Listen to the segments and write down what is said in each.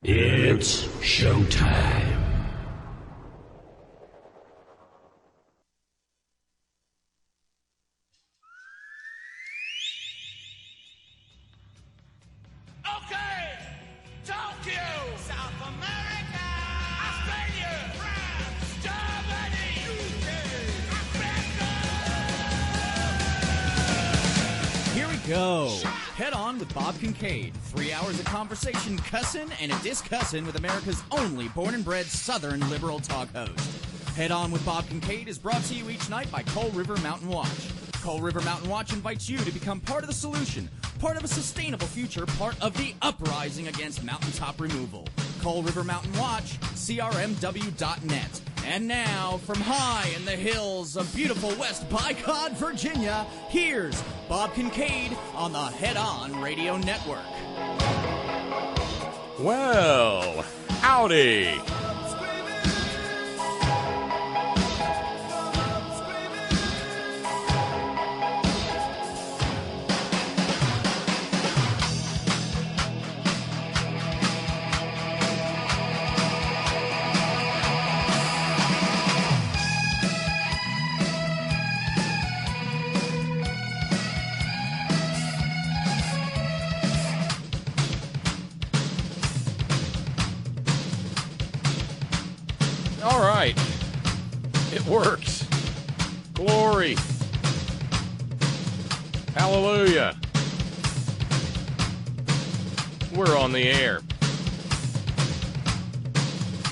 It's showtime. Okay, Tokyo, South America, Australia, France, Germany, UK, Africa. Here we go. Head On with Bob Kincaid. 3 hours of conversation, cussin' and a discussin' with America's only born and bred Southern liberal talk host. Head On with Bob Kincaid is brought to you each night by Coal River Mountain Watch. Coal River Mountain Watch invites you to become part of the solution, part of a sustainable future, part of the uprising against mountaintop removal. Coal River Mountain Watch, crmw.net. And now, from high in the hills of beautiful West Bicod, Virginia, here's Bob Kincaid on the Head On Radio Network. Well, howdy. All right. It works. Glory. Hallelujah. We're on the air.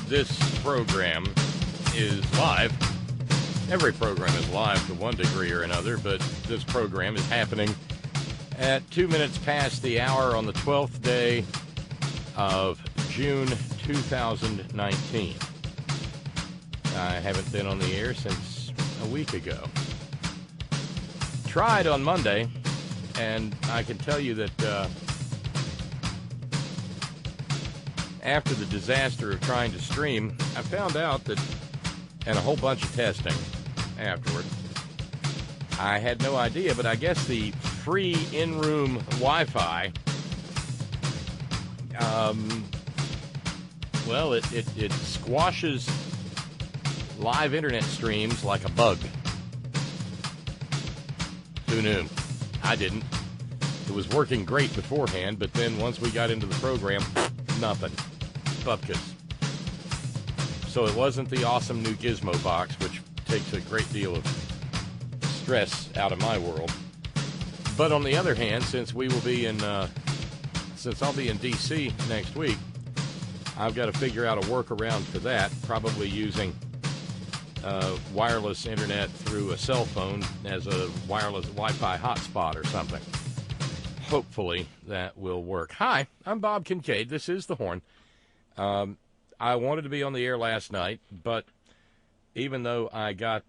This program is live. Every program is live to one degree or another, but this program is happening at 2 minutes past the hour on the 12th day of June 2019. I haven't been on the air since a week ago. Tried on Monday, and I can tell you that after the disaster of trying to stream, I found out that, and a whole bunch of testing afterward, I had no idea, but I guess the free in-room Wi-Fi, well, it squashes live internet streams like a bug. Who knew? I didn't. It was working great beforehand, but then once we got into the program, nothing. Bupkis. So it wasn't the awesome new Gizmo box, which takes a great deal of stress out of my world. But on the other hand, since I'll be in D.C. next week, I've got to figure out a workaround for that, probably using wireless internet through a cell phone as a wireless Wi-Fi hotspot or something. Hopefully that will work. Hi, I'm Bob Kincaid. This is The Horn. I wanted to be on the air last night, but even though I got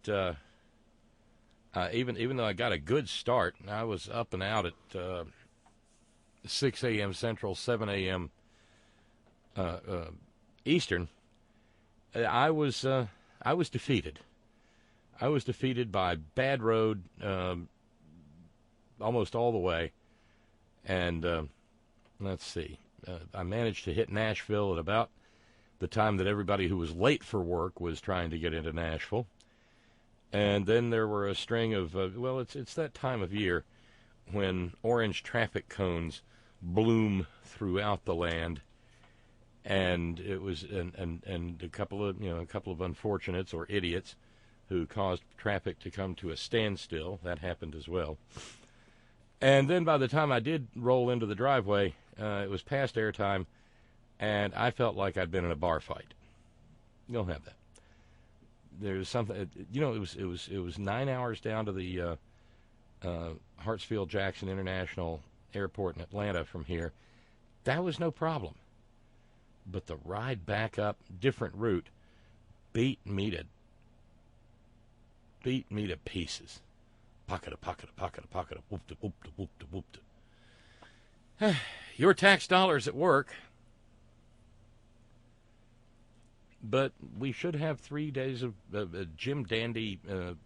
even though I got a good start, I was up and out at 6 a.m. Central, 7 a.m. Eastern. I was defeated. I was defeated by bad road almost all the way. And let's see. I managed to hit Nashville at about the time that everybody who was late for work was trying to get into Nashville. And then there were a string of, it's that time of year when orange traffic cones bloom throughout the land. And it was, and a couple of unfortunates or idiots who caused traffic to come to a standstill. That happened as well. And then by the time I did roll into the driveway, it was past airtime, and I felt like I'd been in a bar fight. You don't have that. There's something, it was 9 hours down to the Hartsfield-Jackson International Airport in Atlanta from here. That was no problem. But the ride back up, different route, beat me to pieces. Pocket, whoop-de, whoop-de, whoop-de, whoop-de. Your tax dollars at work. But we should have 3 days of Jim Dandy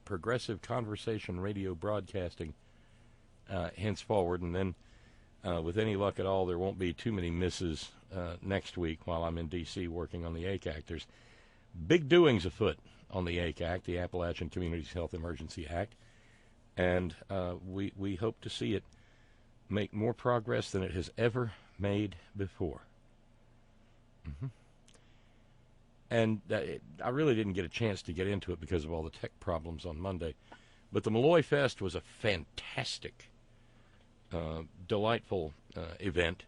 progressive conversation radio broadcasting henceforward, and then with any luck at all, there won't be too many misses next week while I'm in D.C. working on the ACAC. There's big doings afoot on the ACAC, the Appalachian Communities Health Emergency Act, and we hope to see it make more progress than it has ever made before. Mm-hmm. And I really didn't get a chance to get into it because of all the tech problems on Monday, but the Malloy Fest was a fantastic, delightful event.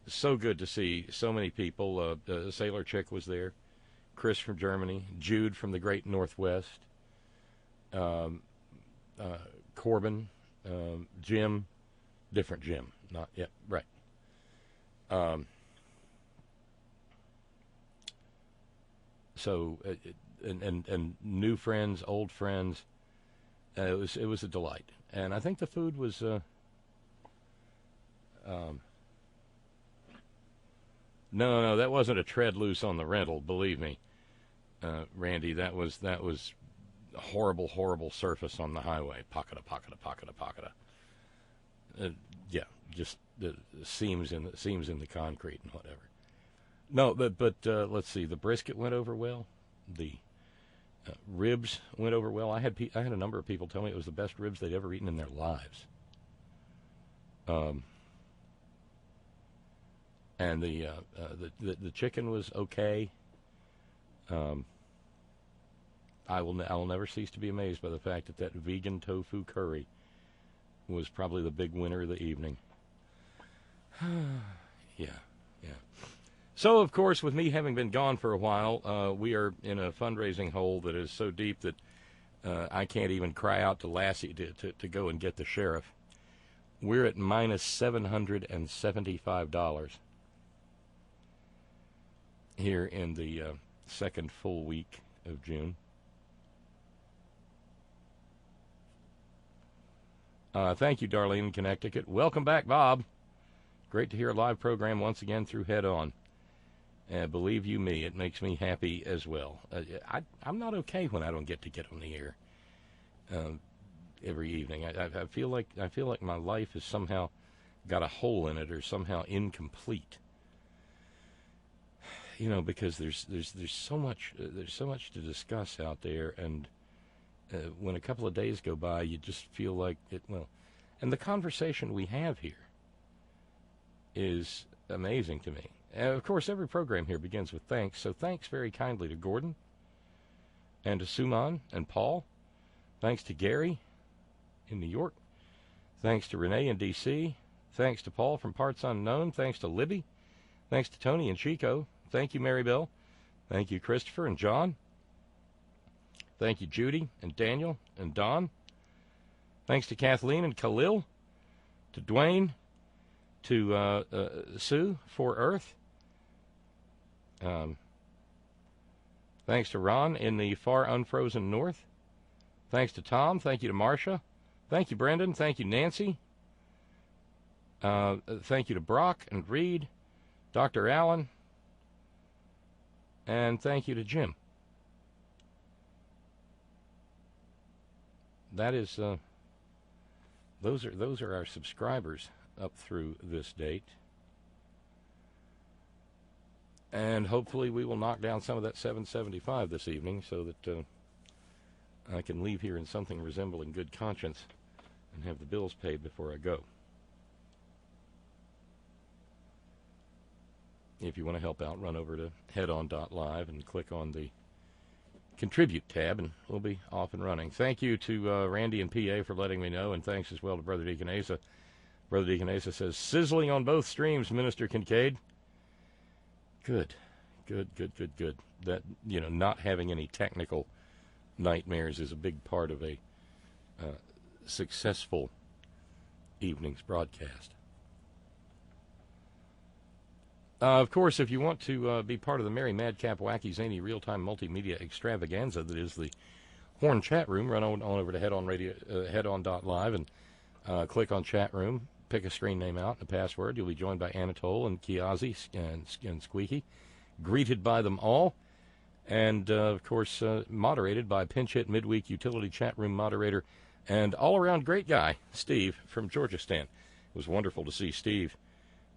So good to see so many people. Sailor Chick was there, Chris from Germany, Jude from the Great Northwest, Corbin, Jim, different Jim, not yet, right. So and new friends, old friends. It was a delight, and I think the food was. No, that wasn't a tread loose on the rental. Believe me, Randy, that was horrible surface on the highway. Pocketa. Yeah, just the seams in the concrete and whatever. No, but let's see. The brisket went over well. The ribs went over well. I had a number of people tell me it was the best ribs they'd ever eaten in their lives. And the chicken was okay. I will never cease to be amazed by the fact that vegan tofu curry was probably the big winner of the evening. Yeah. So, of course, with me having been gone for a while, we are in a fundraising hole that is so deep that I can't even cry out to Lassie to go and get the sheriff. We're at minus $775 here in the second full week of June. Thank you, Darlene in Connecticut. Welcome back, Bob. Great to hear a live program once again through Head On. Believe you me, it makes me happy as well. I'm not okay when I don't get on the air every evening. I feel like my life has somehow got a hole in it or somehow incomplete. Because there's so much to discuss out there, and when a couple of days go by, you just feel like it. Well, and the conversation we have here is amazing to me. And of course, every program here begins with thanks. So thanks very kindly to Gordon and to Suman and Paul. Thanks to Gary in New York. Thanks to Renee in D.C. Thanks to Paul from Parts Unknown. Thanks to Libby. Thanks to Tony and Chico. Thank you, Mary Bell. Thank you, Christopher and John. Thank you, Judy and Daniel and Don. Thanks to Kathleen and Khalil, to Dwayne, to Sue for Earth. Thanks to Ron in the far unfrozen north. Thanks to Tom. Thank you to Marcia. Thank you, Brendan. Thank you, Nancy. Thank you to Brock and Reed, Dr. Allen, and thank you to Jim. That is, those are our subscribers up through this date. And hopefully we will knock down some of that 775 this evening so that I can leave here in something resembling good conscience and have the bills paid before I go. If you want to help out, run over to headon.live and click on the Contribute tab, and we'll be off and running. Thank you to Randy and PA for letting me know, and thanks as well to Brother Deacon Asa. Brother Deacon Asa says, sizzling on both streams, Minister Kincaid. Good. That, not having any technical nightmares is a big part of a successful evening's broadcast. Of course, if you want to be part of the merry, madcap, wacky, zany, real-time multimedia extravaganza that is the Horn chat room, run on over to headon.live and click on chat room, pick a screen name out and a password. You'll be joined by Anatole and Kiazi and Squeaky, greeted by them all, and, of course, moderated by pinch hit midweek utility chat room moderator and all-around great guy, Steve from Georgistan. was wonderful to see Steve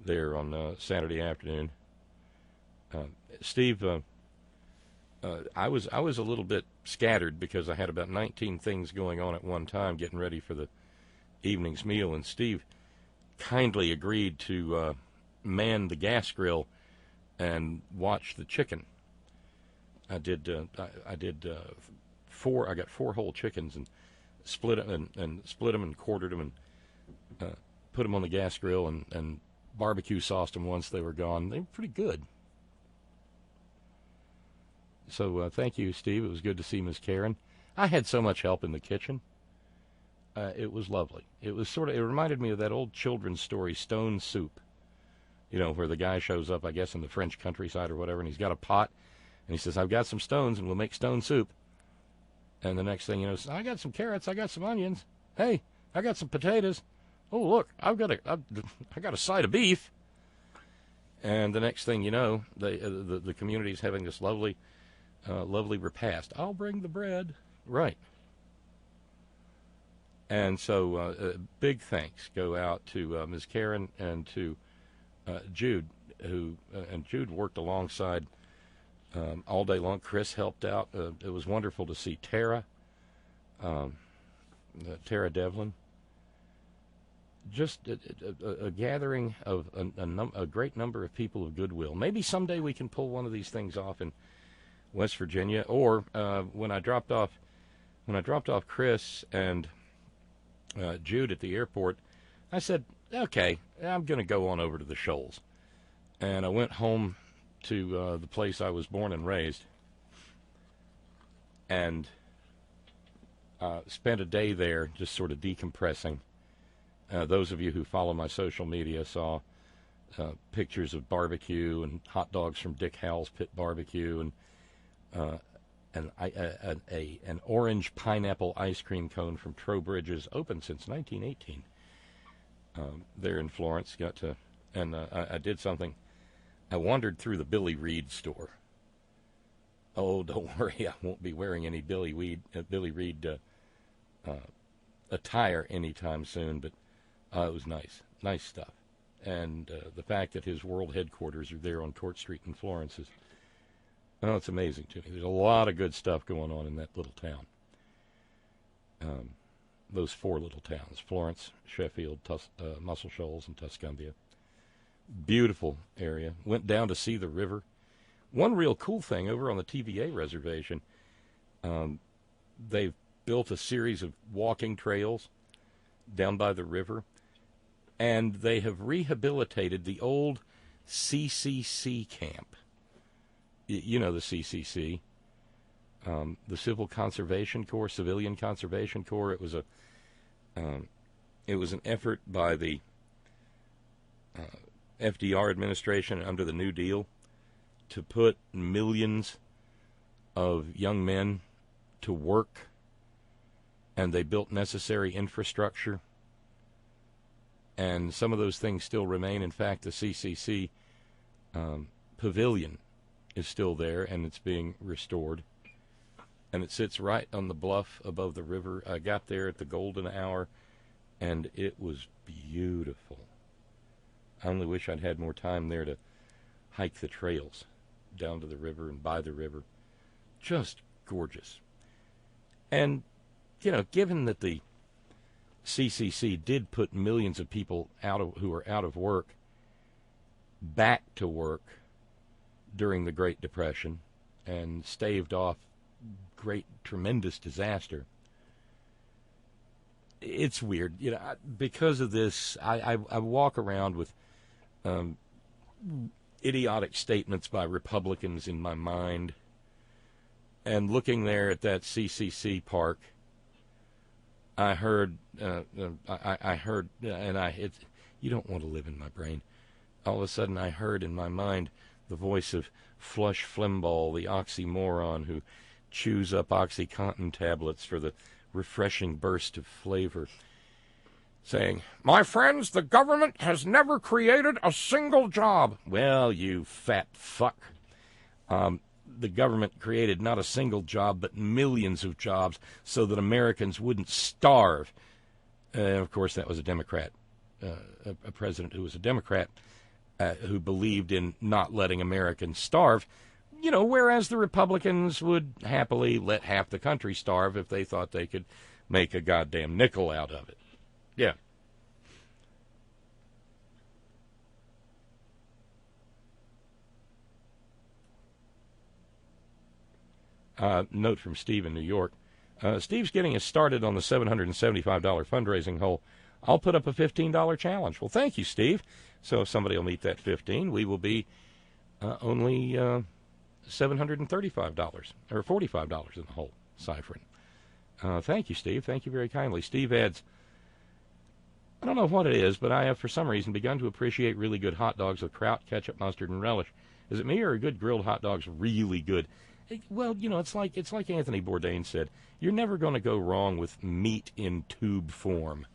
there on Saturday afternoon. Steve, I was a little bit scattered because I had about 19 things going on at one time, getting ready for the evening's meal, and Steve kindly agreed to man the gas grill and watch the chicken. I did four. I got 4 whole chickens and split them and quartered them and put them on the gas grill and barbecue sauced them once they were gone. They were pretty good. So thank you, Steve. It was good to see Miss Karen. I had so much help in the kitchen. It was lovely. It reminded me of that old children's story, Stone Soup. You know, where the guy shows up, I guess, in the French countryside or whatever, and he's got a pot, and he says, I've got some stones, and we'll make stone soup. And the next thing you know, I got some carrots, I got some onions. Hey, I got some potatoes. Oh, look, I got a side of beef. And the next thing you know, the community's having this lovely repast. I'll bring the bread. Right. And so big thanks go out to Ms. Karen and to Jude, and Jude worked alongside all day long. Chris helped out. It was wonderful to see Tara Devlin. Just a gathering of a great number of people of goodwill. Maybe someday we can pull one of these things off in West Virginia. Or when I dropped off Chris and Jude at the airport, I said, okay, I'm going to go on over to the Shoals. And I went home to the place I was born and raised and spent a day there just sort of decompressing. Those of you who follow my social media saw pictures of barbecue and hot dogs from Dick Howell's Pit Barbecue and an orange pineapple ice cream cone from Trowbridge's, open since 1918. There in Florence. I did something. I wandered through the Billy Reed store. Oh, don't worry, I won't be wearing any Billy Reed attire anytime soon, but it was nice stuff. And the fact that his world headquarters are there on Court Street in Florence is, it's amazing to me. There's a lot of good stuff going on in that little town. Those 4 little towns, Florence, Sheffield, Muscle Shoals, and Tuscumbia. Beautiful area. Went down to see the river. One real cool thing over on the TVA reservation, they've built a series of walking trails down by the river, and they have rehabilitated the old CCC camp. You know the CCC, the Civil Conservation Corps, Civilian Conservation Corps. It was an effort by the FDR administration under the New Deal to put millions of young men to work, and they built necessary infrastructure. And some of those things still remain. In fact, the CCC pavilion is still there, and it's being restored. And it sits right on the bluff above the river. I got there at the golden hour, and it was beautiful. I only wish I'd had more time there to hike the trails down to the river and by the river. Just gorgeous. And, given that the CCC did put millions of people who are out of work back to work during the Great Depression and staved off tremendous disaster, it's weird. Because of this, I walk around with idiotic statements by Republicans in my mind, and looking there at that CCC park, I heard, you don't want to live in my brain. All of a sudden I heard in my mind the voice of Flush Flimbaugh, the oxymoron who chews up OxyContin tablets for the refreshing burst of flavor, saying, "My friends, the government has never created a single job." Well, you fat fuck. The government created not a single job, but millions of jobs so that Americans wouldn't starve. Of course, that was a Democrat a president who was a Democrat who believed in not letting Americans starve. Whereas the Republicans would happily let half the country starve if they thought they could make a goddamn nickel out of it. Yeah. Note from Steve in New York. Steve's getting us started on the $775 fundraising hole. I'll put up a $15 challenge. Well, thank you, Steve. So if somebody will meet that 15, we will be only $735 or $45 in the hole, ciphering. Thank you, Steve. Thank you very kindly. Steve adds, I don't know what it is, but I have for some reason begun to appreciate really good hot dogs with kraut, ketchup, mustard, and relish. Is it me, or are good grilled hot dogs really good? Well, it's like Anthony Bourdain said. You're never going to go wrong with meat in tube form.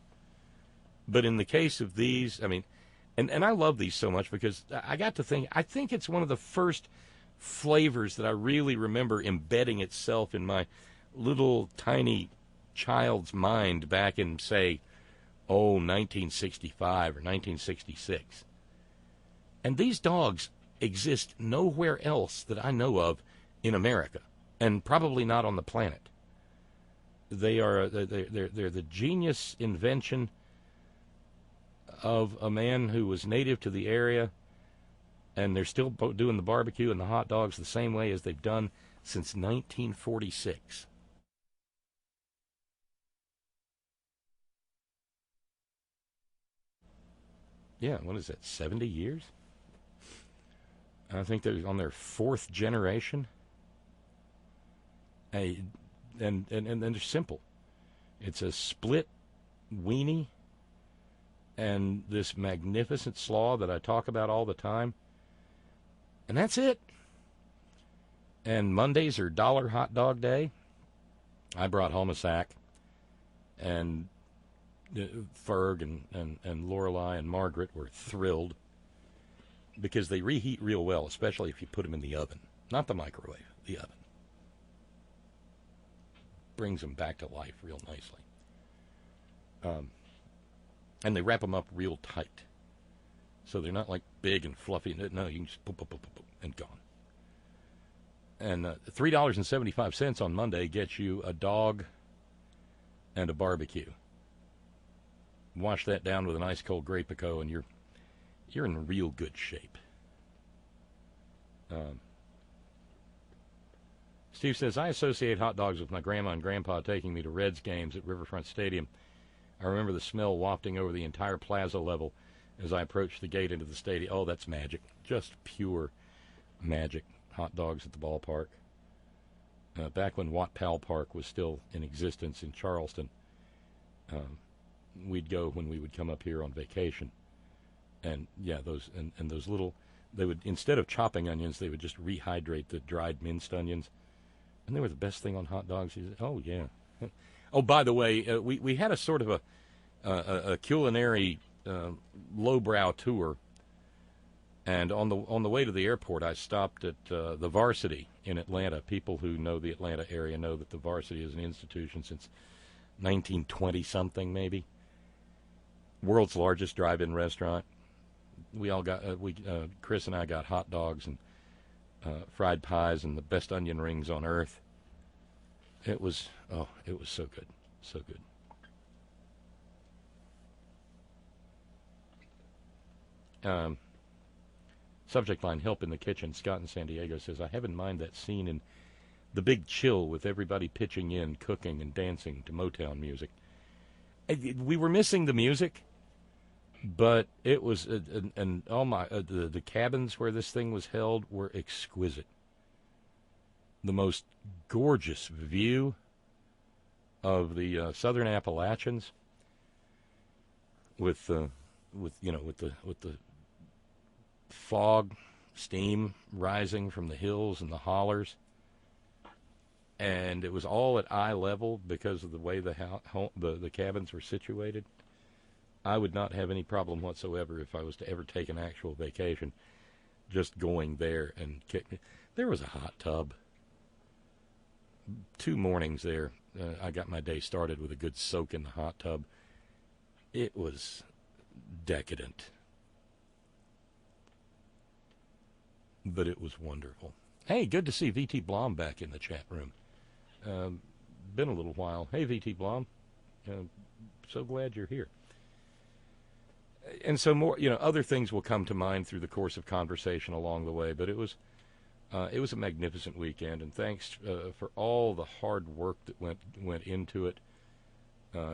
But in the case of these, I mean, and I love these so much because I got to think, I think it's one of the first flavors that I really remember embedding itself in my little tiny child's mind back in, say, 1965 or 1966. And these dogs exist nowhere else that I know of in America, and probably not on the planet. They're the genius invention of a man who was native to the area, and they're still doing the barbecue and the hot dogs the same way as they've done since 1946. Yeah, what is that, 70 years? I think they're on their fourth generation. And they're simple. It's a split weenie and this magnificent slaw that I talk about all the time. And that's it. And Mondays are dollar hot dog day. I brought home a sack. And Ferg and Lorelei and Margaret were thrilled because they reheat real well, especially if you put them in the oven. Not the microwave, the oven. Brings them back to life real nicely. And they wrap them up real tight. So they're not like big and fluffy. No, you can just boop, boop, boop, boop, and gone. And $3.75 on Monday gets you a dog and a barbecue. Wash that down with an ice cold Grey Pico, and you're in real good shape. Steve says, I associate hot dogs with my grandma and grandpa taking me to Reds games at Riverfront Stadium. I remember the smell wafting over the entire plaza level as I approached the gate into the stadium. Oh, that's magic. Just pure magic. Hot dogs at the ballpark. Back when Watt Powell Park was still in existence in Charleston, we'd go when we would come up here on vacation. And, yeah, those little, they would, instead of chopping onions, they would just rehydrate the dried minced onions. And they were the best thing on hot dogs. He said, oh, yeah. Oh, by the way, we had a sort of a culinary lowbrow tour. And on the way to the airport, I stopped at the Varsity in Atlanta. People who know the Atlanta area know that the Varsity is an institution since 1920-something, maybe. World's largest drive-in restaurant. We all got, Chris and I got hot dogs and fried pies and the best onion rings on earth. It was so good. So good. Subject line, help in the kitchen. Scott in San Diego says, I have in mind that scene in The Big Chill with everybody pitching in, cooking, and dancing to Motown music. We were missing the music, but it was, the cabins where this thing was held were exquisite. The most gorgeous view of the southern Appalachians with the fog, steam rising from the hills and the hollers. And it was all at eye level because of the way the cabins were situated. I would not have any problem whatsoever if I was to ever take an actual vacation just going there and there was a hot tub. 2 mornings there, I got my day started with a good soak in the hot tub. It was decadent. But it was wonderful. Hey, good to see VT Blom back in the chat room. Been a little while. Hey, VT Blom. So glad you're here. And so more, other things will come to mind through the course of conversation along the way. But it was a magnificent weekend, and thanks for all the hard work that went into it.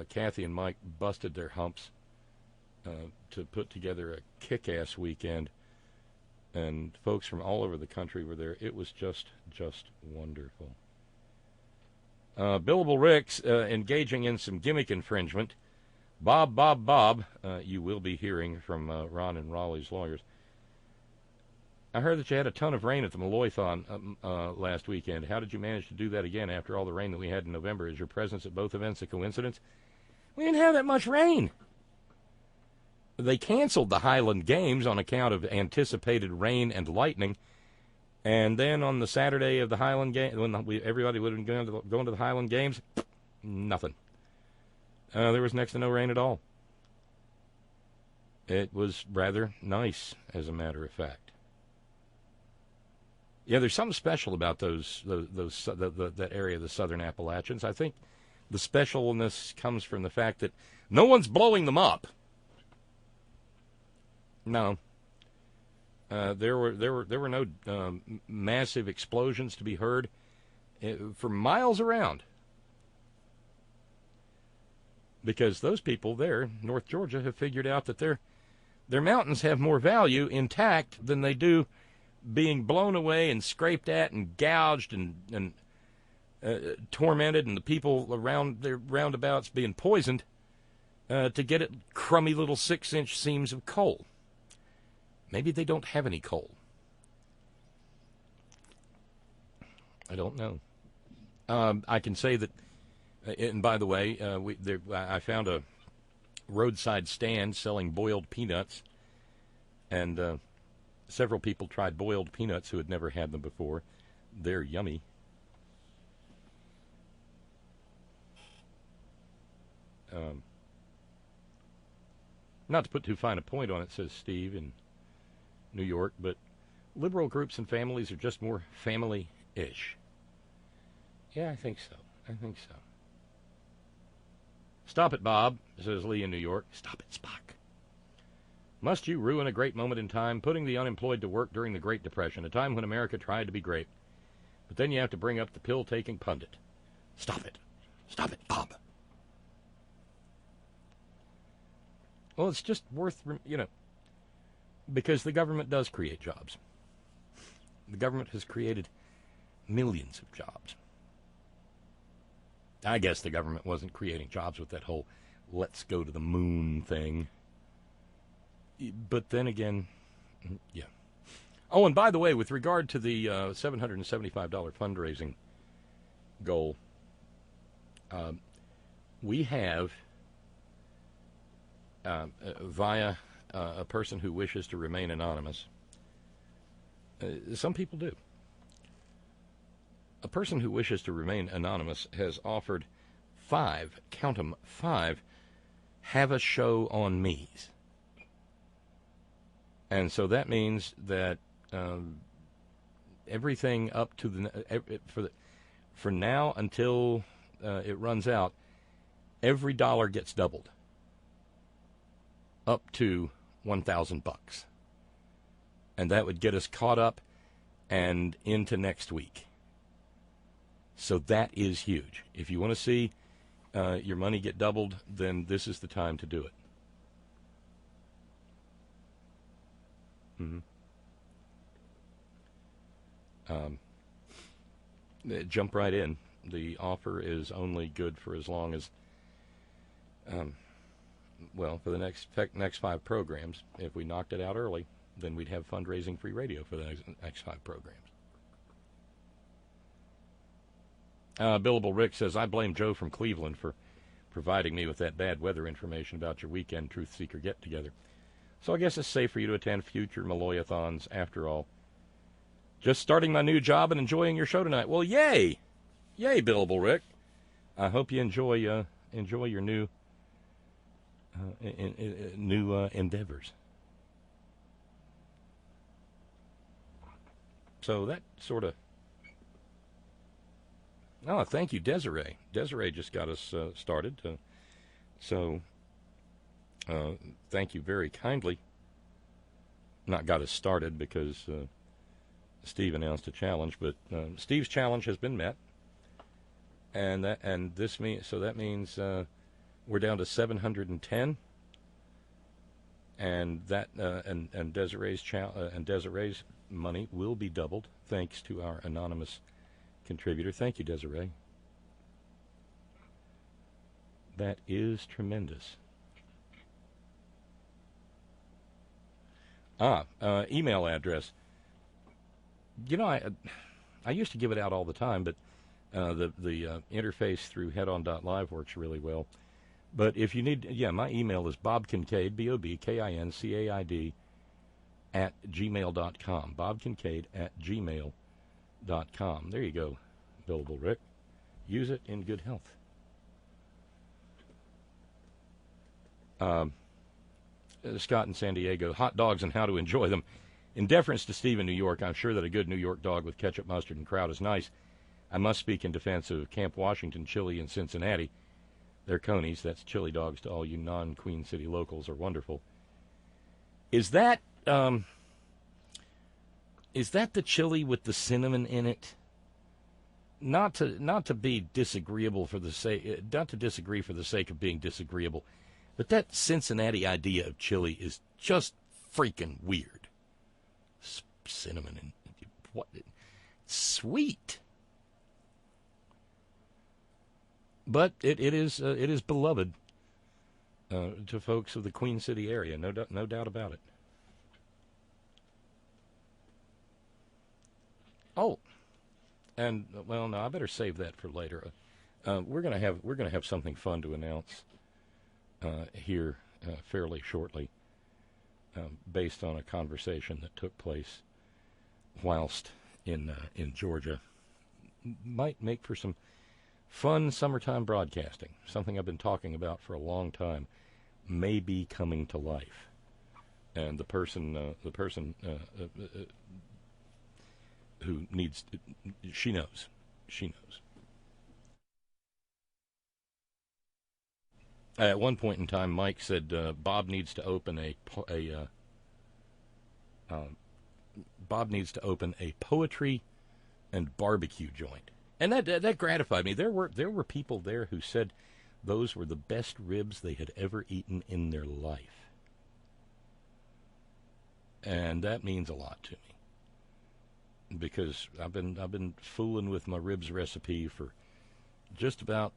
Kathy and Mike busted their humps to put together a kick-ass weekend, and folks from all over the country were there. It was just wonderful. Billable Rick's engaging in some gimmick infringement. Bob, you will be hearing from Ron and Raleigh's lawyers. I heard that you had a ton of rain at the Malloy-thon last weekend. How did you manage to do that again after all the rain that we had in November? Is your presence at both events a coincidence? We didn't have that much rain. They canceled the Highland Games on account of anticipated rain and lightning. And then on the Saturday of the Highland Games, when everybody would have been going to the Highland Games, nothing. There was next to no rain at all. It was rather nice, as a matter of fact. Yeah, there's something special about that area of the Southern Appalachians. I think the specialness comes from the fact that no one's blowing them up. No, there were no massive explosions to be heard for miles around, because those people there, North Georgia, have figured out that their mountains have more value intact than they do being blown away and scraped at and gouged and tormented, and the people around their roundabouts being poisoned to get at crummy little 6-inch seams of coal. Maybe they don't have any coal. I don't know. I can say that, and by the way, I found a roadside stand selling boiled peanuts, and several people tried boiled peanuts who had never had them before. They're yummy. Not to put too fine a point on it, says Steve in New York, but liberal groups and families are just more family-ish. Yeah, I think so. Stop it, Bob, says Lee in New York. Stop it, Spock. Must you ruin a great moment in time, putting the unemployed to work during the Great Depression, a time when America tried to be great? But then you have to bring up the pill-taking pundit. Stop it, Bob. Well, it's just worth, because the government does create jobs. The government has created millions of jobs. I guess the government wasn't creating jobs with that whole let's go to the moon thing. But then again, yeah. Oh, and by the way, with regard to the $775 fundraising goal, we have, via a person who wishes to remain anonymous, some people do. A person who wishes to remain anonymous has offered 5, count 'em, 5, have a show on me's. And so that means that everything up to for now until it runs out, every dollar gets doubled up to $1,000, and that would get us caught up and into next week. So that is huge. If you want to see your money get doubled, then this is the time to do it. Jump right in. The offer is only good for as long as, for the next 5 programs. If we knocked it out early, then we'd have fundraising free radio for the next 5 programs. Billable Rick says, I blame Joe from Cleveland for providing me with that bad weather information about your weekend Truth Seeker get-together. So I guess it's safe for you to attend future Malloy-a-thons after all. Just starting my new job and enjoying your show tonight. Well, yay! Yay, Billable Rick. I hope you enjoy your new new endeavors. So that sort of... Oh, thank you, Desiree. Desiree just got us started. So thank you very kindly. Not got us started because Steve announced a challenge, but Steve's challenge has been met, and that means we're down to 710, and that and Desiree's money will be doubled thanks to our anonymous contributor. Thank you, Desiree. That is tremendous. Email address. You know, I used to give it out all the time, but the interface through headon.live works really well. But if you need, my email is bobkincaid, BOBKINCAID, @gmail.com. Bobkincaid @gmail.com. There you go, Billable Rick. Use it in good health. Scott in San Diego, hot dogs and how to enjoy them. In deference to Steve in New York, I'm sure that a good New York dog with ketchup, mustard, and kraut is nice. I must speak in defense of Camp Washington Chili in Cincinnati. Their conies, that's chili dogs to all you non-Queen City locals, are wonderful. Is that the chili with the cinnamon in it? Not to be disagreeable for the sake, not to disagree for the sake of being disagreeable, but that Cincinnati idea of chili is just freaking weird. Cinnamon and what? Sweet, but it is beloved to folks of the Queen City area. No doubt about it. Oh, and well, no, I better save that for later. We're gonna have something fun to announce here fairly shortly, based on a conversation that took place whilst in Georgia. Might make for some fun summertime broadcasting. Something I've been talking about for a long time may be coming to life, and the person who needs to, she knows. At one point in time, Mike said Bob needs to open a poetry and barbecue joint, and that gratified me. There were people there who said those were the best ribs they had ever eaten in their life, and that means a lot to me, because I've been fooling with my ribs recipe for just about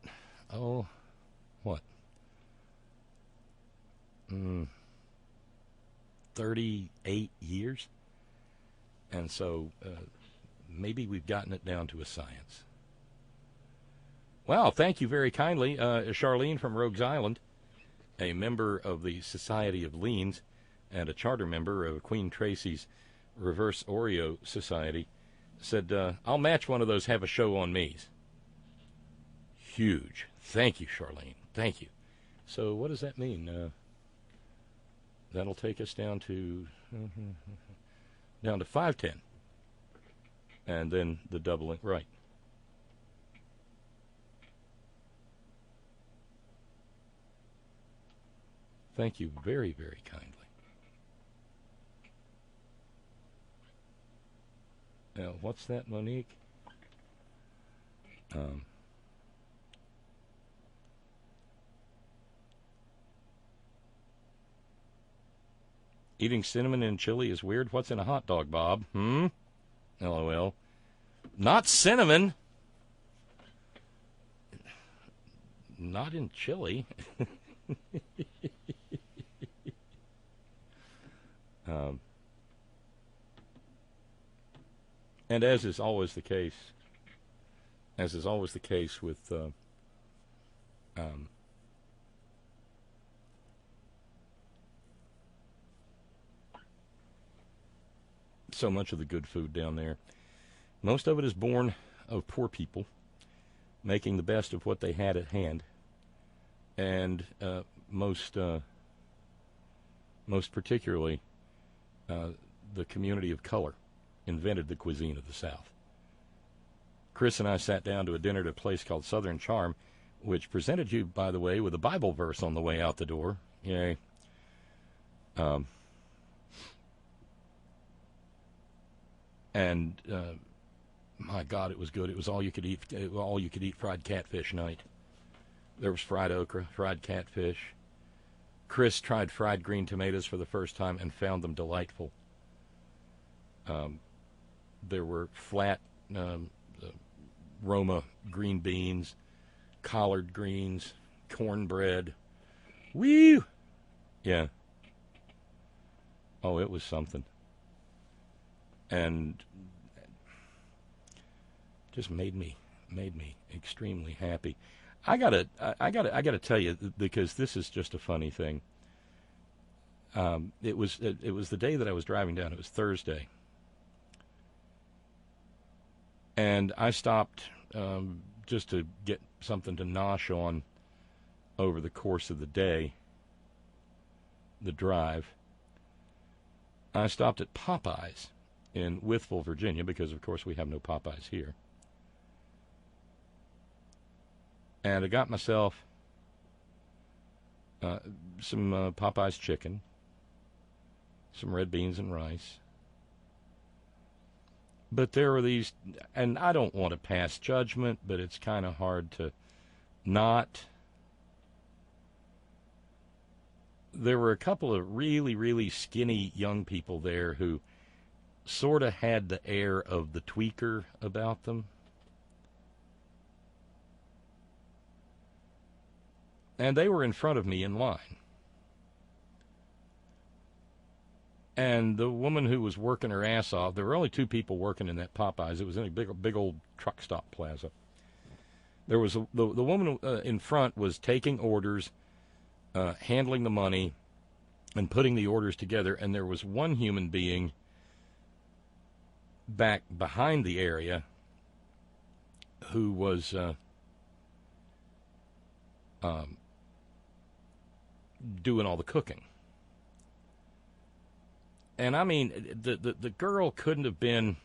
38 years, and so maybe we've gotten it down to a science. Well, thank you very kindly, Charlene from Rogues Island, a member of the Society of Leans and a charter member of Queen Tracy's Reverse Oreo Society, said, I'll match one of those have a show on me's. Huge. Thank you, Charlene. Thank you. So what does that mean? That'll take us down to 510, and then the doubling, right? Thank you very, very kindly. Now, what's that, Monique? Eating cinnamon and chili is weird. What's in a hot dog, Bob? LOL. Not cinnamon. Not in chili. And as is always the case with so much of the good food down there, most of it is born of poor people making the best of what they had at hand, and most particularly the community of color invented the cuisine of the South. Chris and I sat down to a dinner at a place called Southern Charm, which presented you, by the way, with a Bible verse on the way out the door. Yay. My God, it was good. It was all you could eat fried catfish night. There was fried okra, fried catfish. Chris tried fried green tomatoes for the first time and found them delightful. There were flat Roma green beans, collard greens, cornbread. Woo! Yeah. Oh, it was something. And just made me extremely happy. I gotta tell you, because this is just a funny thing. It was the day that I was driving down. It was Thursday, and I stopped just to get something to nosh on over the course of the day. The drive. I stopped at Popeyes in Wytheville, Virginia, because of course we have no Popeyes here. And I got myself some Popeyes chicken, some red beans and rice. But there were these, and I don't want to pass judgment, but it's kind of hard to not. There were a couple of really, really skinny young people there who sort of had the air of the tweaker about them. And they were in front of me in line. And the woman who was working her ass off, there were only two people working in that Popeyes. It was in a big old truck stop plaza. There was the woman in front was taking orders, handling the money, and putting the orders together. And there was one human being back behind the area who was doing all the cooking. And I mean, the girl couldn't have been,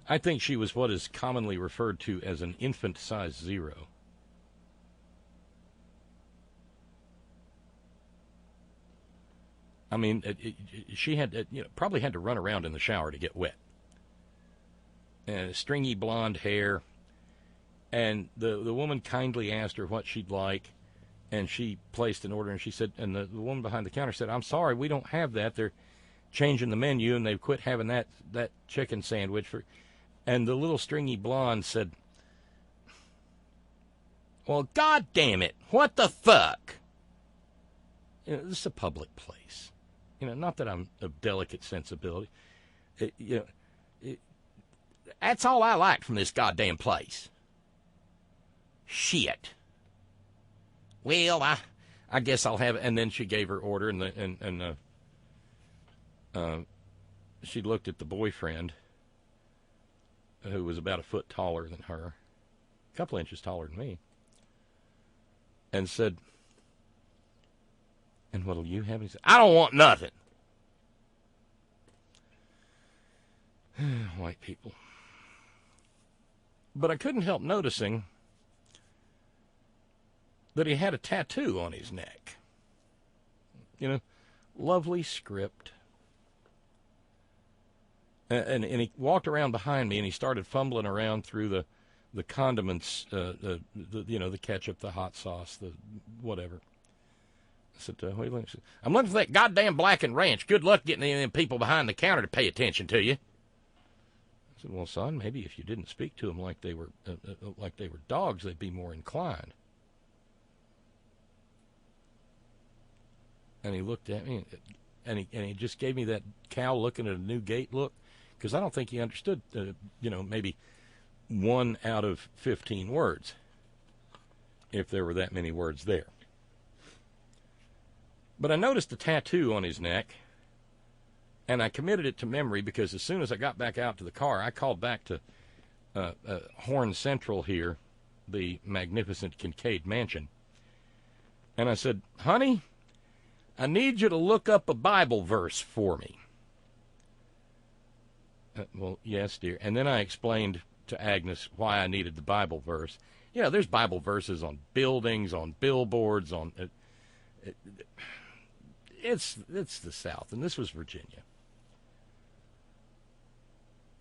I think she was what is commonly referred to as an infant-sized zero. I mean, she had, probably had to run around in the shower to get wet. And stringy blonde hair. And the woman kindly asked her what she'd like. And she placed an order, and she said, and the woman behind the counter said, "I'm sorry, we don't have that. They're changing the menu, and they've quit having that chicken sandwich for." And the little stringy blonde said, "Well, God damn it, what the fuck?" This is a public place. Not that I'm of delicate sensibility. That's all I like from this goddamn place. Shit. Well, I guess I'll have it. And then she gave her order, and she looked at the boyfriend, who was about a foot taller than her, a couple inches taller than me, and said, "And what'll you have?" He said, "I don't want nothing." White people. But I couldn't help noticing that he had a tattoo on his neck. Lovely script. And he walked around behind me, and he started fumbling around through the condiments, the ketchup, the hot sauce, the whatever. I said, "What are you looking for?" "I'm looking for that goddamn blackened ranch. Good luck getting any of them people behind the counter to pay attention to you." I said, "Well, son, maybe if you didn't speak to them like they were dogs, they'd be more inclined." And he looked at me, and he just gave me that cow looking at a new gate look, because I don't think he understood, maybe 1 out of 15 words, if there were that many words there. But I noticed the tattoo on his neck, and I committed it to memory, because as soon as I got back out to the car, I called back to Horn Central here, the magnificent Kincaid mansion, And I said, honey, I need you to look up a Bible verse for me. Well, yes, dear. And then I explained to Agnes why I needed the Bible verse. There's Bible verses on buildings, on billboards, on... It's the South, and this was Virginia.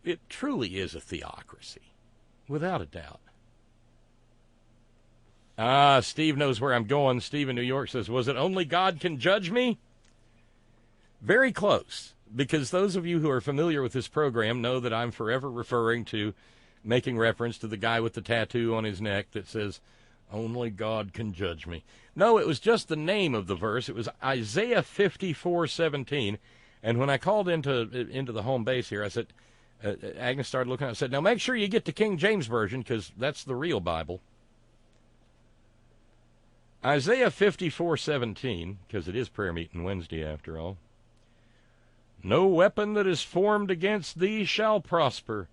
It truly is a theocracy, without a doubt. Steve knows where I'm going. Steve in New York says, was it only God can judge me? Very close, because those of you who are familiar with this program know that I'm forever referring to, making reference to the guy with the tattoo on his neck that says, only God can judge me. No, it was just the name of the verse. It was Isaiah 54:17. And when I called into the home base here, I said, Agnes started looking, I said, now make sure you get the King James Version, because that's the real Bible. Isaiah 54:17, because it is prayer meeting Wednesday after all. No weapon that is formed against thee shall prosper,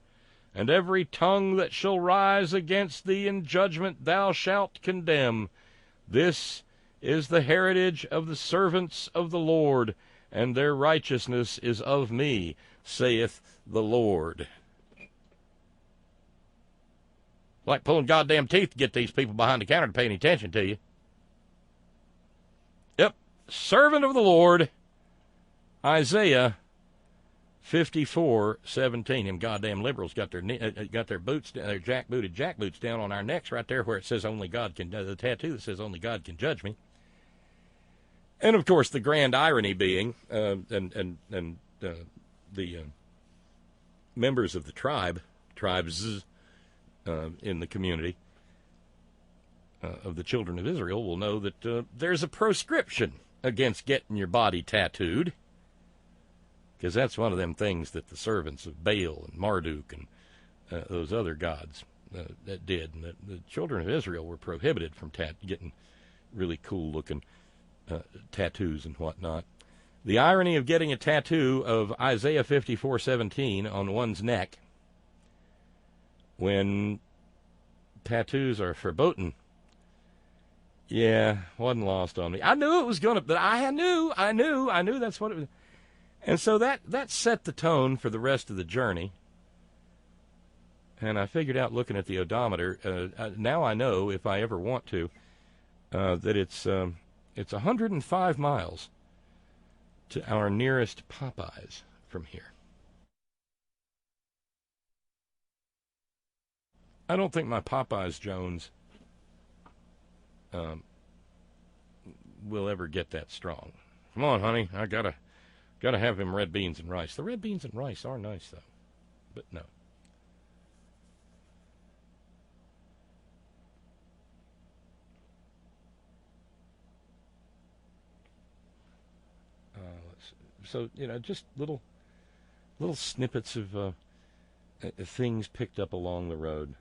and every tongue that shall rise against thee in judgment thou shalt condemn. This is the heritage of the servants of the Lord, and their righteousness is of me, saith the Lord. Like pulling goddamn teeth to get these people behind the counter to pay any attention to you. Yep, servant of the Lord, Isaiah 54:17. Them goddamn liberals got their boots, their jack boots down on our necks right there where it says only God can, the tattoo that says only God can judge me. And of course the grand irony being, the members of the tribes in the community of the children of Israel will know that there's a proscription against getting your body tattooed. Because that's one of them things that the servants of Baal and Marduk and those other gods that did. And the children of Israel were prohibited from getting really cool-looking tattoos and whatnot. The irony of getting a tattoo of Isaiah 54:17 on one's neck when tattoos are verboten. Yeah, wasn't lost on me. I knew it was going to, but I knew that's what it was. And so that set the tone for the rest of the journey. And I figured out, looking at the odometer, now I know, if I ever want to, that it's 105 miles to our nearest Popeyes from here. I don't think my Popeyes Jones will ever get that strong. Come on, honey, I gotta have them red beans and rice. The red beans and rice are nice, though. But no. So, just little snippets of things picked up along the road.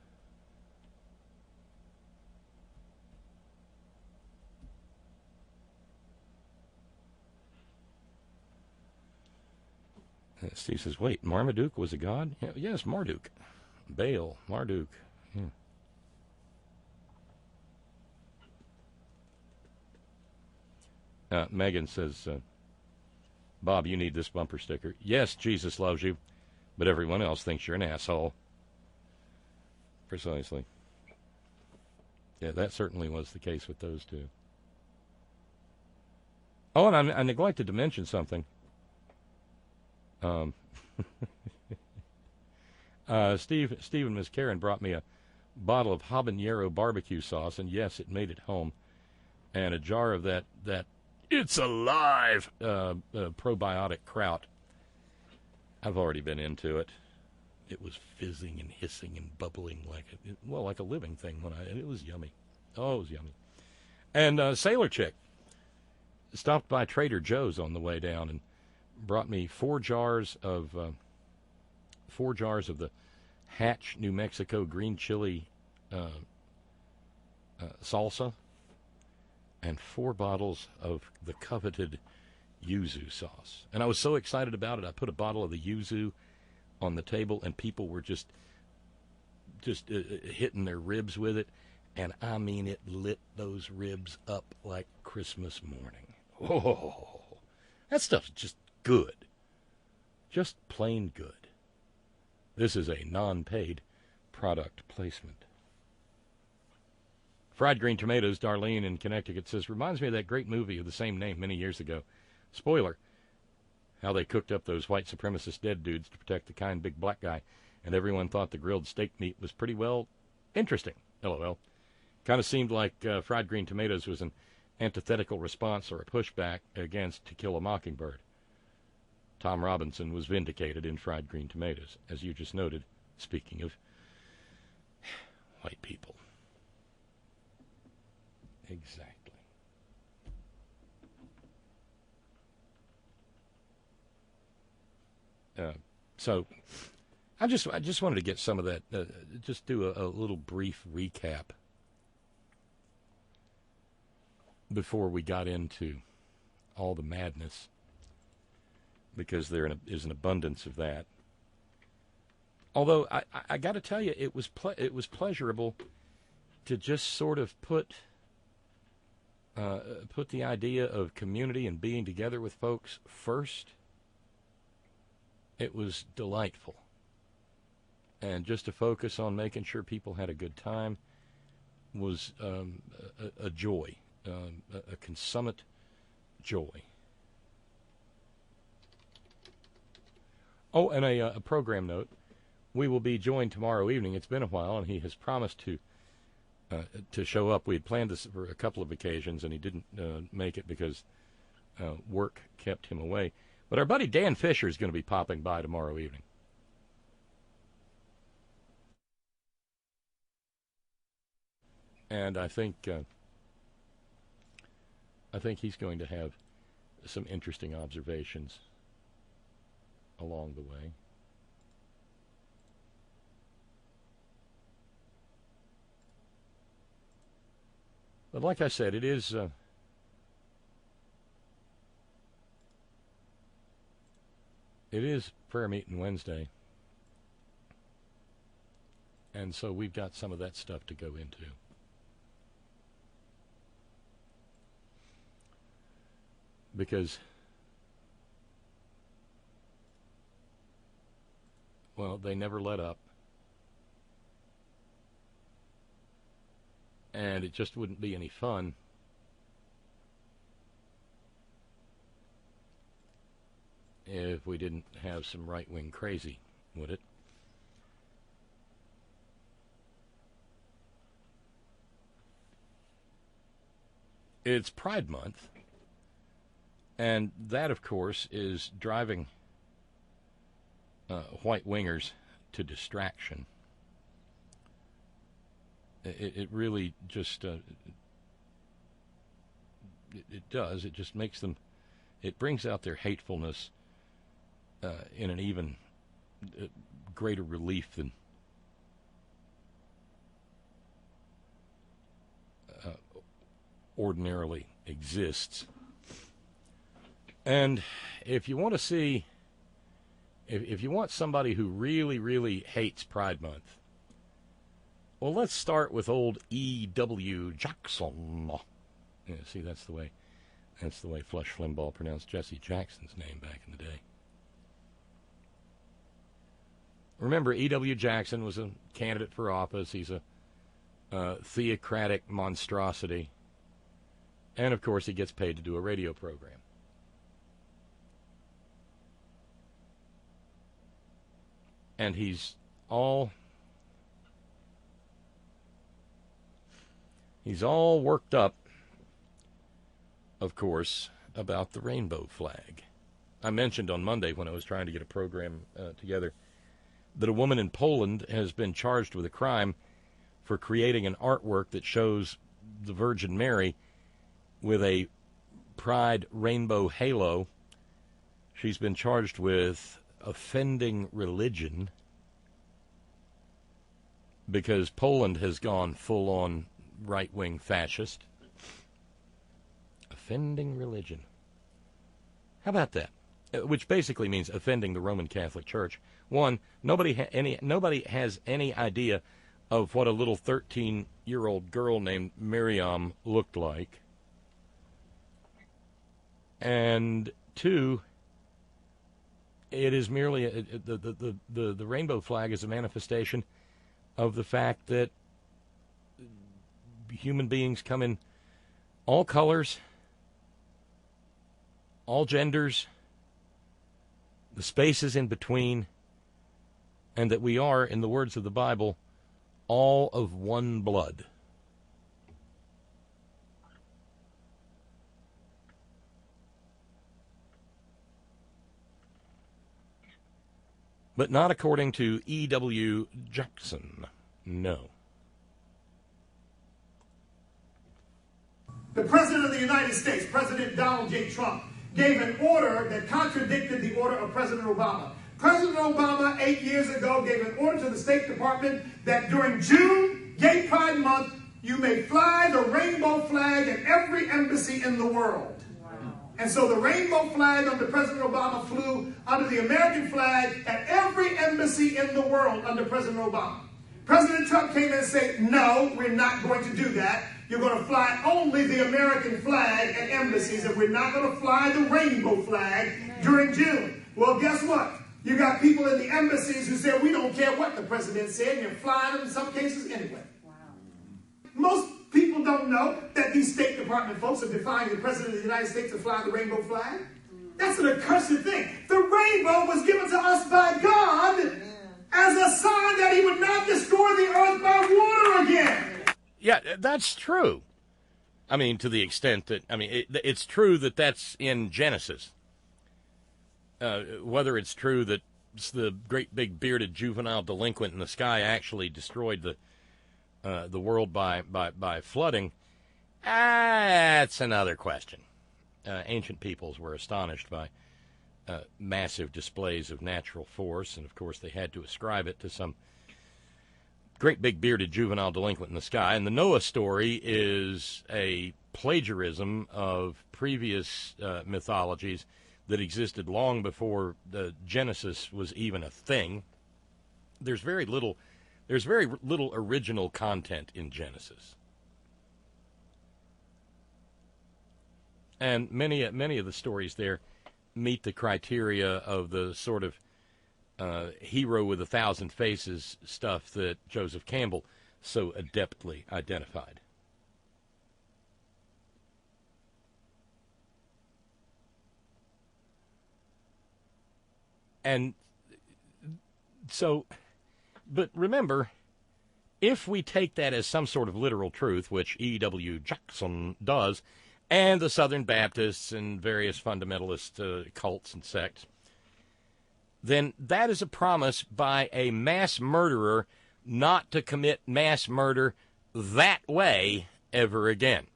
Steve says, wait, Marmaduke was a god? Yes, Marduk. Baal, Marduk. Yeah. Megan says, Bob, you need this bumper sticker. Yes, Jesus loves you, but everyone else thinks you're an asshole. Precisely. Yeah, that certainly was the case with those two. Oh, and I neglected to mention something. Steve and Miss Karen brought me a bottle of habanero barbecue sauce, and yes, it made it home, and a jar of that It's Alive probiotic kraut. I've already been into it. It was fizzing and hissing and bubbling like a living thing it was yummy. Oh, it was yummy. And Sailor Chick stopped by Trader Joe's on the way down and brought me 4 jars of the Hatch, New Mexico green chili salsa, and 4 bottles of the coveted yuzu sauce. And I was so excited about it, I put a bottle of the yuzu on the table, and people were just hitting their ribs with it. And I mean, it lit those ribs up like Christmas morning. Oh, that stuff's just good. Just plain good. This is a non-paid product placement. Fried green tomatoes, Darlene in Connecticut says, reminds me of that great movie of the same name many years ago. Spoiler, how they cooked up those white supremacist dead dudes to protect the kind big black guy, and everyone thought the grilled steak meat was pretty well interesting. LOL. Kind of seemed like fried green tomatoes was an antithetical response or a pushback against To Kill a Mockingbird. Tom Robinson was vindicated in Fried Green Tomatoes, as you just noted, speaking of white people. Exactly. So I just wanted to get some of that, just do a little brief recap before we got into all the madness, because there is an abundance of that. Although I got to tell you, it was pleasurable to just sort of put the idea of community and being together with folks first. It was delightful. And just to focus on making sure people had a good time was a joy, a consummate joy. Oh, and a program note. We will be joined tomorrow evening. It's been a while, and he has promised to show up. We had planned this for a couple of occasions, and he didn't make it because work kept him away. But our buddy Dan Fisher is going to be popping by tomorrow evening. And I think he's going to have some interesting observations along the way. But like I said, it is prayer meeting Wednesday, and so we've got some of that stuff to go into. Because, well, they never let up. And it just wouldn't be any fun if we didn't have some right-wing crazy, would it? It's Pride Month, and that, of course, is driving white-wingers to distraction. It really just, it does. It just makes them, it brings out their hatefulness in an even greater relief than ordinarily exists. And if you want to see, if you want somebody who really, really hates Pride Month, well, let's start with old E.W. Jackson. Yeah, see, that's the way Flush Limbaugh pronounced Jesse Jackson's name back in the day. Remember, E.W. Jackson was a candidate for office. He's a theocratic monstrosity. And, of course, he gets paid to do a radio program. And he's all worked up, of course, about the rainbow flag. I mentioned on Monday when I was trying to get a program together that a woman in Poland has been charged with a crime for creating an artwork that shows the Virgin Mary with a pride rainbow halo. She's been charged with offending religion because Poland has gone full-on right-wing fascist. Offending religion. How about that? Which basically means offending the Roman Catholic Church. One, nobody has any idea of what a little 13-year-old girl named Miriam looked like. And two, it is merely the rainbow flag is a manifestation of the fact that human beings come in all colors, all genders, the spaces in between, and that we are, in the words of the Bible, all of one blood. But not according to E.W. Jackson. No. The President of the United States, President Donald J. Trump, gave an order that contradicted the order of President Obama. President Obama, 8 years ago, gave an order to the State Department that during June, Gay Pride Month, you may fly the rainbow flag at every embassy in the world. Wow. And so the rainbow flag under President Obama flew under the American flag at every embassy in the world under President Obama. President Trump came in and said, no, we're not going to do that. You're going to fly only the American flag at embassies, and we're not going to fly the rainbow flag during June. Well, guess what? You got people in the embassies who say, we don't care what the president said, and you're flying them in some cases anyway. Wow. Most people don't know that these State Department folks are defying the President of the United States to fly the rainbow flag. That's an accursed thing. The rainbow was given to us by God as a sign that he would not destroy the earth by water again. Yeah, that's true. I mean, to the extent that, it's true that that's in Genesis. Whether it's true that the great big bearded juvenile delinquent in the sky actually destroyed the world by flooding, that's another question. Ancient peoples were astonished by massive displays of natural force, and of course they had to ascribe it to some great big bearded juvenile delinquent in the sky. And the Noah story is a plagiarism of previous mythologies that existed long before the Genesis was even a thing. There's very little original content in Genesis. And many of the stories there meet the criteria of the sort of hero with 1,000 faces stuff that Joseph Campbell so adeptly identified. And so, but remember, if we take that as some sort of literal truth, which E.W. Jackson does, and the Southern Baptists and various fundamentalist cults and sects, then that is a promise by a mass murderer not to commit mass murder that way ever again.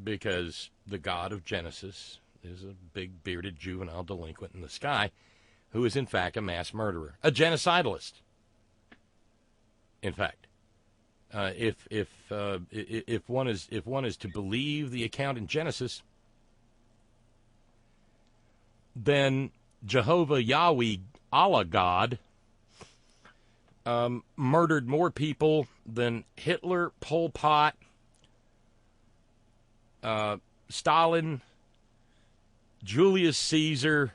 Because the God of Genesis is a big bearded juvenile delinquent in the sky who is in fact a mass murderer, a genocidalist. In fact, if one is to believe the account in Genesis, then Jehovah Yahweh, Allah God, murdered more people than Hitler, Pol Pot, Stalin, Julius Caesar,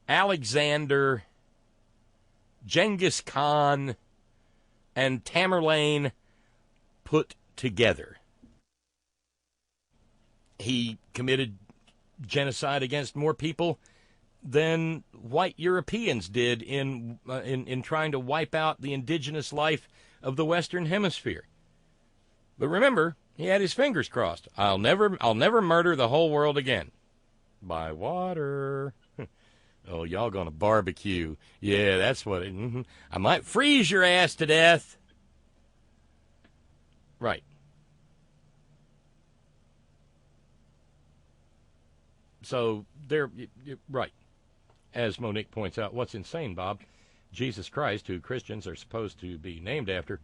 Alexander, Genghis Khan, and Tamerlane put together. He committed genocide against more people than white Europeans did in trying to wipe out the indigenous life of the Western Hemisphere. But remember, he had his fingers crossed. I'll never murder the whole world again. By water. Oh, y'all gonna barbecue. Yeah, that's what it... Mm-hmm. I might freeze your ass to death. Right. So, right. As Monique points out, what's insane, Bob, Jesus Christ, who Christians are supposed to be named after,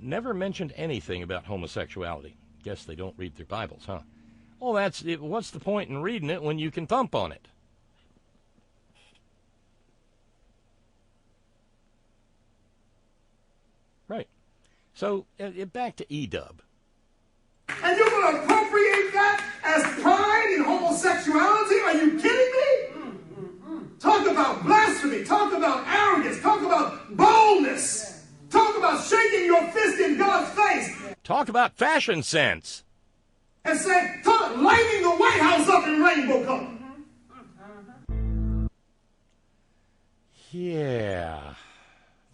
never mentioned anything about homosexuality. Guess they don't read their Bibles, huh? Well, what's the point in reading it when you can thump on it? So, back to E-dub. And you're going to appropriate that as pride in homosexuality? Are you kidding me? Talk about blasphemy. Talk about arrogance. Talk about boldness. Talk about shaking your fist in God's face. Talk about fashion sense. And say, lighting the White House up in rainbow color. Yeah.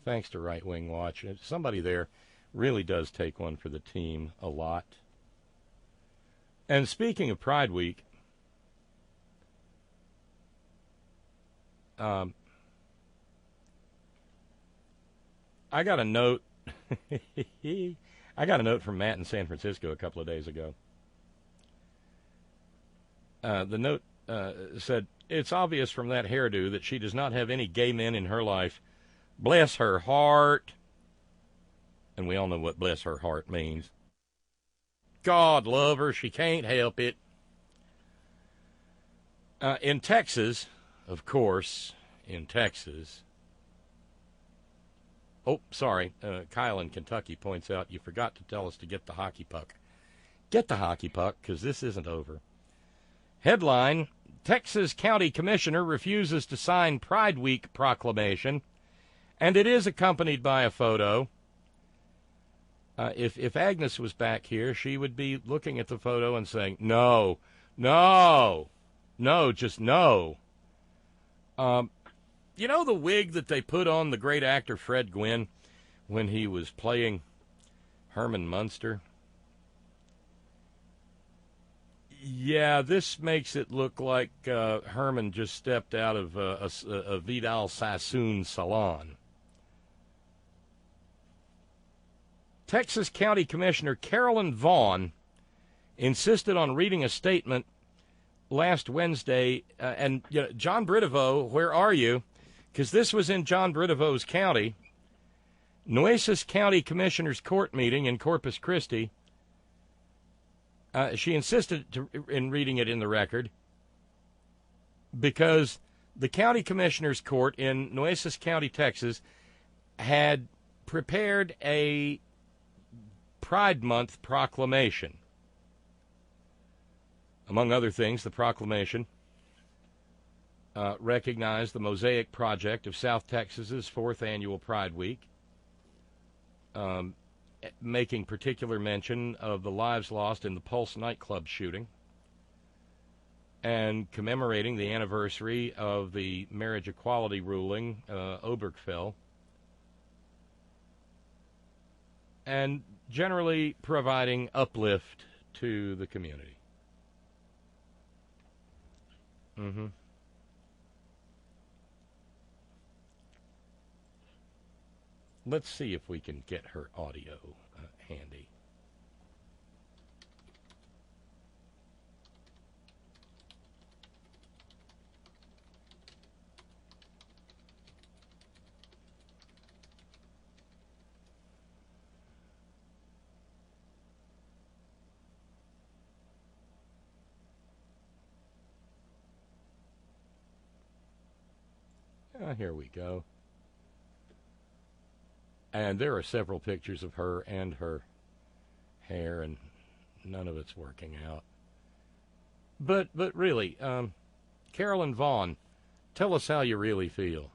Thanks to Right Wing Watch. Somebody there really does take one for the team a lot. And speaking of Pride Week, I got a note. I got a note from Matt in San Francisco a couple of days ago. The note said, "It's obvious from that hairdo that she does not have any gay men in her life. Bless her heart." And we all know what bless her heart means. God love her, she can't help it. In Texas, of course, oh, sorry, Kyle in Kentucky points out, you forgot to tell us to get the hockey puck. Get the hockey puck, because this isn't over. Headline, Texas County Commissioner refuses to sign Pride Week proclamation, and it is accompanied by a photo. If Agnes was back here, she would be looking at the photo and saying, no, just no. You know the wig that they put on the great actor Fred Gwynn when he was playing Herman Munster? Yeah, this makes it look like Herman just stepped out of a Vidal Sassoon salon. Texas County Commissioner Carolyn Vaughn insisted on reading a statement last Wednesday, and John Brideveau, where are you? Because this was in John Brideveau's county. Nueces County Commissioner's Court meeting in Corpus Christi. She insisted in reading it in the record because the county commissioner's court in Nueces County, Texas, had prepared a Pride Month proclamation. Among other things, the proclamation recognized the Mosaic Project of South Texas's 4th annual Pride Week, making particular mention of the lives lost in the Pulse nightclub shooting, and commemorating the anniversary of the marriage equality ruling, Obergefell, and generally providing uplift to the community. Let's see if we can get her audio handy. Here we go. And there are several pictures of her and her hair, and none of it's working out. But really, Carolyn Vaughn, tell us how you really feel.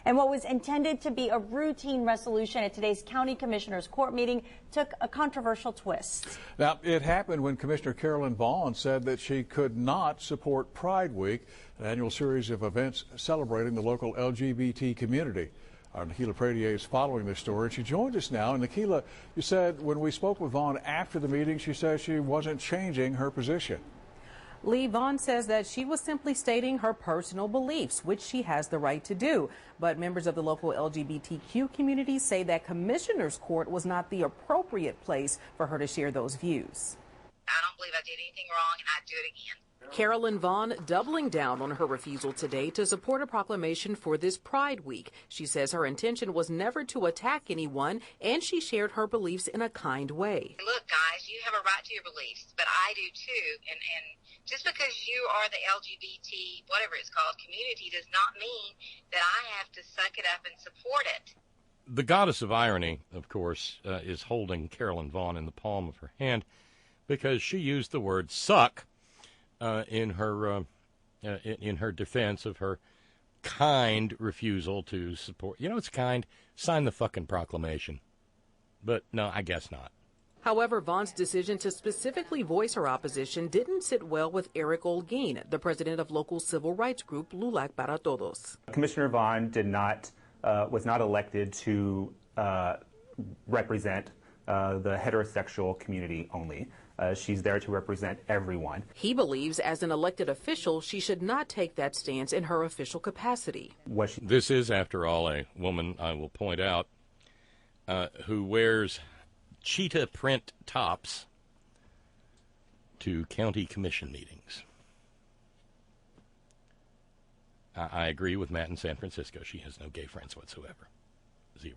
And what was intended to be a routine resolution at today's county commissioners' court meeting took a controversial twist. Now, it happened when Commissioner Carolyn Vaughn said that she could not support Pride Week, an annual series of events celebrating the local LGBT community. Our Nikila Pradier is following this story, and she joined us now. And Nikila, you said when we spoke with Vaughn after the meeting, she said she wasn't changing her position. Lee, Vaughn says that she was simply stating her personal beliefs, which she has the right to do. But members of the local LGBTQ community say that Commissioner's Court was not the appropriate place for her to share those views. I don't believe I did anything wrong, and I'd do it again. Carolyn Vaughn doubling down on her refusal today to support a proclamation for this Pride Week. She says her intention was never to attack anyone, and she shared her beliefs in a kind way. Look, guys, you have a right to your beliefs, but I do too. And just because you are the LGBT, whatever it's called, community does not mean that I have to suck it up and support it. The goddess of irony, of course, is holding Carolyn Vaughn in the palm of her hand because she used the word suck in her defense of her kind refusal to support. You know, it's kind. Sign the fucking proclamation. But no, I guess not. However, Vaughn's decision to specifically voice her opposition didn't sit well with Eric Olguin, the president of local civil rights group LULAC para Todos. Commissioner Vaughn was not elected to represent the heterosexual community only. She's there to represent everyone. He believes as an elected official, she should not take that stance in her official capacity. This is, after all, a woman, I will point out, who wears cheetah print tops to county commission meetings. I agree with Matt in San Francisco. She has no gay friends whatsoever. Zero.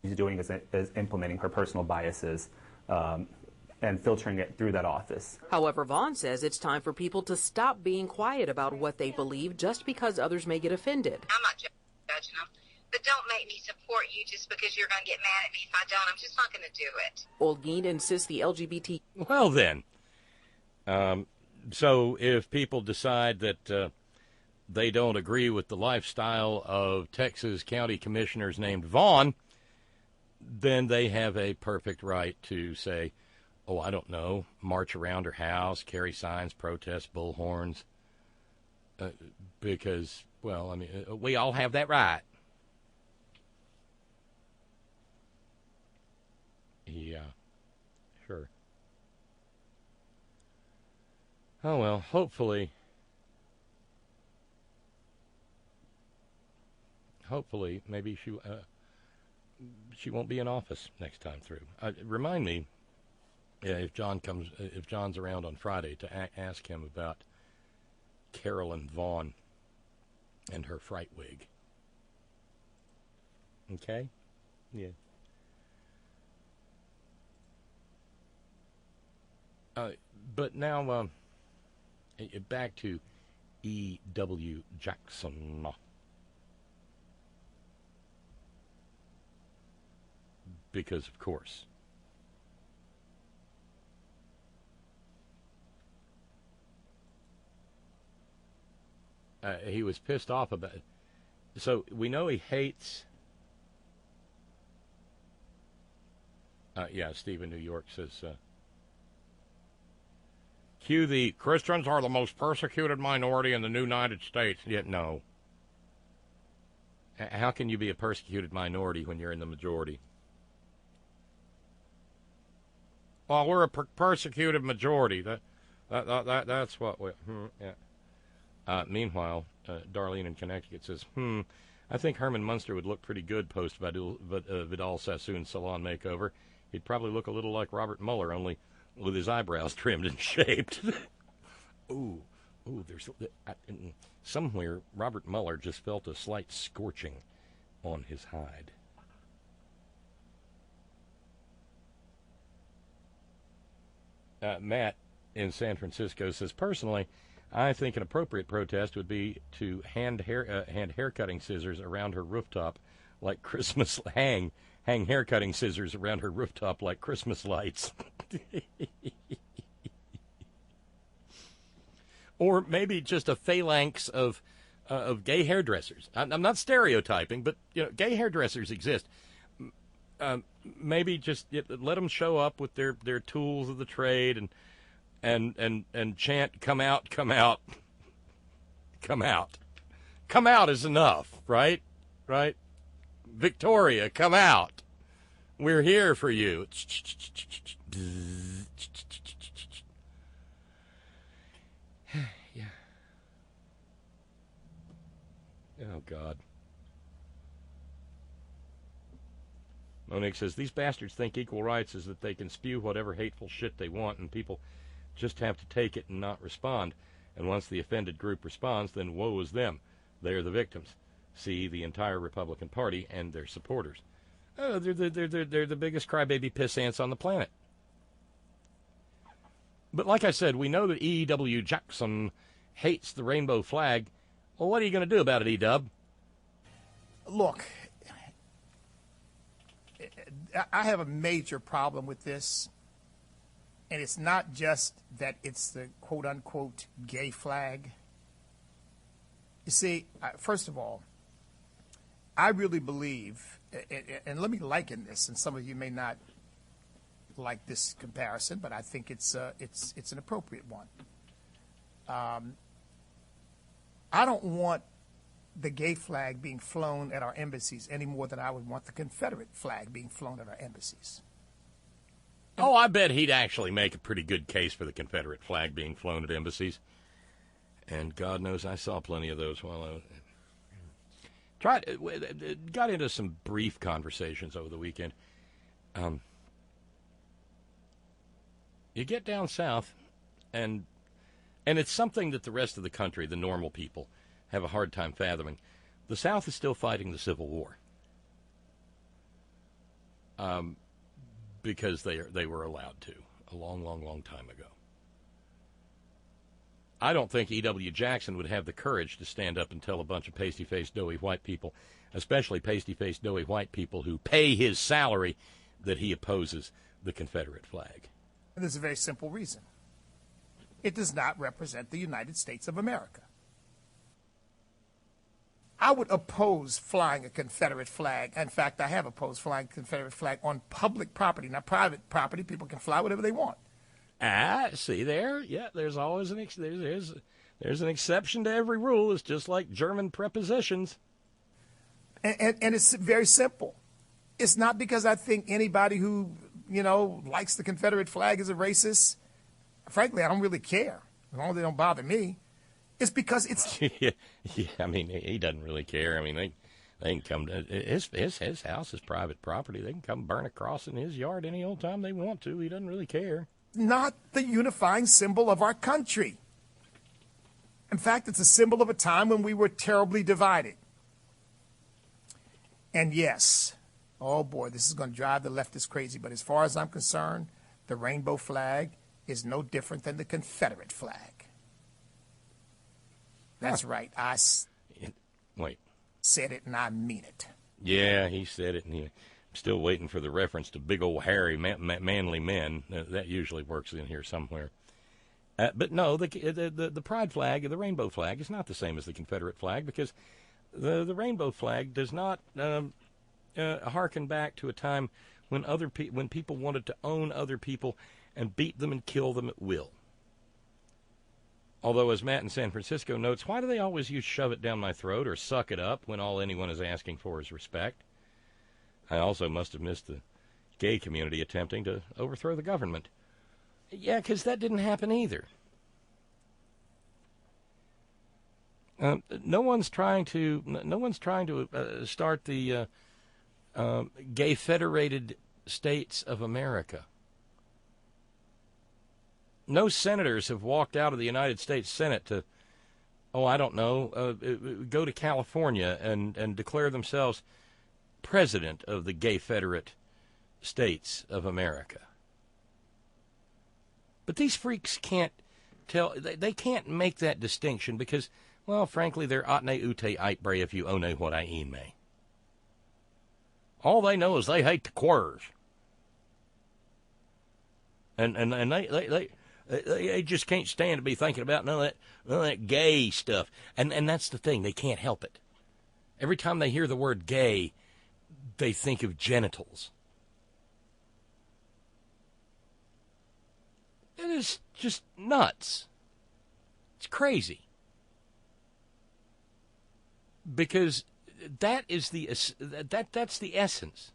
She's doing is implementing her personal biases and filtering it through that office. However, Vaughn says it's time for people to stop being quiet about what they believe just because others may get offended. I'm not judging them, but don't make me support you just because you're going to get mad at me if I don't. I'm just not going to do it. Olguin insists the LGBT... Well, then. So if people decide that they don't agree with the lifestyle of Texas county commissioners named Vaughn, then they have a perfect right to say, oh, I don't know, march around her house, carry signs, protest, bullhorns, because, well, I mean, we all have that right. Yeah, sure. Oh, well, hopefully, maybe she won't be in office next time through. Remind me, if John's around on Friday, to ask him about Carolyn Vaughn and her fright wig. Okay? Yeah. But now, back to E.W. Jackson. Because, of course, he was pissed off about it. So we know he hates... Steve in New York says... Cue the Christians are the most persecuted minority in the United States. Yet no. How can you be a persecuted minority when you're in the majority? Well, we're a persecuted majority. That's what we... yeah. Meanwhile, Darlene in Connecticut says, I think Herman Munster would look pretty good post-Vidal Sassoon salon makeover. He'd probably look a little like Robert Mueller, only with his eyebrows trimmed and shaped. Ooh, there's... somewhere, Robert Mueller just felt a slight scorching on his hide. Matt in San Francisco says, personally, I think an appropriate protest would be to hand haircutting scissors around her rooftop like Christmas... hang haircutting scissors around her rooftop like Christmas lights. Or maybe just a phalanx of gay hairdressers. I'm not stereotyping, but gay hairdressers exist. Maybe just let them show up with their tools of the trade and chant, "Come out, come out, come out, come out" is enough, right? Right? Victoria, come out. We're here for you. Yeah. Oh, God. Monique says, these bastards think equal rights is that they can spew whatever hateful shit they want and people just have to take it and not respond. And once the offended group responds, then woe is them. They are the victims. See the entire Republican Party and their supporters. Oh, they're the biggest crybaby piss ants on the planet. But like I said, we know that E.W. Jackson hates the rainbow flag. Well, what are you going to do about it, E-Dub? Look, I have a major problem with this, and it's not just that it's the quote-unquote gay flag. You see, first of all, I really believe, and let me liken this, and some of you may not like this comparison, but I think it's an appropriate one. I don't want the gay flag being flown at our embassies any more than I would want the Confederate flag being flown at our embassies. Oh, I bet he'd actually make a pretty good case for the Confederate flag being flown at embassies. And God knows I saw plenty of those while I got into some brief conversations over the weekend. You get down south, and it's something that the rest of the country, the normal people, have a hard time fathoming. The South is still fighting the Civil War. Because they were allowed to a long, long, long time ago. I don't think E.W. Jackson would have the courage to stand up and tell a bunch of pasty-faced, doughy white people, especially pasty-faced, doughy white people who pay his salary, that he opposes the Confederate flag. And there's a very simple reason. It does not represent the United States of America. I would oppose flying a Confederate flag. In fact, I have opposed flying a Confederate flag on public property. Now, private property, people can fly whatever they want. See there? Yeah, there's always there's an exception to every rule. It's just like German prepositions. And it's very simple. It's not because I think anybody who, likes the Confederate flag is a racist. Frankly, I don't really care. As long as they don't bother me. It's because it's... yeah, I mean, he doesn't really care. I mean, they can come to... His house is private property. They can come burn a cross in his yard any old time they want to. He doesn't really care. Not the unifying symbol of our country. In fact, it's a symbol of a time when we were terribly divided. And yes, oh boy, this is going to drive the leftists crazy, but as far as I'm concerned, the rainbow flag is no different than the Confederate flag. That's right. Said it and I mean it. Yeah, he said it, and I'm still waiting for the reference to big old hairy manly men. That usually works in here somewhere. But no, the pride flag, the rainbow flag, is not the same as the Confederate flag, because the rainbow flag does not harken back to a time when when people wanted to own other people and beat them and kill them at will. Although, as Matt in San Francisco notes, why do they always use shove it down my throat or suck it up when all anyone is asking for is respect? I also must have missed the gay community attempting to overthrow the government. Yeah, because that didn't happen either. No one's trying to start the gay federated states of America. No senators have walked out of the United States Senate to, go to California and declare themselves president of the gay federate states of America. But these freaks can't tell, they can't make that distinction because, well, frankly, they're atne ute itbre if you one what I mean me. All they know is they hate the queers. And they just can't stand to be thinking about none of that gay stuff. And that's the thing, they can't help it. Every time they hear the word gay, they think of genitals. It is just nuts. It's crazy. Because that is that's the essence.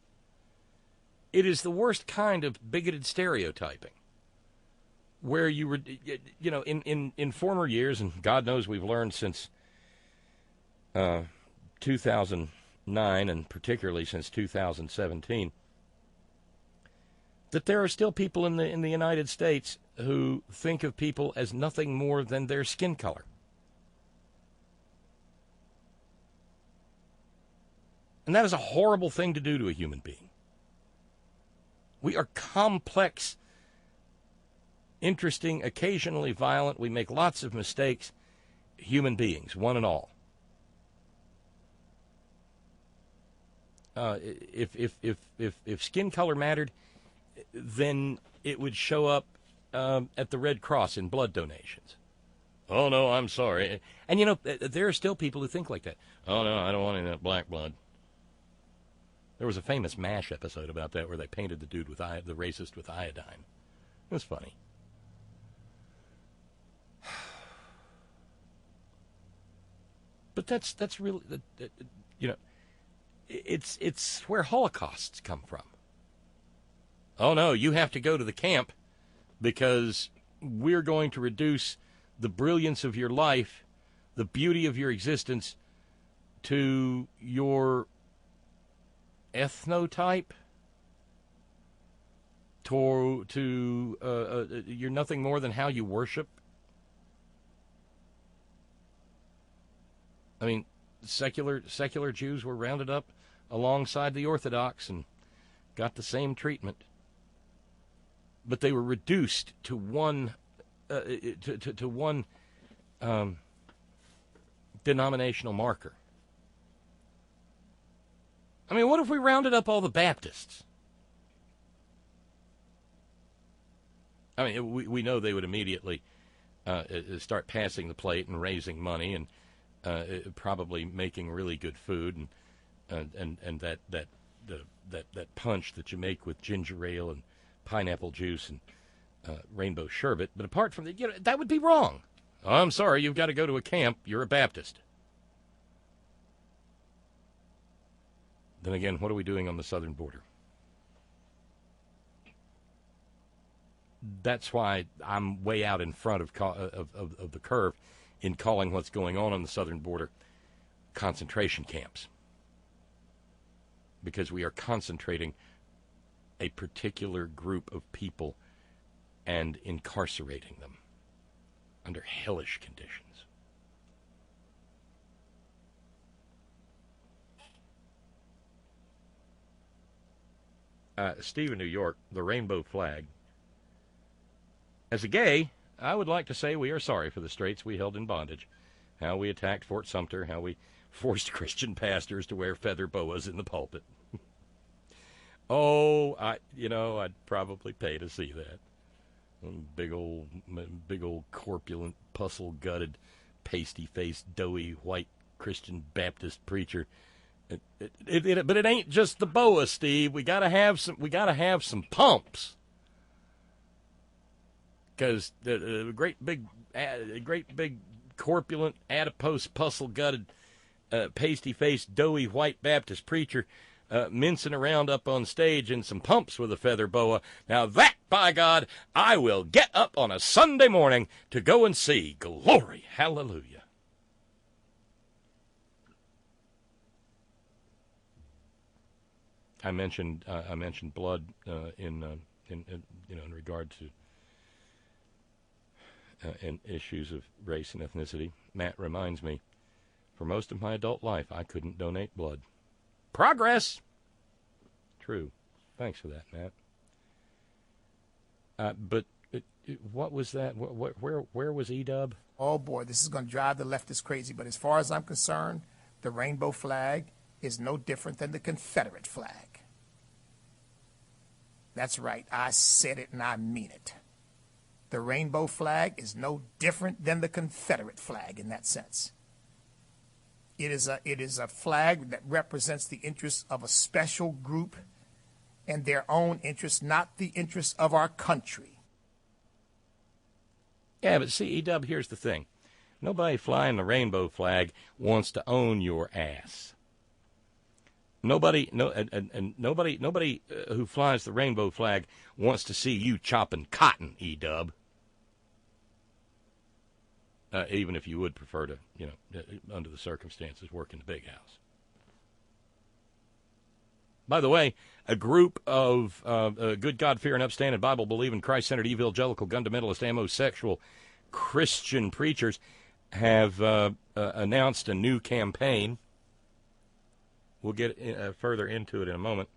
It is the worst kind of bigoted stereotyping. Where you were, in former years, and God knows we've learned since 2009, and particularly since 2017, that there are still people in the United States who think of people as nothing more than their skin color. And that is a horrible thing to do to a human being. We are complex, interesting, occasionally violent, we make lots of mistakes, human beings, one and all. if skin color mattered, then it would show up at the Red Cross in blood donations. Oh, no, I'm sorry. And, you know, there are still people who think like that. Oh, no, I don't want any of that black blood. There was a famous MASH episode about that where they painted the dude with the racist with iodine. It was funny. But that's really, you know, it's where Holocausts come from. Oh, no, you have to go to the camp because we're going to reduce the brilliance of your life, the beauty of your existence, to your ethnotype, you're nothing more than how you worship. I mean, secular Jews were rounded up alongside the Orthodox and got the same treatment, but they were reduced to one denominational marker. I mean, what if we rounded up all the Baptists? I mean, we know they would immediately start passing the plate and raising money and probably making really good food and that punch that you make with ginger ale and pineapple juice and rainbow sherbet. But apart from that, you know, that would be wrong. Oh, I'm sorry, you've got to go to a camp. You're a Baptist. Then again, what are we doing on the southern border? That's why I'm way out in front of the curve in calling what's going on the southern border concentration camps. Because we are concentrating a particular group of people and incarcerating them under hellish conditions. Steve in New York, the rainbow flag. As a gay, I would like to say we are sorry for the straits we held in bondage, how we attacked Fort Sumter, how we forced Christian pastors to wear feather boas in the pulpit. Oh, I'd probably pay to see that. Big old corpulent, puzzle-gutted, pasty-faced, doughy, white Christian Baptist preacher. But it ain't just the boa, Steve. We gotta have some pumps. Because the great big, corpulent, adipose, puzzle-gutted, pasty-faced, doughy, white Baptist preacher mincing around up on stage in some pumps with a feather boa. Now that, by God, I will get up on a Sunday morning to go and see. Glory, hallelujah. I mentioned blood in regard to in issues of race and ethnicity. Matt reminds me, for most of my adult life, I couldn't donate blood. Progress! True. Thanks for that, Matt. But what was that? Where was E-Dub? Oh, boy, this is going to drive the leftists crazy. But as far as I'm concerned, the rainbow flag is no different than the Confederate flag. That's right. I said it and I mean it. The rainbow flag is no different than the Confederate flag in that sense. It is a flag that represents the interests of a special group and their own interests, not the interests of our country. Yeah, but see, E-Dub, here's the thing. Nobody flying the rainbow flag wants to own your ass. Nobody who flies the rainbow flag wants to see you chopping cotton, E-Dub. Even if you would prefer to, under the circumstances, work in the big house. By the way, a group of good God-fearing, upstanding, Bible-believing, Christ-centered, evangelical, fundamentalist, amosexual Christian preachers have announced a new campaign. We'll get further into it in a moment.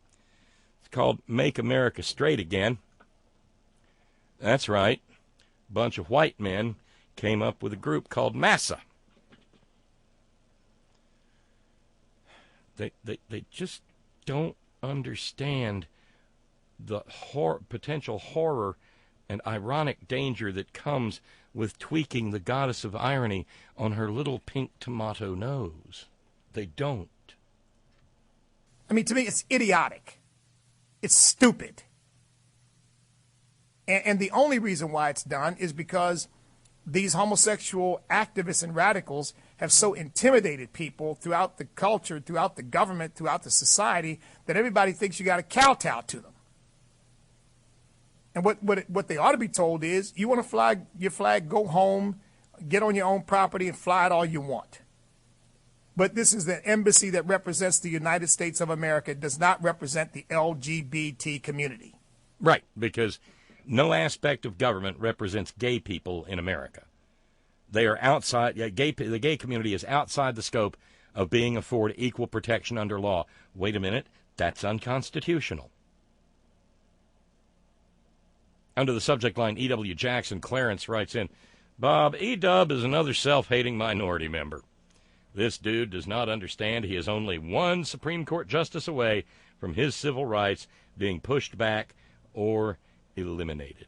It's called Make America Straight Again. That's right. A bunch of white men came up with a group called MASA. They just don't understand the potential horror and ironic danger that comes with tweaking the goddess of irony on her little pink tomato nose. They don't. I mean, to me, it's idiotic. It's stupid. And the only reason why it's done is because these homosexual activists and radicals have so intimidated people throughout the culture, throughout the government, throughout the society, that everybody thinks you got to kowtow to them. And what they ought to be told is, you want to fly your flag, go home, get on your own property and fly it all you want. But this is the embassy that represents the United States of America. It does not represent the LGBT community. Right, because no aspect of government represents gay people in America. They are outside. The gay community is outside the scope of being afforded equal protection under law. Wait a minute, that's unconstitutional. Under the subject line, E.W. Jackson, Clarence writes in, Bob, E-Dub is another self-hating minority member. This dude does not understand he is only one Supreme Court justice away from his civil rights being pushed back or eliminated.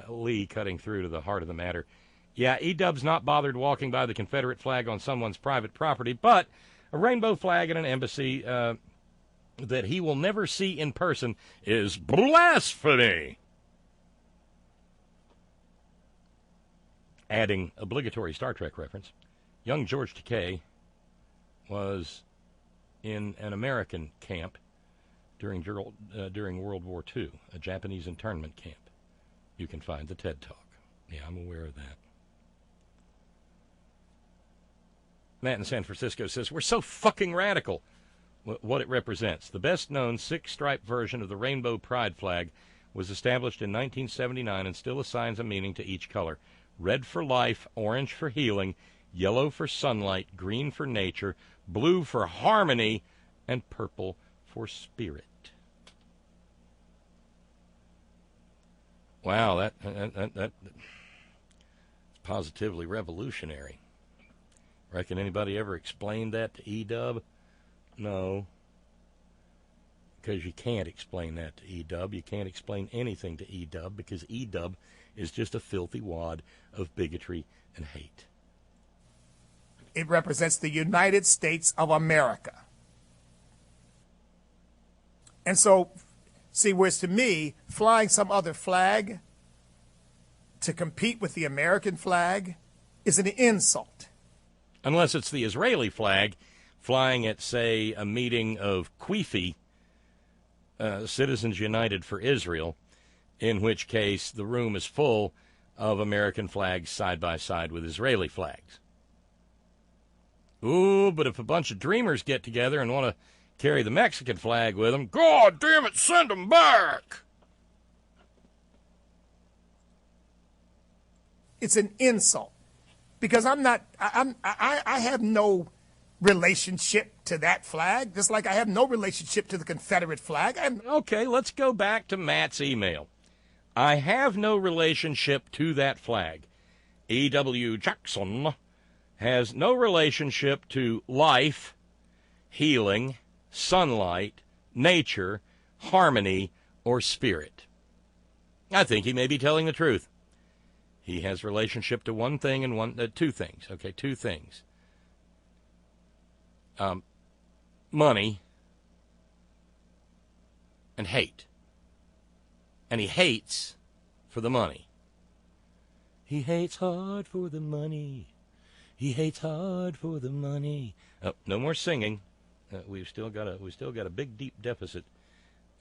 Lee cutting through to the heart of the matter. Yeah, E-Dub's not bothered walking by the Confederate flag on someone's private property, but a rainbow flag in an embassy that he will never see in person is blasphemy. Adding obligatory Star Trek reference, young George Takei was in an American camp during World War II, a Japanese internment camp. You can find the TED Talk. Yeah, I'm aware of that. Matt in San Francisco says, we're so fucking radical. What it represents. The best-known six-stripe version of the rainbow pride flag was established in 1979 and still assigns a meaning to each color. Red for life, orange for healing, yellow for sunlight, green for nature, blue for harmony, and purple for spirit. Wow, that's positively revolutionary. Reckon anybody ever explained that to E-Dub? No. Because you can't explain that to E-Dub. You can't explain anything to E-Dub because E-Dub is just a filthy wad of bigotry and hate. It represents the United States of America. And so, see, whereas to me, flying some other flag to compete with the American flag is an insult. Unless it's the Israeli flag flying at, say, a meeting of Quifi, Citizens United for Israel, in which case the room is full of American flags side by side with Israeli flags. Ooh, but if a bunch of dreamers get together and want to carry the Mexican flag with them, God damn it, send them back! It's an insult. Because I have no relationship to that flag, just like I have no relationship to the Confederate flag. Okay, let's go back to Matt's email. I have no relationship to that flag. E.W. Jackson has no relationship to life, healing, sunlight, nature, harmony, or spirit. I think he may be telling the truth. He has relationship to one thing and two things. Okay, two things. Money and hate. And he hates for the money. He hates hard for the money. He hates hard for the money. Oh, no more singing. We've still got a big deep deficit.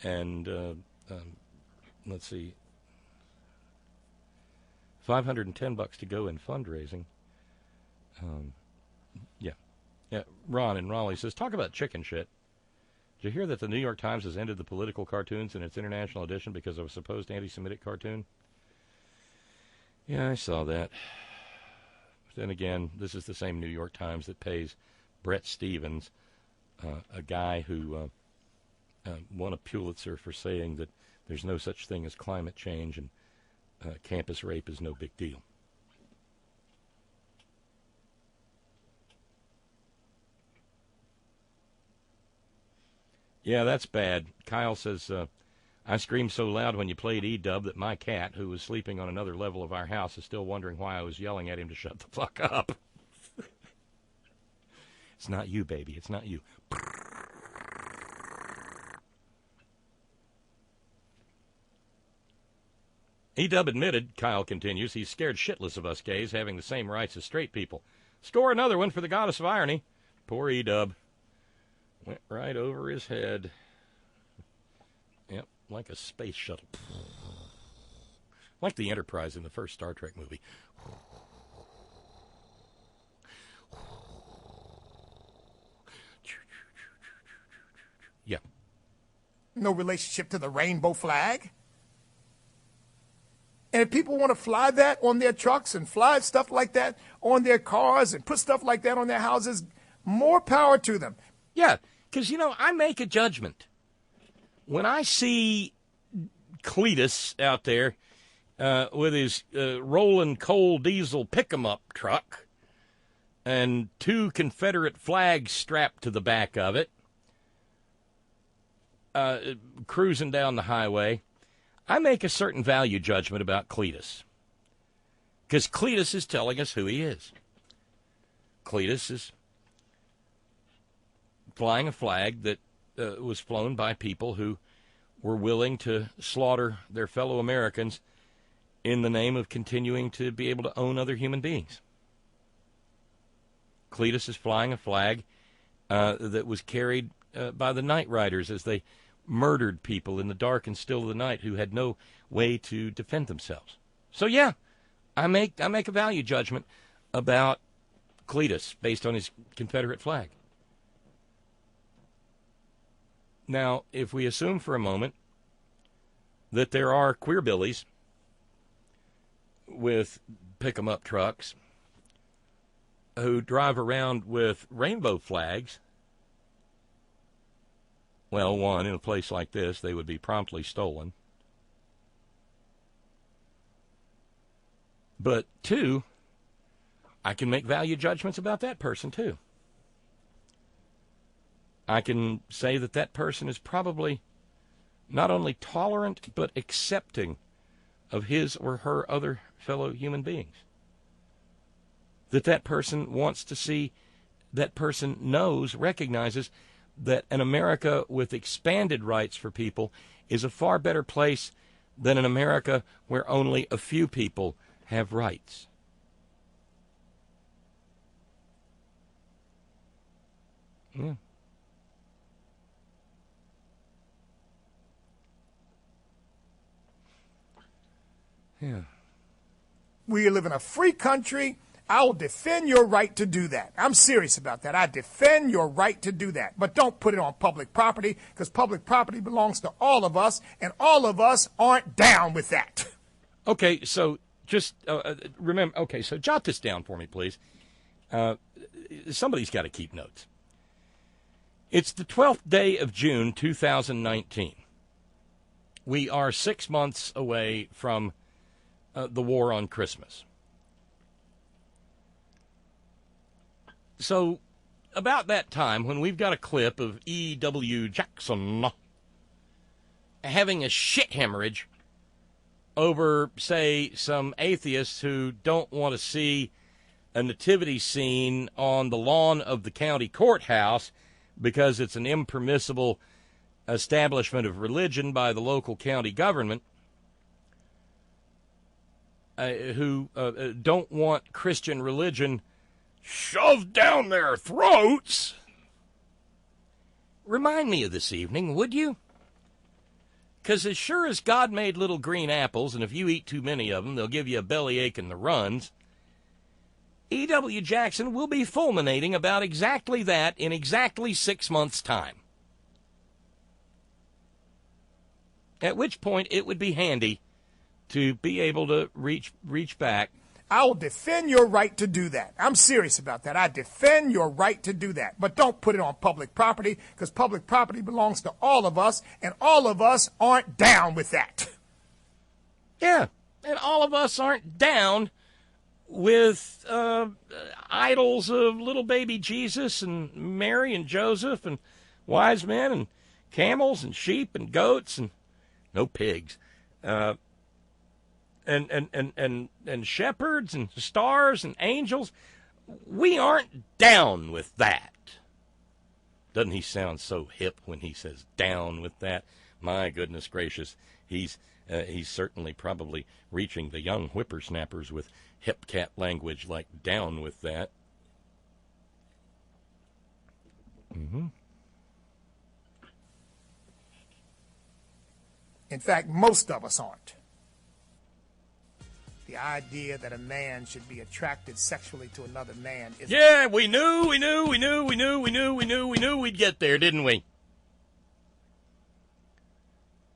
And let's see. $510 to go in fundraising. Yeah. Ron in Raleigh says, talk about chicken shit. Did you hear that the New York Times has ended the political cartoons in its international edition because of a supposed anti-Semitic cartoon? Yeah, I saw that. But then again, this is the same New York Times that pays Brett Stevens, a guy who won a Pulitzer for saying that there's no such thing as climate change and campus rape is no big deal. Yeah, that's bad. Kyle says, I screamed so loud when you played E-Dub that my cat, who was sleeping on another level of our house, is still wondering why I was yelling at him to shut the fuck up. It's not you, baby. It's not you. E-Dub admitted, Kyle continues, he's scared shitless of us gays having the same rights as straight people. Score another one for the goddess of irony. Poor E-Dub. Went right over his head. Yep, like a space shuttle. Like the Enterprise in the first Star Trek movie. Yeah. No relationship to the rainbow flag. And if people want to fly that on their trucks and fly stuff like that on their cars and put stuff like that on their houses, more power to them. Yeah, because, I make a judgment. When I see Cletus out there with his rolling coal diesel pick-em-up truck and 2 Confederate flags strapped to the back of it, cruising down the highway, I make a certain value judgment about Cletus. Because Cletus is telling us who he is. Cletus is flying a flag that was flown by people who were willing to slaughter their fellow Americans in the name of continuing to be able to own other human beings. Cletus is flying a flag that was carried by the Night Riders as they murdered people in the dark and still of the night who had no way to defend themselves. So yeah, I make a value judgment about Cletus based on his Confederate flag. Now, if we assume for a moment that there are queerbillies with pick-em-up trucks who drive around with rainbow flags, well, one, in a place like this, they would be promptly stolen. But 2, I can make value judgments about that person, too. I can say that that person is probably not only tolerant, but accepting of his or her other fellow human beings. That person wants to see, that person knows, recognizes that an America with expanded rights for people is a far better place than an America where only a few people have rights. Yeah. Yeah. We live in a free country. I will defend your right to do that. I'm serious about that. I defend your right to do that. But don't put it on public property, because public property belongs to all of us, and all of us aren't down with that. Okay, so just remember, okay, so jot this down for me, please. Somebody's got to keep notes. It's the 12th day of June, 2019. We are 6 months away from the war on Christmas. So, about that time, when we've got a clip of E.W. Jackson having a shit hemorrhage over, say, some atheists who don't want to see a nativity scene on the lawn of the county courthouse because it's an impermissible establishment of religion by the local county government, who don't want Christian religion shoved down their throats. Remind me of this evening, would you? Because as sure as God made little green apples, and if you eat too many of them, they'll give you a bellyache in the runs, E.W. Jackson will be fulminating about exactly that in exactly 6 months' time. At which point it would be handy to be able to reach back. I will defend your right to do that. I'm serious about that. I defend your right to do that. But don't put it on public property, because public property belongs to all of us, and all of us aren't down with that. Yeah, and all of us aren't down with idols of little baby Jesus and Mary and Joseph and wise men and camels and sheep and goats and no pigs, and shepherds and stars and angels. We aren't down with that. Doesn't he sound so hip when he says down with that? My goodness gracious, he's certainly probably reaching the young whippersnappers with hip cat language like down with that. Mm-hmm. In fact, most of us aren't. The idea that a man should be attracted sexually to another man is... Yeah, we knew we'd get there, didn't we?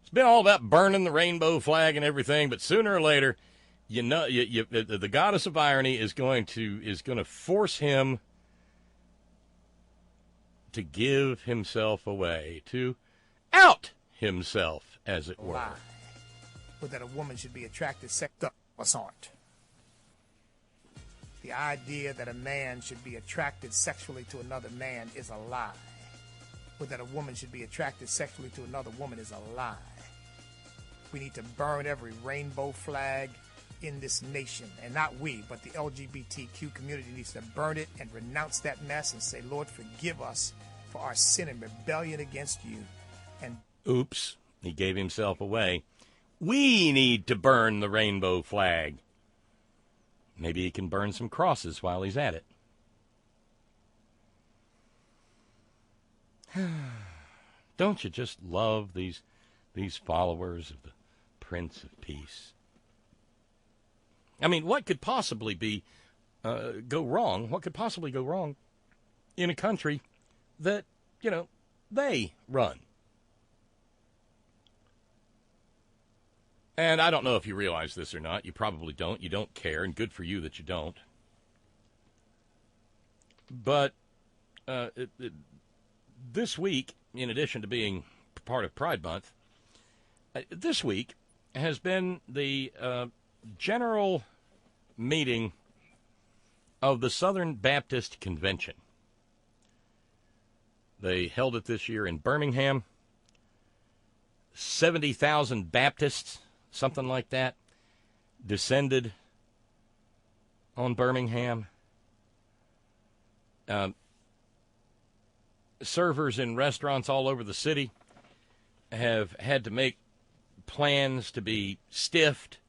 It's been all about burning the rainbow flag and everything, but sooner or later, you know, the goddess of irony is going to force him to give himself away, to out himself, as it were. Lie. But that a woman should be attracted sexually. Us aren't. The idea that a man should be attracted sexually to another man is a lie. But that a woman should be attracted sexually to another woman is a lie. We need to burn every rainbow flag in this nation. And not we, but the LGBTQ community needs to burn it and renounce that mess and say, Lord, forgive us for our sin and rebellion against you. And oops, he gave himself away. We need to burn the rainbow flag. Maybe he can burn some crosses while he's at it. Don't you just love these followers of the Prince of Peace? I mean, what could possibly go wrong? What could possibly go wrong in a country that, you know, they run? And I don't know if you realize this or not. You probably don't. You don't care, and good for you that you don't. But this week, in addition to being part of Pride Month, this week has been the general meeting of the Southern Baptist Convention. They held it this year in Birmingham. 70,000 Baptists, something like that, descended on Birmingham. Servers in restaurants all over the city have had to make plans to be stiffed.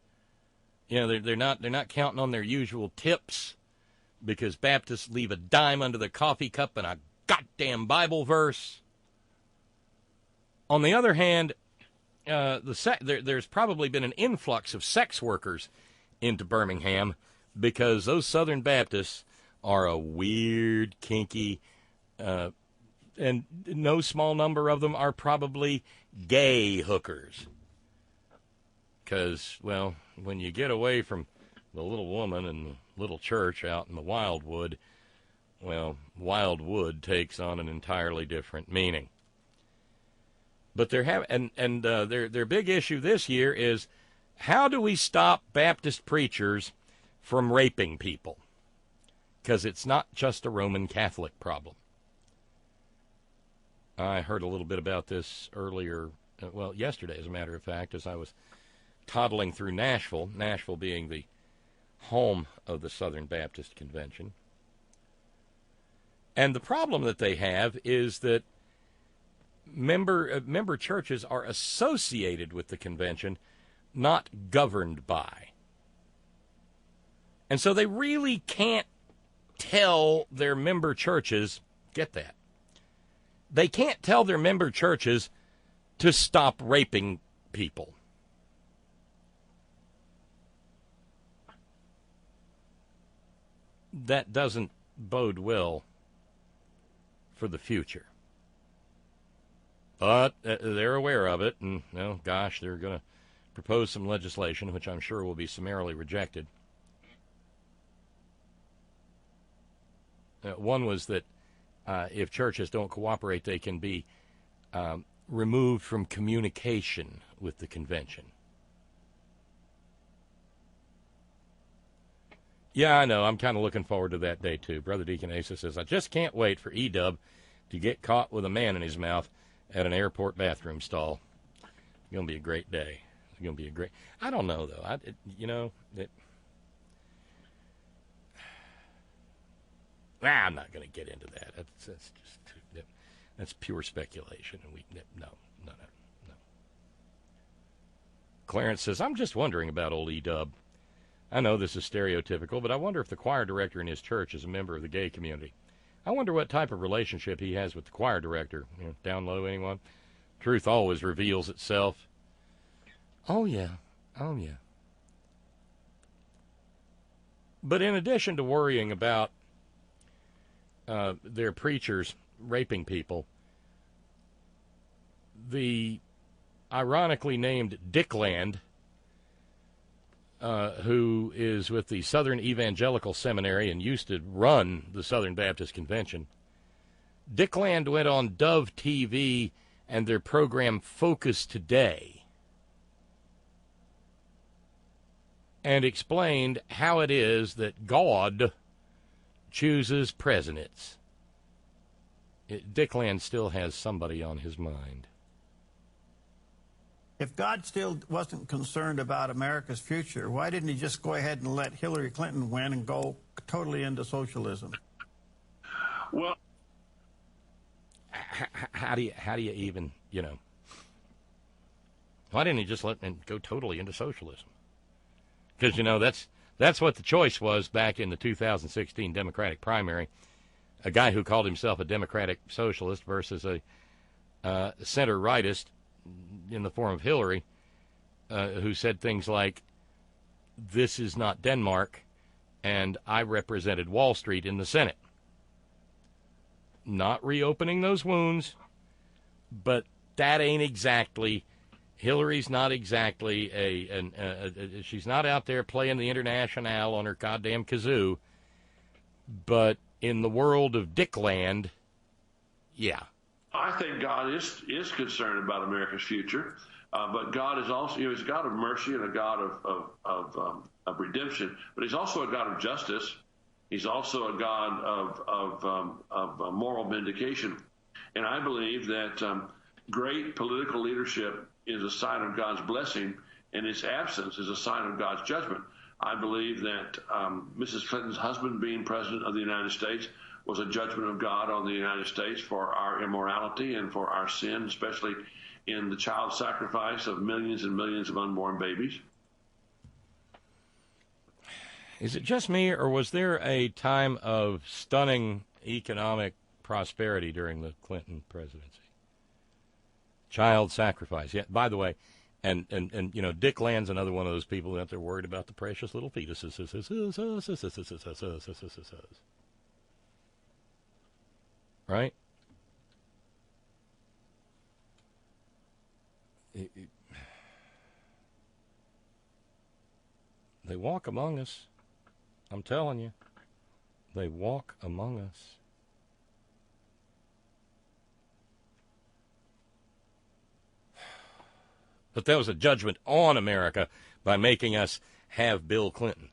You know, they're not counting on their usual tips because Baptists leave a dime under the coffee cup and a goddamn Bible verse. On the other hand, there's probably been an influx of sex workers into Birmingham because those Southern Baptists are a weird, kinky, and no small number of them are probably gay hookers. Because, well, when you get away from the little woman and the little church out in the wildwood, well, wildwood takes on an entirely different meaning. But their big issue this year is, how do we stop Baptist preachers from raping people? Because it's not just a Roman Catholic problem. I heard a little bit about this earlier, yesterday, as a matter of fact, as I was toddling through Nashville being the home of the Southern Baptist Convention. And the problem that they have is that member churches are associated with the convention, not governed by. And so they really can't tell their member churches, get that, they can't tell their member churches to stop raping people. That doesn't bode well for the future. But they're aware of it, and, they're going to propose some legislation, which I'm sure will be summarily rejected. One was that if churches don't cooperate, they can be removed from communication with the convention. Yeah, I know. I'm kind of looking forward to that day, too. Brother Deacon Asa says, I just can't wait for E-Dub to get caught with a man in his mouth at an airport bathroom stall. It's going to be a great day. It's going to be a great. I don't know though. I'm not going to get into that. That's pure speculation, and no. Clarence says, I'm just wondering about old E-Dub. I know this is stereotypical, but I wonder if the choir director in his church is a member of the gay community. I wonder what type of relationship he has with the choir director. Down low, anyone? Truth always reveals itself. Oh, yeah. But in addition to worrying about their preachers raping people, the ironically named Dickland, who is with the Southern Evangelical Seminary and used to run the Southern Baptist Convention, Dickland went on Dove TV and their program Focus Today and explained how it is that God chooses presidents. Dickland still has somebody on his mind. If God still wasn't concerned about America's future, why didn't he just go ahead and let Hillary Clinton win and go totally into socialism? Well, how do you even, why didn't he just let him go totally into socialism? Because, that's what the choice was back in the 2016 Democratic primary. A guy who called himself a Democratic socialist versus a center-rightist in the form of Hillary, who said things like, this is not Denmark, and I represented Wall Street in the Senate. Not reopening those wounds, but that ain't exactly, Hillary's not exactly she's not out there playing the Internationale on her goddamn kazoo, but in the world of Dickland, yeah. I think God is concerned about America's future, but God is also, he's a God of mercy and a God of redemption, but he's also a God of justice. He's also a God of moral vindication. And I believe that great political leadership is a sign of God's blessing, and its absence is a sign of God's judgment. I believe that Mrs. Clinton's husband being president of the United States was a judgment of God on the United States for our immorality and for our sin, especially in the child sacrifice of millions and millions of unborn babies. Is it just me, or was there a time of stunning economic prosperity during the Clinton presidency? Child sacrifice. Yeah, by the way, and Dick Land's another one of those people that they're worried about the precious little fetuses. Right? They walk among us. I'm telling you. They walk among us. But that was a judgment on America by making us have Bill Clinton.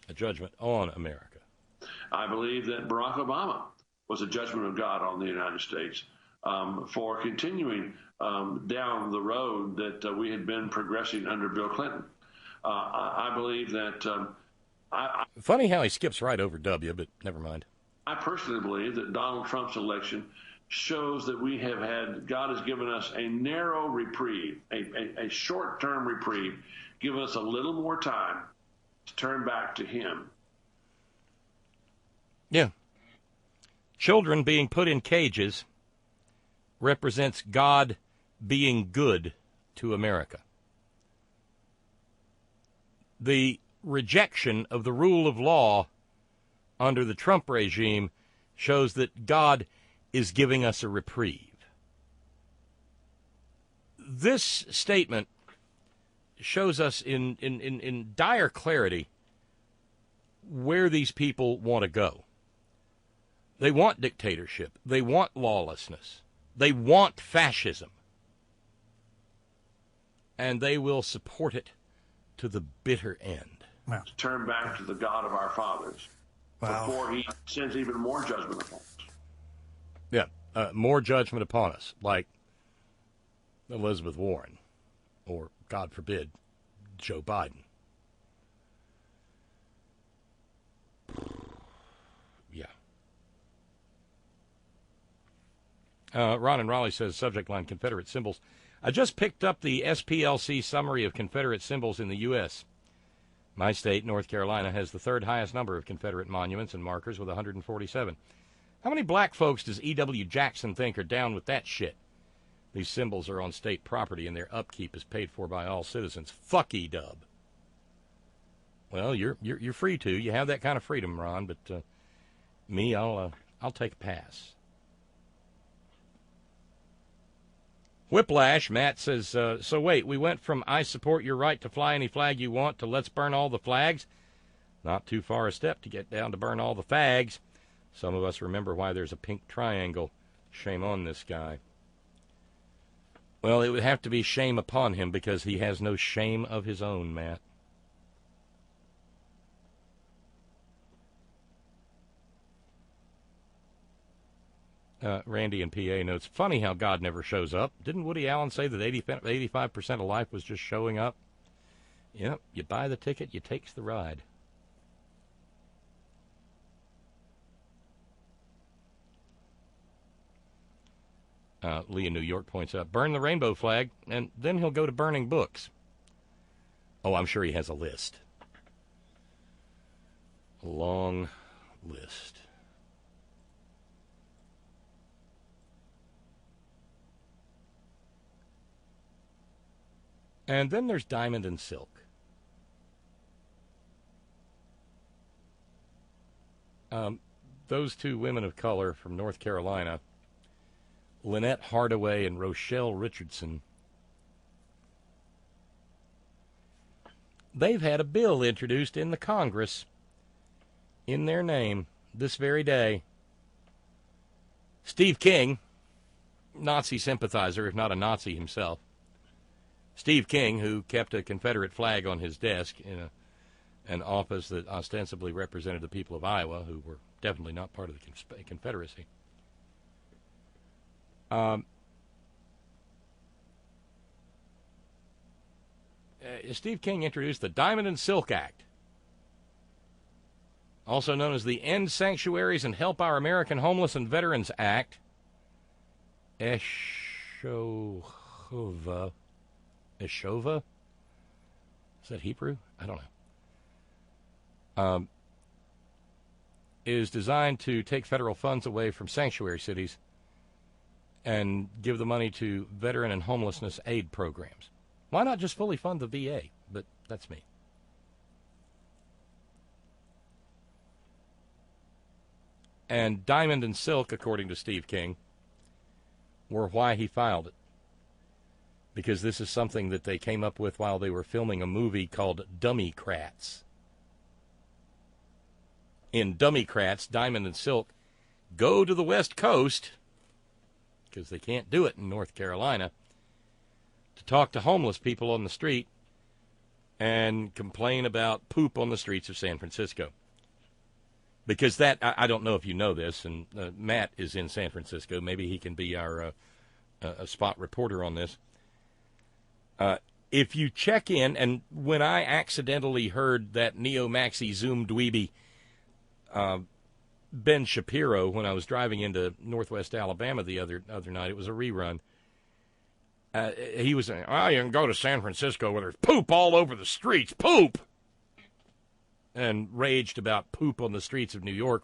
A judgment on America. I believe that Barack Obama was a judgment of God on the United States for continuing down the road that we had been progressing under Bill Clinton. I believe that... Funny how he skips right over W, but never mind. I personally believe that Donald Trump's election shows that God has given us a narrow reprieve, a short-term reprieve, given us a little more time to turn back to him. Yeah. Children being put in cages represents God being good to America. The rejection of the rule of law under the Trump regime shows that God is giving us a reprieve. This statement shows us in dire clarity where these people want to go. They want dictatorship. They want lawlessness. They want fascism. And they will support it to the bitter end. Wow. Turn back to the God of our fathers before he sends even more judgment upon us. Yeah, more judgment upon us, like Elizabeth Warren, or, God forbid, Joe Biden. Yeah. Ron in Raleigh says, subject line, Confederate symbols. I just picked up the SPLC summary of Confederate symbols in the U.S. My state, North Carolina, has the third highest number of Confederate monuments and markers with 147. How many black folks does E.W. Jackson think are down with that shit? These symbols are on state property and their upkeep is paid for by all citizens. Fuck E-Dub. Well, you're free to. You have that kind of freedom, Ron, but me, I'll take a pass. Whiplash, Matt says, so wait, we went from I support your right to fly any flag you want to let's burn all the flags? Not too far a step to get down to burn all the fags. Some of us remember why there's a pink triangle. Shame on this guy. Well, it would have to be shame upon him because he has no shame of his own, Matt. Randy in PA notes, funny how God never shows up. Didn't Woody Allen say that 85% of life was just showing up? Yep, you buy the ticket, you takes the ride. Lee in New York points out, burn the rainbow flag, and then he'll go to burning books. Oh, I'm sure he has a list. A long list. And then there's Diamond and Silk. Those two women of color from North Carolina, Lynette Hardaway and Rochelle Richardson, they've had a bill introduced in the Congress in their name this very day. Steve King, Nazi sympathizer, if not a Nazi himself, Steve King, who kept a Confederate flag on his desk in an office that ostensibly represented the people of Iowa, who were definitely not part of the Confederacy. Steve King introduced the Diamond and Silk Act, also known as the End Sanctuaries and Help Our American Homeless and Veterans Act, Eshova. Eshova? Is that Hebrew? I don't know. Is designed to take federal funds away from sanctuary cities and give the money to veteran and homelessness aid programs. Why not just fully fund the VA? But that's me. And Diamond and Silk, according to Steve King, were why he filed it. Because this is something that they came up with while they were filming a movie called Dummycrats. In Dummycrats, Diamond and Silk go to the West Coast, because they can't do it in North Carolina, to talk to homeless people on the street and complain about poop on the streets of San Francisco. Because that, I don't know if you know this, and Matt is in San Francisco. Maybe he can be our a spot reporter on this. If you check in, and when I accidentally heard that neo-maxi Zoom dweeby Ben Shapiro when I was driving into Northwest Alabama the other night, it was a rerun. He was saying, "Oh, you can go to San Francisco where there's poop all over the streets, poop," and raged about poop on the streets of New York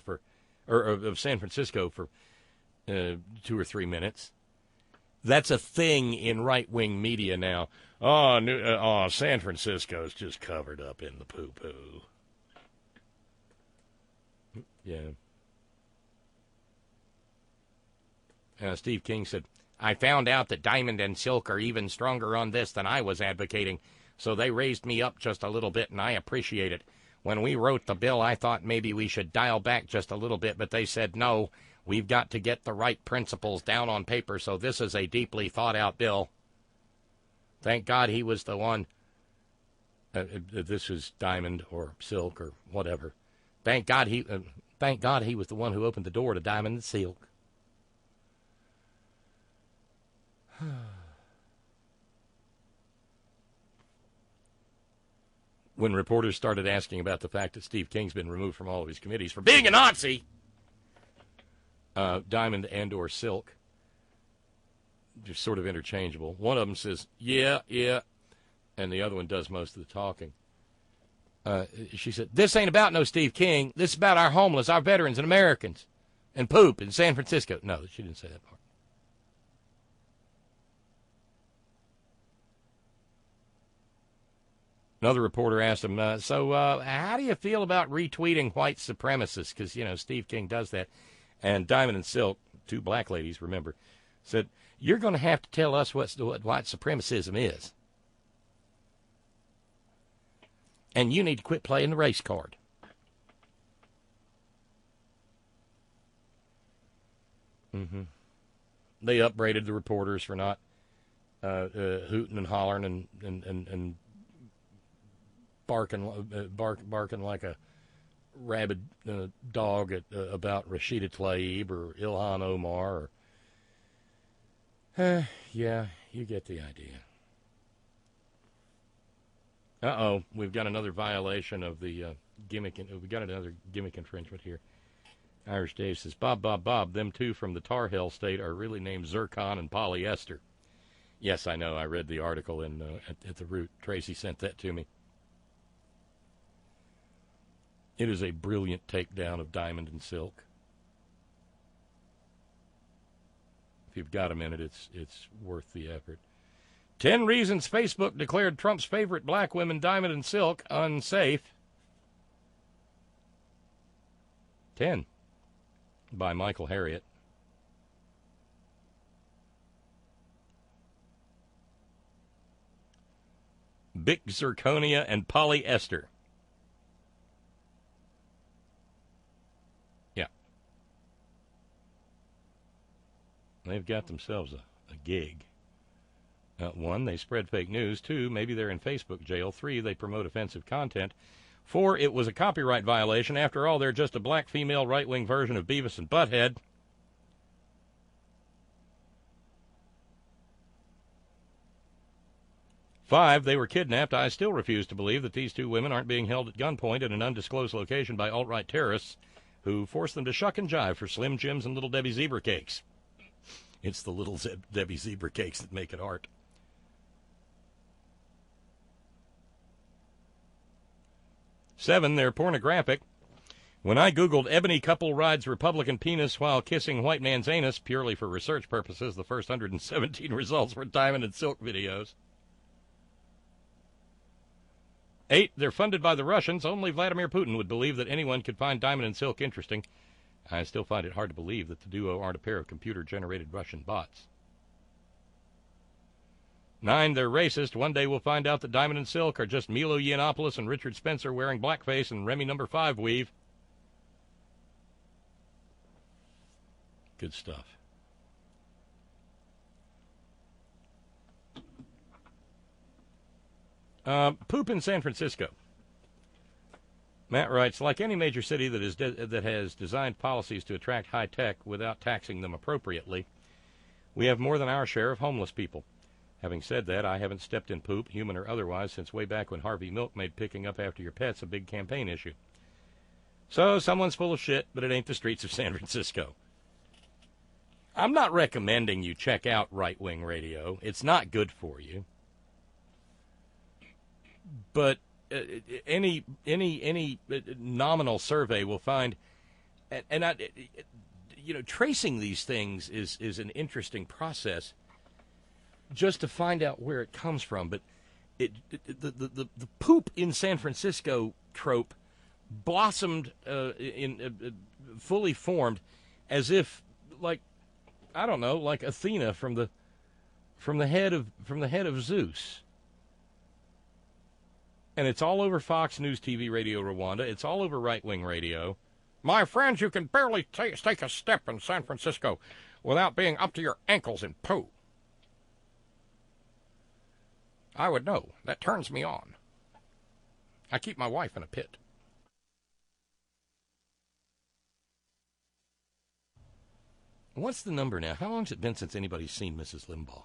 of San Francisco for 2 or 3 minutes. That's a thing in right-wing media now. San Francisco's just covered up in the poo-poo. Yeah. Steve King said, I found out that Diamond and Silk are even stronger on this than I was advocating, so they raised me up just a little bit, and I appreciate it. When we wrote the bill, I thought maybe we should dial back just a little bit, but they said, no, we've got to get the right principles down on paper, so this is a deeply thought-out bill. Thank God he was the one. This is Diamond or Silk or whatever. Thank God he was the one who opened the door to Diamond and Silk. When reporters started asking about the fact that Steve King's been removed from all of his committees for being a Nazi, Diamond and or Silk, just sort of interchangeable. One of them says, yeah, and the other one does most of the talking. She said, this ain't about no Steve King. This is about our homeless, our veterans, and Americans, and poop in San Francisco. No, she didn't say that part. Another reporter asked him, so how do you feel about retweeting white supremacists? Because, Steve King does that. And Diamond and Silk, two black ladies, remember, said, you're going to have to tell us what white supremacism is. And you need to quit playing the race card. Mm-hmm. They upbraided the reporters for not hooting and hollering and barking like a rabid dog about Rashida Tlaib or Ilhan Omar. Yeah, you get the idea. Uh-oh, we've got another violation of the gimmick. We've got another gimmick infringement here. Irish Dave says, Bob, them two from the Tar Heel state are really named Zircon and Polyester. Yes, I know. I read the article at the Root. Tracy sent that to me. It is a brilliant takedown of Diamond and Silk. If you've got a minute, it's worth the effort. 10 reasons Facebook declared Trump's favorite black women, Diamond and Silk, unsafe. 10. By Michael Harriot. Bic Zirconia and Polyester. Yeah. They've got themselves a gig. 1, they spread fake news. 2, maybe they're in Facebook jail. 3, they promote offensive content. 4, it was a copyright violation. After all, they're just a black female right-wing version of Beavis and Butthead. 5, they were kidnapped. I still refuse to believe that these two women aren't being held at gunpoint in an undisclosed location by alt-right terrorists who forced them to shuck and jive for Slim Jims and Little Debbie zebra cakes. It's the Little Debbie zebra cakes that make it art. 7, they're pornographic. When I Googled ebony couple rides Republican penis while kissing white man's anus, purely for research purposes, the first 117 results were Diamond and Silk videos. 8, they're funded by the Russians. Only Vladimir Putin would believe that anyone could find Diamond and Silk interesting. I still find it hard to believe that the duo aren't a pair of computer-generated Russian bots. 9, they're racist. One day we'll find out that Diamond and Silk are just Milo Yiannopoulos and Richard Spencer wearing blackface and Remy No. 5 weave. Good stuff. Poop in San Francisco. Matt writes, like any major city that has designed policies to attract high tech without taxing them appropriately, we have more than our share of homeless people. Having said that, I haven't stepped in poop, human or otherwise, since way back when Harvey Milk made picking up after your pets a big campaign issue. So someone's full of shit, but it ain't the streets of San Francisco. I'm not recommending you check out right-wing radio. It's not good for you. But any nominal survey will find, tracing these things is an interesting process, just to find out where it comes from. But the poop in San Francisco trope blossomed fully formed, as if like Athena from the head of Zeus. And it's all over Fox News, TV, Radio Rwanda. It's all over right-wing radio. My friends, you can barely take a step in San Francisco without being up to your ankles in poo. I would know. That turns me on. I keep my wife in a pit. What's the number now? How long has it been since anybody's seen Mrs. Limbaugh?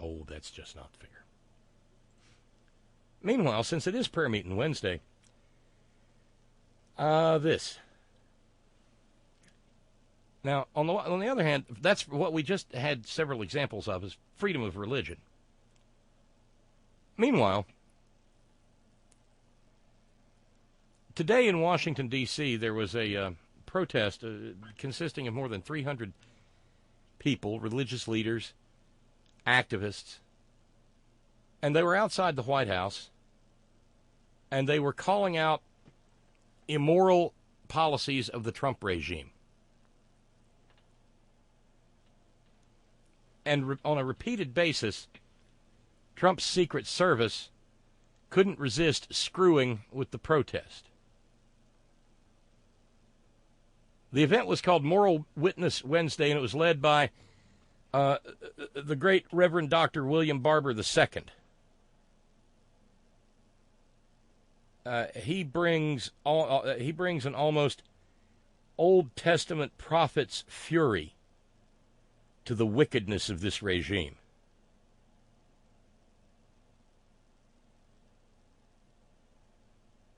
Oh, that's just not fair. Meanwhile, since it is Prayer Meeting Wednesday, this. Now, on the other hand, that's what we just had several examples of, is freedom of religion. Meanwhile, today in Washington, D.C., there was a protest consisting of more than 300 people, religious leaders, activists, and they were outside the White House, and they were calling out immoral policies of the Trump regime. And on a repeated basis, Trump's Secret Service couldn't resist screwing with the protest. The event was called Moral Witness Wednesday, and it was led by the great Reverend Dr. William Barber II. He brings an almost Old Testament prophet's fury to the wickedness of this regime.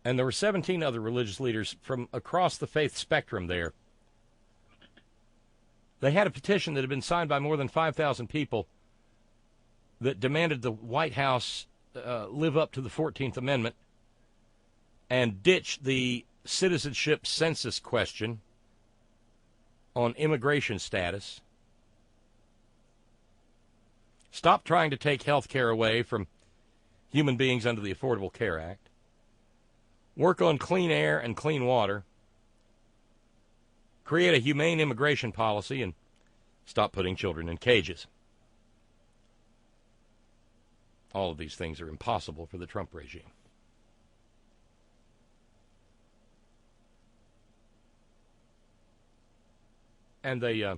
And there were 17 other religious leaders from across the faith spectrum there. They had a petition that had been signed by more than 5,000 people that demanded the White House live up to the 14th Amendment and ditch the citizenship census question on immigration status. Stop trying to take health care away from human beings under the Affordable Care Act. Work on clean air and clean water. Create a humane immigration policy and stop putting children in cages. All of these things are impossible for the Trump regime. And they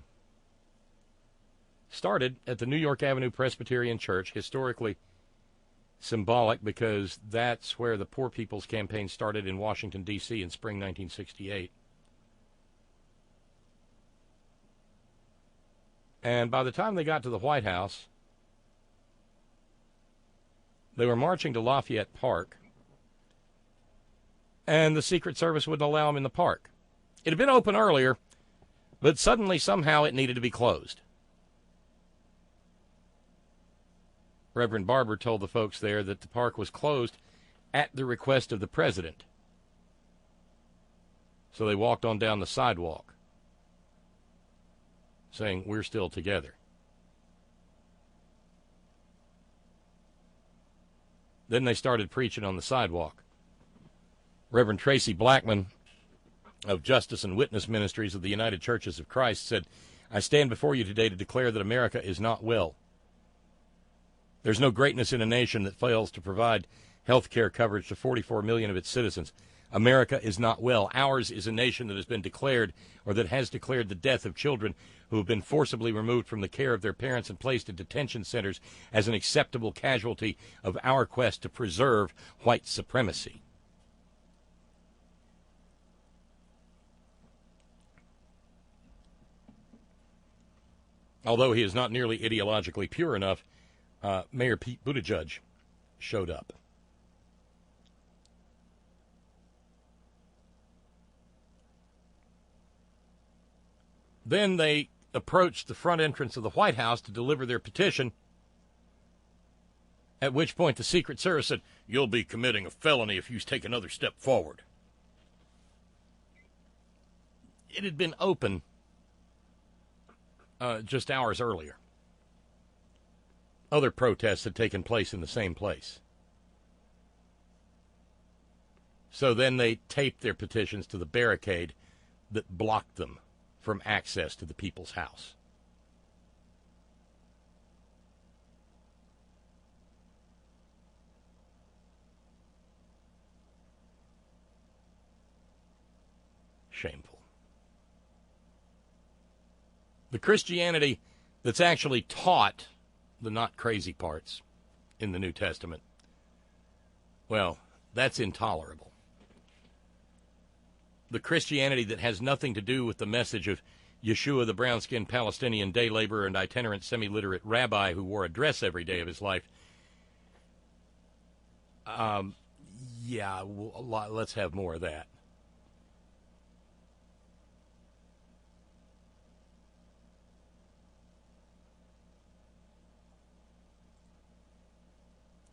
started at the New York Avenue Presbyterian Church, historically symbolic because that's where the Poor People's Campaign started in Washington, D.C. in spring 1968. And by the time they got to the White House, they were marching to Lafayette Park, and the Secret Service wouldn't allow them in the park. It had been open earlier, but suddenly, somehow, it needed to be closed. Reverend Barber told the folks there that the park was closed at the request of the president. So they walked on down the sidewalk, saying, "We're still together." Then they started preaching on the sidewalk. Reverend Tracy Blackman of Justice and Witness Ministries of the United Churches of Christ said, "I stand before you today to declare that America is not well. There's no greatness in a nation that fails to provide health care coverage to 44 million of its citizens. America is not well. Ours is a nation that has been declared, or that has declared, the death of children who have been forcibly removed from the care of their parents and placed in detention centers as an acceptable casualty of our quest to preserve white supremacy." Although he is not nearly ideologically pure enough, Mayor Pete Buttigieg showed up. Then they approached the front entrance of the White House to deliver their petition, at which point the Secret Service said, "You'll be committing a felony if you take another step forward." It had been open just hours earlier. Other protests had taken place in the same place. So then they taped their petitions to the barricade that blocked them from access to the People's House. Shameful. The Christianity that's actually taught the not crazy parts in the New Testament, well, that's intolerable. The Christianity that has nothing to do with the message of Yeshua, the brown-skinned Palestinian day laborer and itinerant semi-literate rabbi who wore a dress every day of his life. Yeah, let's have more of that.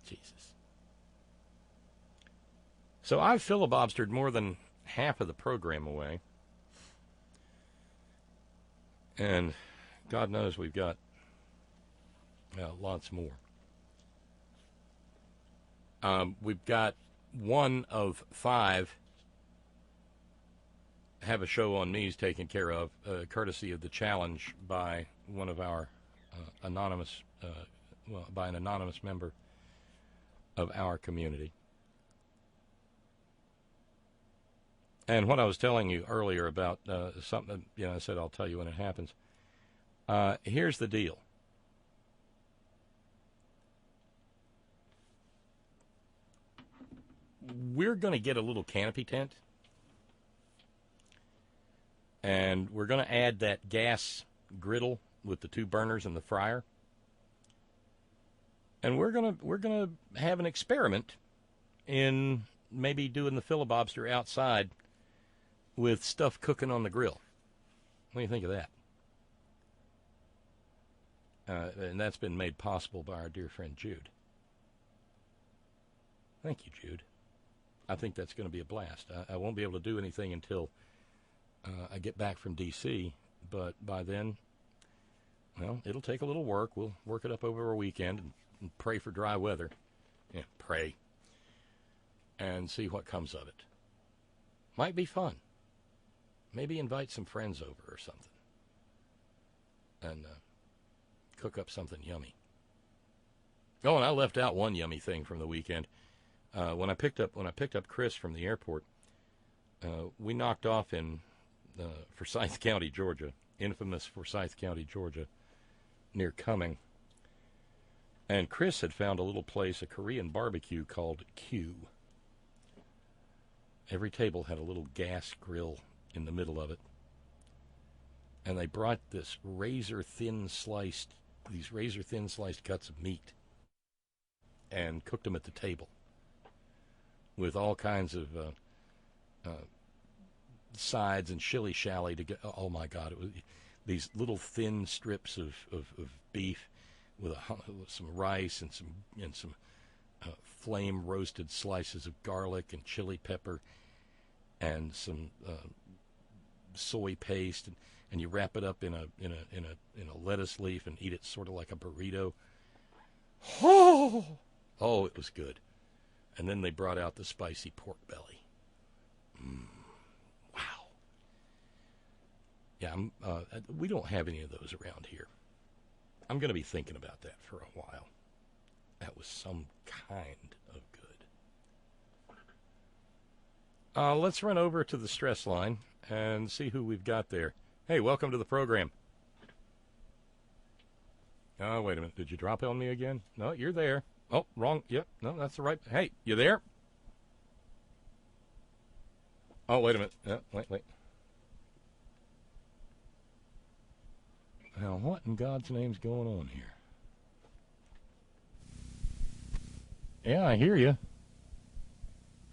Jesus. So I've filibustered more than half of the program away. And God knows we've got lots more. We've got one of 5 have a show on me's taken care of, courtesy of the challenge by one of our by an anonymous member of our community. And what I was telling you earlier about something, I said I'll tell you when it happens. Here's the deal. We're going to get a little canopy tent, and we're going to add that gas griddle with the 2 burners and the fryer, and we're going to have an experiment in maybe doing the filibuster outside with stuff cooking on the grill. What do you think of that? And that's been made possible by our dear friend Jude. Thank you, Jude. I think that's going to be a blast. I won't be able to do anything until I get back from D.C., but by then, well, it'll take a little work. We'll work it up over a weekend and pray for dry weather. Yeah, pray. And see what comes of it. Might be fun. Maybe invite some friends over or something. And cook up something yummy. Oh, and I left out one yummy thing from the weekend. When I picked up Chris from the airport, we knocked off in Forsyth County, Georgia, infamous Forsyth County, Georgia, near Cumming. And Chris had found a little place, a Korean barbecue called Q. Every table had a little gas grill in the middle of it. And they brought these razor-thin sliced cuts of meat and cooked them at the table with all kinds of sides and shilly-shally to get. Oh my God! It was these little thin strips of beef with some rice and some flame roasted slices of garlic and chili pepper and some soy paste, and you wrap it up in a lettuce leaf and eat it sort of like a burrito. Oh, it was good. And then they brought out the spicy pork belly. Wow. Yeah, we don't have any of those around here. I'm going to be thinking about that for a while. That was some kind of good. Let's run over to the stress line and see who we've got there. Hey, welcome to the program. Oh, wait a minute. Did you drop on me again? No, you're there. Oh, wrong. Yep. No, that's the right. Hey, you there? Oh, wait a minute. Wait. Now, what in God's name's going on here? Yeah, I hear you.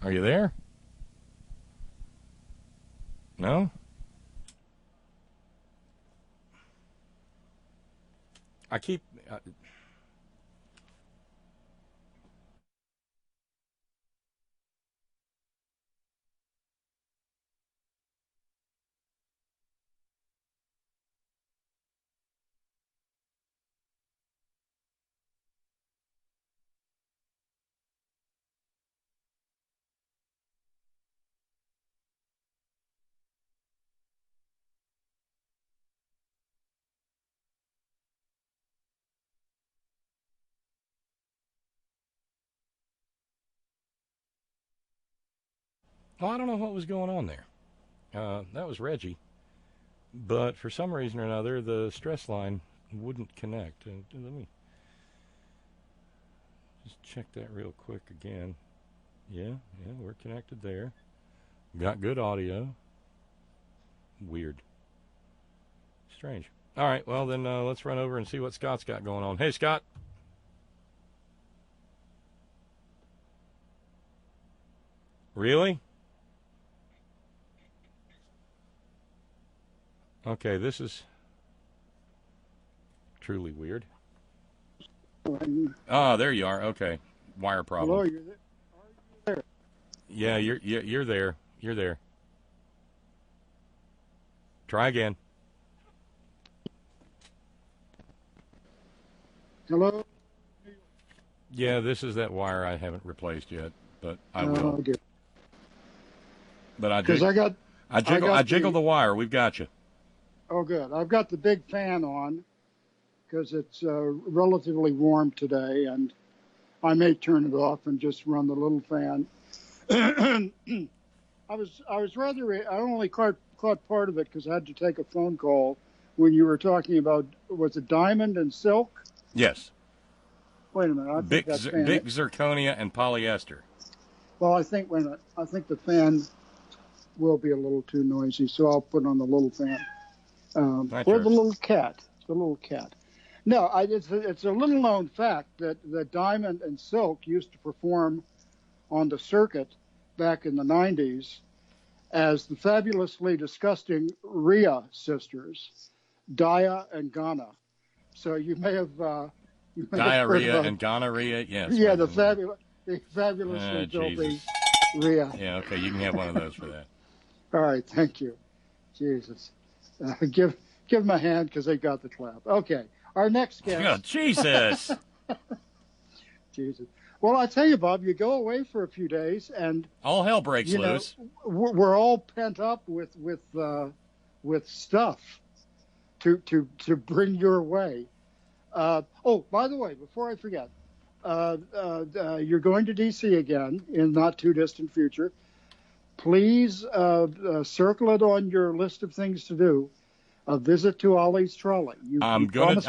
Are you there? No? I keep... Well, I don't know what was going on there. That was Reggie. But for some reason or another, the stress line wouldn't connect. Let me just check that real quick again. Yeah, we're connected there. Got good audio. Weird. strange. All right, well, then let's run over and see what Scott's got going on. Hey, Scott. Really? Okay, this is truly weird. Oh, there you are. Okay, wire problem. Hello, you're there. Yeah, you're there. You're there. Try again. Hello? Yeah, this is that wire I haven't replaced yet, but I will. Okay. But I jiggle the wire. We've got you. Oh, good. I've got the big fan on because it's relatively warm today, and I may turn it off and just run the little fan. I was rather, I only caught part of it because I had to take a phone call when you were talking about, was it diamond and silk? Yes. Wait a minute. I think that's big zirconia and polyester. Well, I think the fan will be a little too noisy, so I'll put on the little fan. Or the little cat. The little cat. No, it's a little known fact that diamond and silk used to perform on the circuit back in the 90s as the fabulously disgusting Rhea sisters, Dia and Ghana. So you may have diarrhea and gonorrhea, yes. Yeah, the fabulously filthy Rhea. Yeah, okay, you can have one of those for that. All right, thank you. Jesus. Give them a hand because they got the clap. Okay, our next guest. Oh, Jesus. Jesus. Well, I tell you, Bob, you go away for a few days, and all hell breaks loose. We're all pent up with stuff to bring your way. Oh, by the way, before I forget, you're going to D.C. again in not too distant future. Please circle it on your list of things to do. A visit to Ollie's Trolley. I'm gonna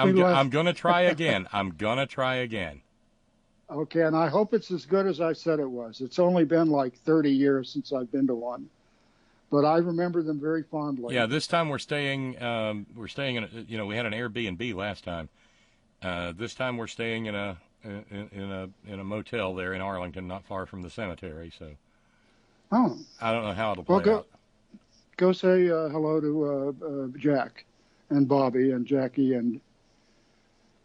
try again. I'm gonna try again. Okay, and I hope it's as good as I said it was. It's only been like 30 years since I've been to one, but I remember them very fondly. Yeah, this time we're staying in a, we had an Airbnb last time. This time we're staying in a motel there in Arlington, not far from the cemetery. So, I don't know how it'll play out. Go say hello to Jack and Bobby and Jackie and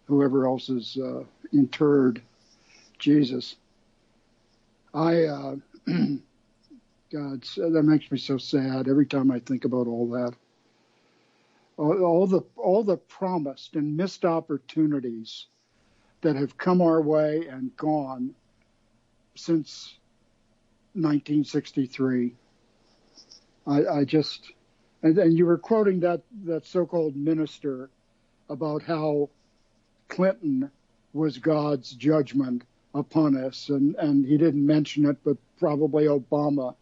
whoever else is interred. Jesus. God, that makes me so sad every time I think about all that. All the promised and missed opportunities that have come our way and gone since 1963. I just, and you were quoting that so-called minister about how Clinton was God's judgment upon us, and he didn't mention it, but probably Obama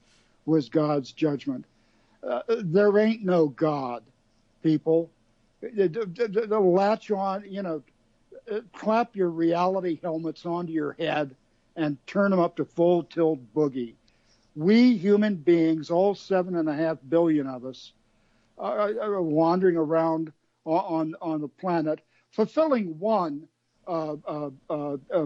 was God's judgment. There ain't no God, people. Latch on, clap your reality helmets onto your head and turn them up to full tilt boogie. We human beings, all 7.5 billion of us, are wandering around on the planet, fulfilling one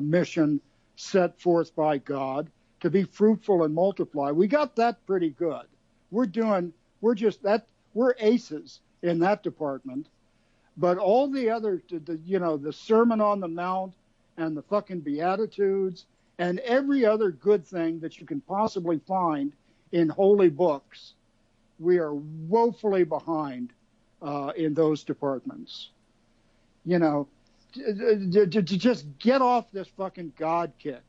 mission set forth by God to be fruitful and multiply. We got that pretty good. We're aces in that department. But all the other, the Sermon on the Mount and the fucking Beatitudes and every other good thing that you can possibly find in holy books, we are woefully behind in those departments. To just get off this fucking God kick.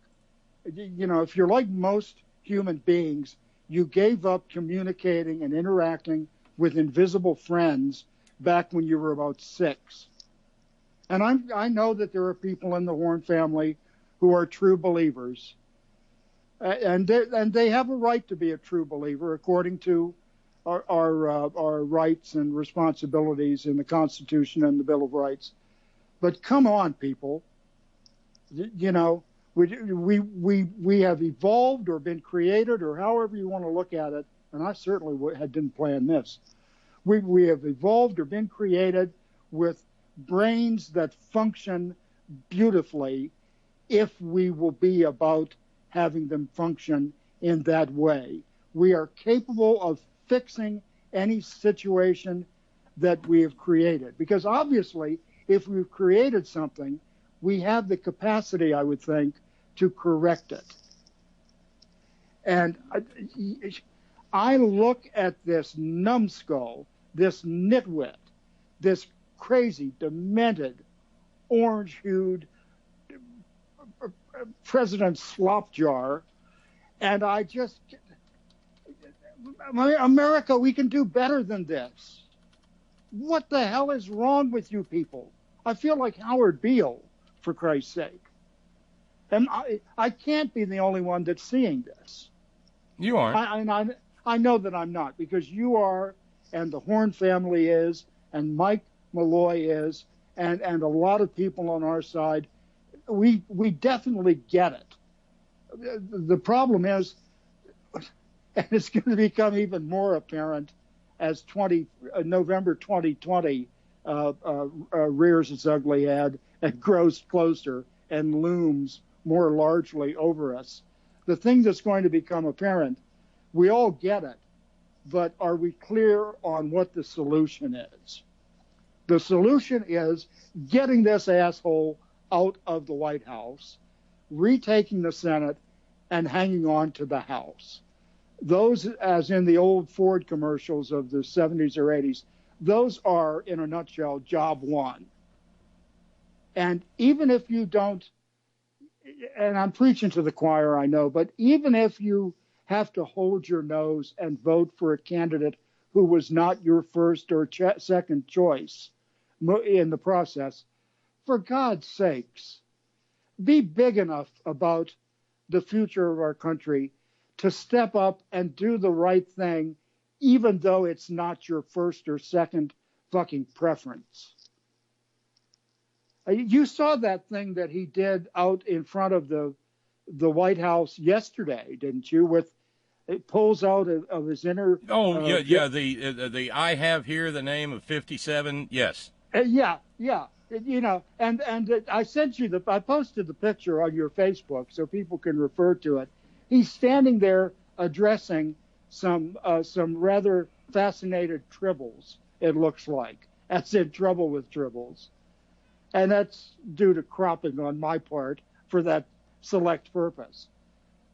If you're like most human beings, you gave up communicating and interacting with invisible friends back when you were about 6. And I know that there are people in the Horn family who are true believers, and they have a right to be a true believer according to our rights and responsibilities in the Constitution and the Bill of Rights. But come on, people, we have evolved or been created, or however you want to look at it. And I certainly didn't plan this. We have evolved or been created with brains that function beautifully if we will be about having them function in that way. We are capable of fixing any situation that we have created. Because obviously, if we've created something, we have the capacity, I would think, to correct it. And I look at this numbskull, this nitwit, this crazy, demented, orange-hued President Slopjar, and I just, America, we can do better than this. What the hell is wrong with you people? I feel like Howard Beale, for Christ's sake. And I can't be the only one that's seeing this. You aren't. I know that I'm not, because you are, and the Horn family is, and Mike Malloy is, and a lot of people on our side. We definitely get it. The problem is, and it's going to become even more apparent as November 2020 rears its ugly head and grows closer and looms more largely over us. The thing that's going to become apparent, we all get it, but are we clear on what the solution is? The solution is getting this asshole out of the White House, retaking the Senate, and hanging on to the House. Those, as in the old Ford commercials of the 70s or 80s, those are, in a nutshell, job one. And even if you don't, and I'm preaching to the choir, I know, but even if you have to hold your nose and vote for a candidate who was not your first or second choice in the process, for God's sakes, be big enough about the future of our country to step up and do the right thing, even though it's not your first or second fucking preference. You saw that thing that he did out in front of the White House yesterday, didn't you? With it pulls out of his inner. Oh yeah. The I have here the name of 57. Yes. Yeah. You know, and I sent you I posted the picture on your Facebook so people can refer to it. He's standing there addressing some rather fascinated tribbles, it looks like, as in trouble with tribbles. And that's due to cropping on my part for that select purpose.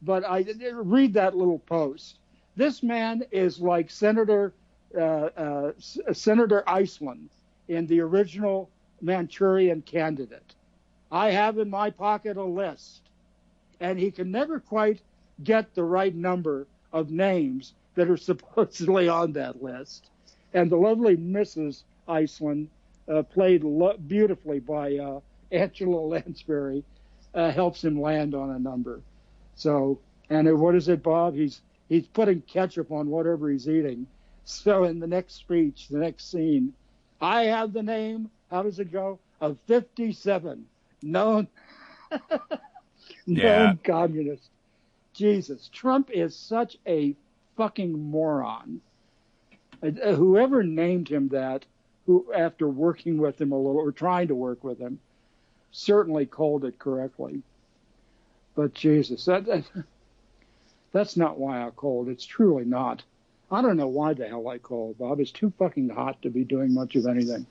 But I read that little post. This man is like Senator Iceland in the original Manchurian Candidate. I have in my pocket a list, and he can never quite get the right number of names that are supposedly on that list. And the lovely Mrs. Iceland, played beautifully by Angela Lansbury, helps him land on a number. So, and what is it, Bob? He's putting ketchup on whatever he's eating. So in the next speech, the next scene, I have the name, how does it go, of 57 known communist. Jesus, Trump is such a fucking moron. Whoever named him that, who after working with him a little, or trying to work with him, certainly called it correctly. But Jesus, that's not why I called. It's truly not. I don't know why the hell I called, Bob. It's too fucking hot to be doing much of anything.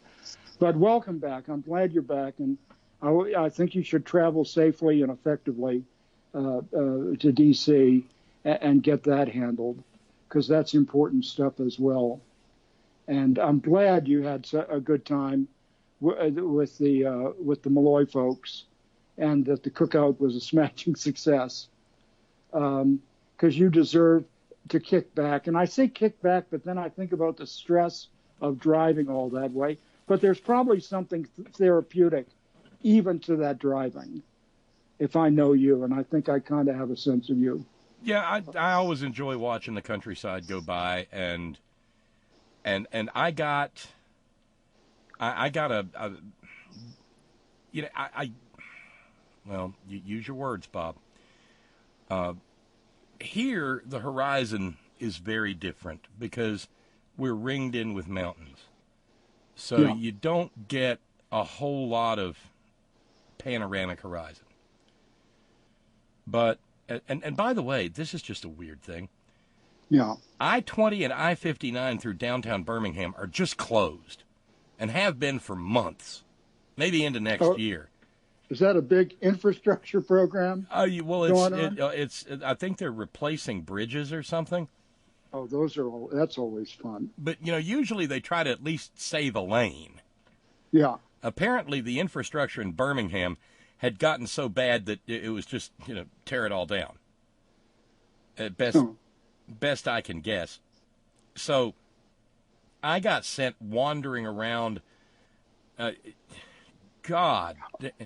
But welcome back. I'm glad you're back, and I think you should travel safely and effectively to D.C. and get that handled, because that's important stuff as well. And I'm glad you had a good time with the Malloy folks, and that the cookout was a smashing success. Because you deserve to kick back. And I say kick back, but then I think about the stress of driving all that way. But there's probably something therapeutic even to that driving, if I know you, and I think I kind of have a sense of you. Yeah, I always enjoy watching the countryside go by, and I got a you know, well, you use your words, Bob. Here, the horizon is very different because we're ringed in with mountains. So you don't get a whole lot of panoramic horizon. But, and by the way, this is just a weird thing. Yeah. I-20 and I-59 through downtown Birmingham are just closed and have been for months, maybe into next year. Is that a big infrastructure program? It's I think they're replacing bridges or something. Oh, that's always fun. But, usually they try to at least save a lane. Yeah. Apparently the infrastructure in Birmingham had gotten so bad that it was just, tear it all down. At best I can guess. So I got sent wandering around. God.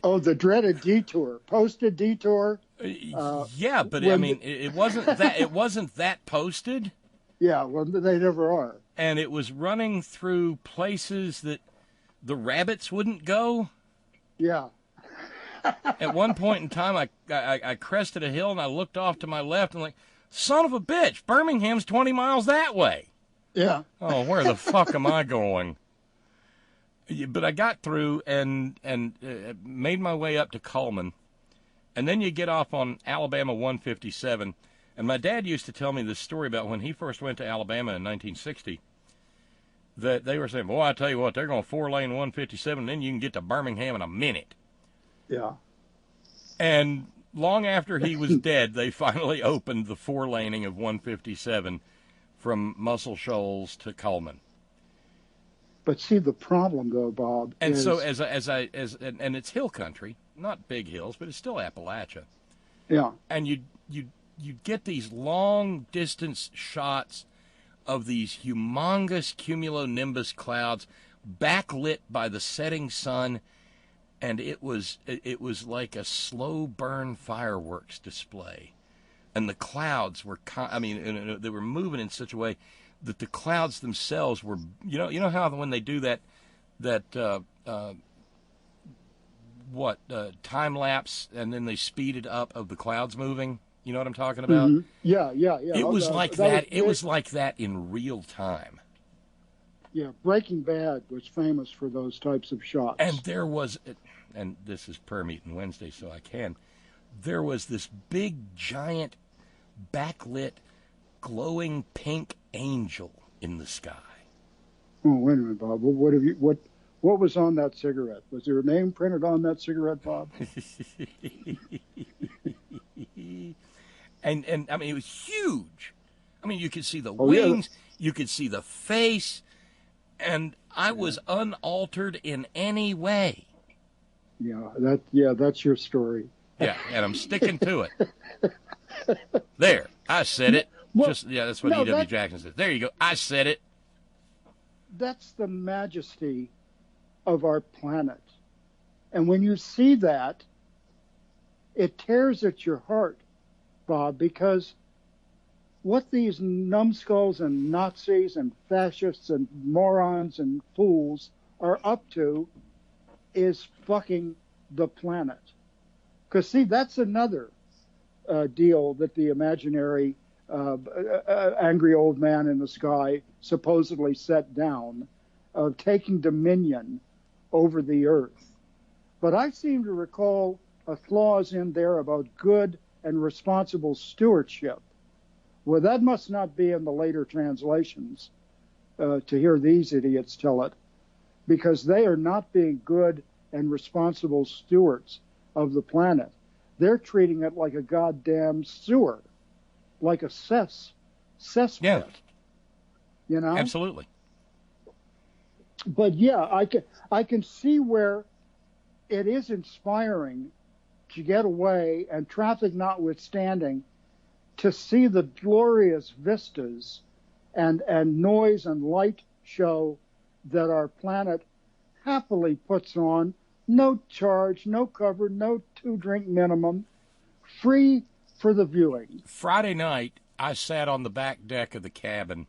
Oh, the dreaded detour, posted detour. Yeah, but I mean, it wasn't that. It wasn't that posted. Yeah, well, they never are. And it was running through places that the rabbits wouldn't go. Yeah. At one point in time, I crested a hill and I looked off to my left and like, son of a bitch, Birmingham's 20 miles that way. Yeah. Oh, where the fuck am I going? But I got through and made my way up to Cullman. And then you get off on Alabama 157. And my dad used to tell me this story about when he first went to Alabama in 1960. That they were saying, boy, I tell you what, they're going 4-lane 157, and then you can get to Birmingham in a minute. Yeah. And long after he was dead, they finally opened the 4-laning of 157 from Muscle Shoals to Cullman. But see, the problem, though, Bob, and is... so and it's hill country, not big hills, but it's still Appalachia. Yeah. And you get these long distance shots of these humongous cumulonimbus clouds backlit by the setting sun, and it was like a slow burn fireworks display. And the clouds were they were moving in such a way that the clouds themselves were, you know how when they do that time lapse and then they speed it up of the clouds moving. You know what I'm talking about? Mm-hmm. Yeah. It was like that. It was like that in real time. Yeah, Breaking Bad was famous for those types of shots. And there was, and this is per Meetin Wednesday, so I can. There was this big, giant, backlit, glowing pink angel in the sky. Oh, wait a minute, Bob. What was on that cigarette? Was there a name printed on that cigarette, Bob? And I mean, it was huge. I mean, you could see the wings, you could see the face, and I was unaltered in any way. Yeah, that's your story. Yeah, and I'm sticking to it. There, I said it. That's what E.W. Jackson said. There you go. I said it. That's the majesty of our planet. And when you see that, it tears at your heart, Bob, because what these numbskulls and Nazis and fascists and morons and fools are up to is fucking the planet. Because, see, that's another deal that the imaginary angry old man in the sky supposedly set down of taking dominion over the earth. But I seem to recall a clause in there about good and responsible stewardship. Well, that must not be in the later translations to hear these idiots tell it, because they are not being good and responsible stewards of the planet. They're treating it like a goddamn sewer, like a cesspit. Yeah. You know? Absolutely. But yeah, I can see where it is inspiring to get away, and traffic notwithstanding, to see the glorious vistas and noise and light show that our planet happily puts on. No charge, no cover, no 2-drink minimum, free for the viewing. Friday night, I sat on the back deck of the cabin,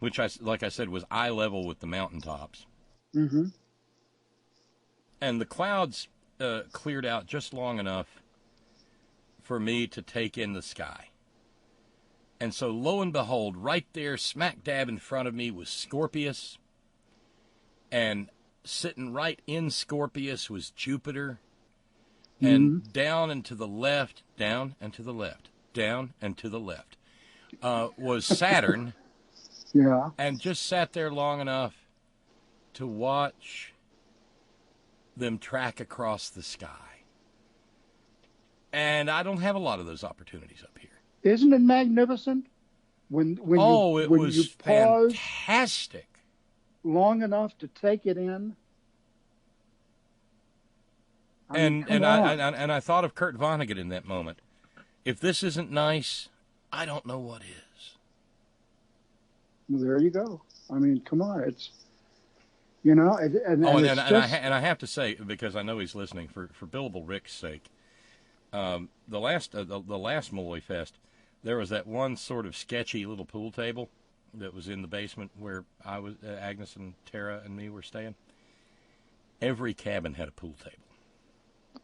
which, like I said, was eye level with the mountaintops. Mm-hmm. And the clouds cleared out just long enough for me to take in the sky. And so, lo and behold, right there, smack dab in front of me was Scorpius. And sitting right in Scorpius was Jupiter. And down and to the left, down and to the left, down and to the left, was Saturn. Yeah. And just sat there long enough to watch them track across the sky. And I don't have a lot of those opportunities up here. Isn't it magnificent? When it was you pause fantastic. Long enough to take it in. And I thought of Kurt Vonnegut in that moment. If this isn't nice, I don't know what is. There you go. I mean, come on, it's and I have to say, because I know he's listening, for Billable Rick's sake, the last Malloy Fest, there was that one sort of sketchy little pool table that was in the basement where I was, Agnes and Tara and me were staying. Every cabin had a pool table.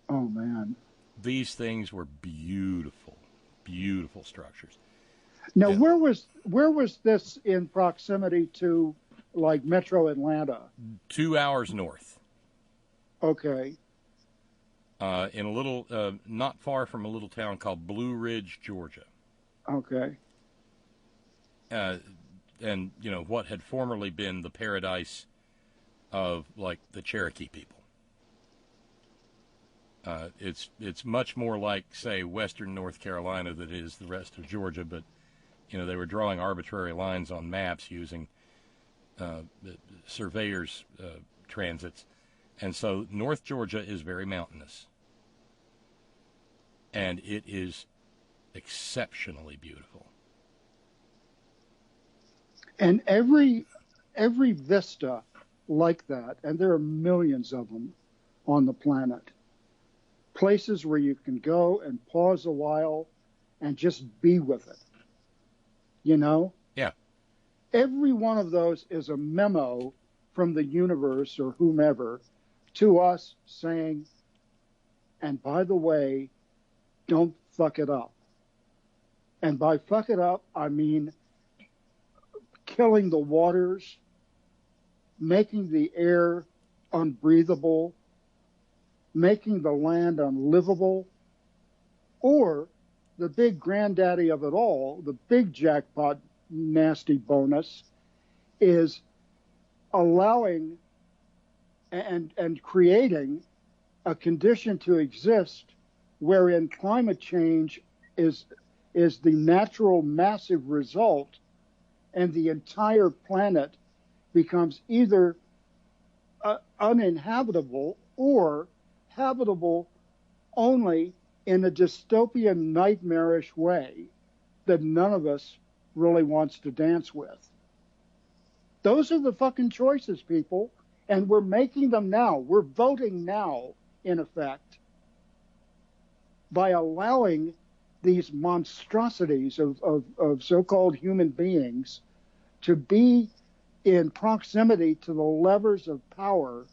Oh man, these things were beautiful, beautiful structures. Now, where was this in proximity to, like, Metro Atlanta? 2 hours north. Okay. In a little, not far from a little town called Blue Ridge, Georgia. Okay. And, what had formerly been the paradise of, like, the Cherokee people. It's much more like, say, western North Carolina than it is the rest of Georgia, but, they were drawing arbitrary lines on maps using surveyors' transits. And so North Georgia is very mountainous. And it is exceptionally beautiful. And every vista like that, and there are millions of them on the planet, places where you can go and pause a while and just be with it. Yeah. Every one of those is a memo from the universe or whomever to us saying, and by the way, don't fuck it up. And by fuck it up, I mean killing the waters, making the air unbreathable, making the land unlivable, or the big granddaddy of it all, the big jackpot nasty bonus, is allowing and creating a condition to exist wherein climate change is the natural massive result, and the entire planet becomes either uninhabitable or habitable only in a dystopian, nightmarish way that none of us really wants to dance with. Those are the fucking choices, people, and we're making them now. We're voting now, in effect, by allowing these monstrosities of so-called human beings to be in proximity to the levers of power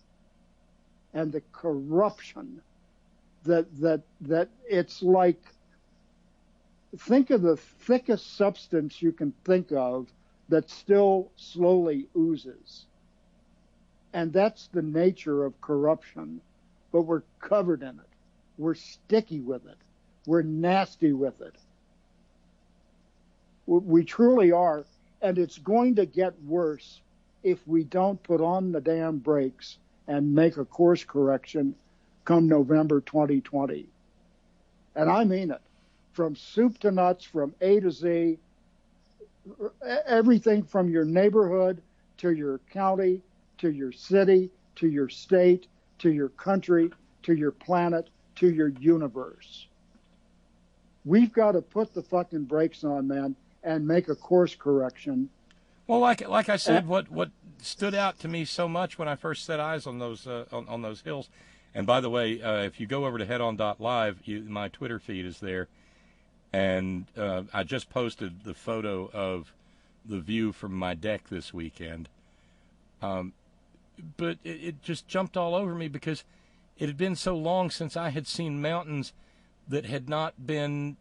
and the corruption that it's like, think of the thickest substance you can think of that still slowly oozes. And that's the nature of corruption. But we're covered in it. We're sticky with it. We're nasty with it. We truly are. And it's going to get worse if we don't put on the damn brakes and make a course correction come November 2020. And I mean it. From soup to nuts, from A to Z, everything from your neighborhood to your county, to your city, to your state, to your country, to your planet, to your universe. We've got to put the fucking brakes on, man, and make a course correction. Well, like I said, what stood out to me so much when I first set eyes on those on those hills, and by the way, if you go over to headon.live, my Twitter feed is there, and I just posted the photo of the view from my deck this weekend. But it just jumped all over me because it had been so long since I had seen mountains that had not been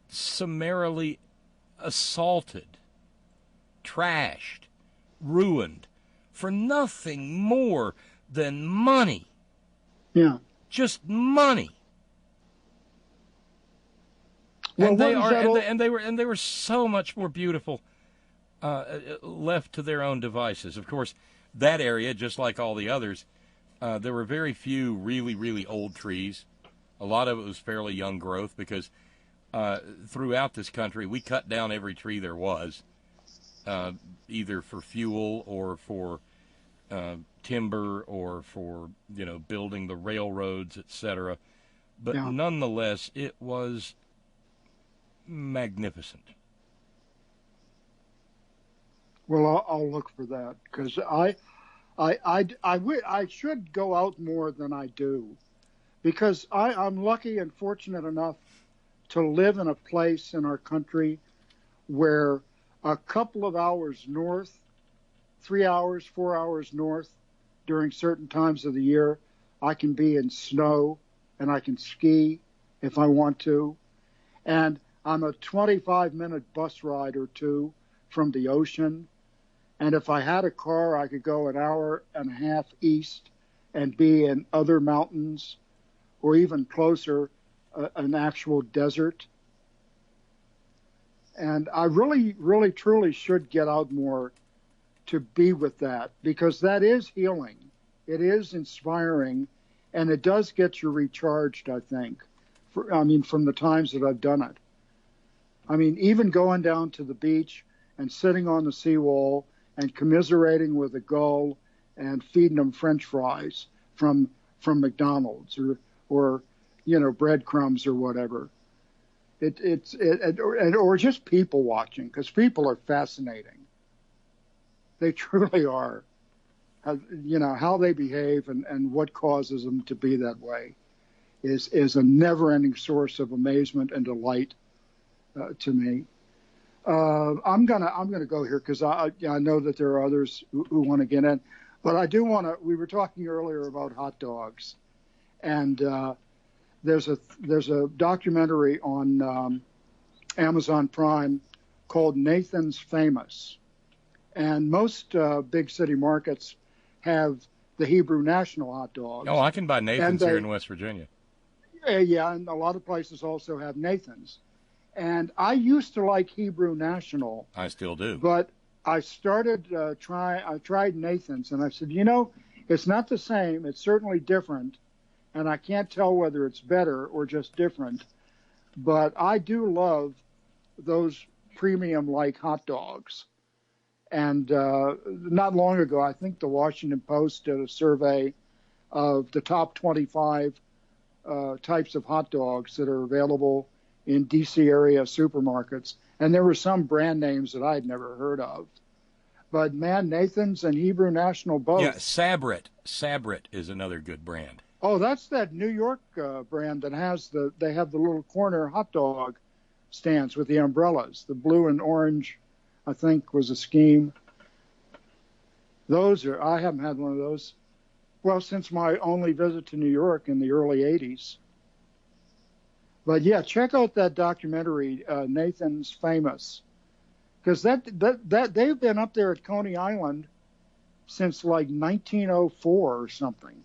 summarily assaulted, trashed, ruined, for nothing more than money. Yeah. Just money. Well, and they were so much more beautiful left to their own devices. Of course, that area, just like all the others, there were very few really, really old trees. A lot of it was fairly young growth because throughout this country, we cut down every tree there was, either for fuel or for timber or for, building the railroads, etc. But nonetheless, it was magnificent. Well, I'll look for that because I should go out more than I do, because I'm lucky and fortunate enough to live in a place in our country where a couple of hours north, 3 hours, 4 hours north during certain times of the year, I can be in snow and I can ski if I want to. And I'm a 25-minute bus ride or two from the ocean. And if I had a car, I could go an hour and a half east and be in other mountains, or even closer, an actual desert. And I really, really, truly should get out more to be with that, because that is healing. It is inspiring, and it does get you recharged, I think, from the times that I've done it. I mean, even going down to the beach and sitting on the seawall and commiserating with a gull and feeding them French fries from McDonald's or breadcrumbs or whatever. Or just people watching, because people are fascinating. They truly are. How they behave and what causes them to be that way is a never-ending source of amazement and delight to me. I'm gonna go here because I know that there are others who want to get in, but I do want to. We were talking earlier about hot dogs, and there's a documentary on Amazon Prime called Nathan's Famous, and most big city markets have the Hebrew National hot dogs. Oh, I can buy Nathan's here in West Virginia. Yeah, and a lot of places also have Nathan's. And I used to like Hebrew National. I still do. But I started I tried Nathan's, and I said, it's not the same. It's certainly different, and I can't tell whether it's better or just different. But I do love those premium-like hot dogs. And not long ago, I think the Washington Post did a survey of the top 25 types of hot dogs that are available in D.C. area supermarkets. And there were some brand names that I'd never heard of. But, man, Nathan's and Hebrew National both. Yeah, Sabret. Sabret is another good brand. Oh, that's that New York brand that has they have the little corner hot dog stands with the umbrellas. The blue and orange, I think, was a scheme. I haven't had one of those, well, since my only visit to New York in the early 80s. But yeah, check out that documentary, Nathan's Famous, because that they've been up there at Coney Island since like 1904 or something.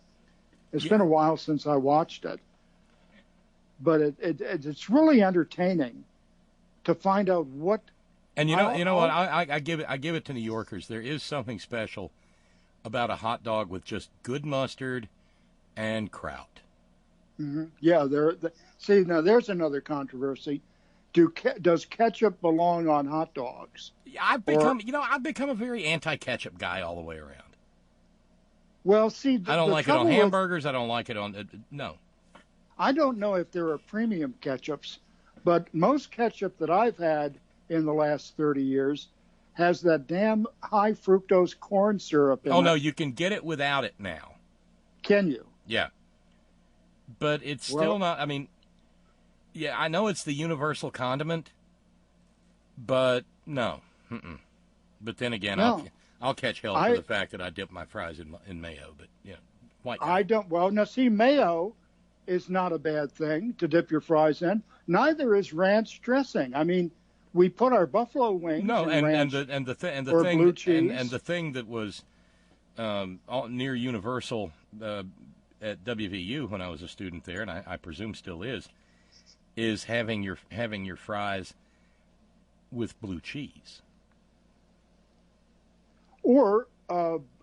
It's been a while since I watched it, but it's really entertaining to find out what. And you know what? I give it to New Yorkers. There is something special about a hot dog with just good mustard and kraut. Mm-hmm. Yeah, see, now there's another controversy. Does ketchup belong on hot dogs? I've become a very anti-ketchup guy all the way around. Well, see, I don't like it on hamburgers. I don't like it on no. I don't know if there are premium ketchups, but most ketchup that I've had in the last 30 years has that damn high fructose corn syrup in it. Oh no, you can get it without it now. Can you? Yeah. But it's still not, I mean, yeah, I know it's the universal condiment, but no. Mm-mm. But then again, no. I'll catch hell for the fact that I dip my fries in mayo, but yeah. White I don't, well, now see, mayo is not a bad thing to dip your fries in. Neither is ranch dressing. I mean, we put our buffalo wings in ranch and the or blue cheese. And the thing that was near Universal at WVU when I was a student there, and I presume still is having your fries with blue cheese. Or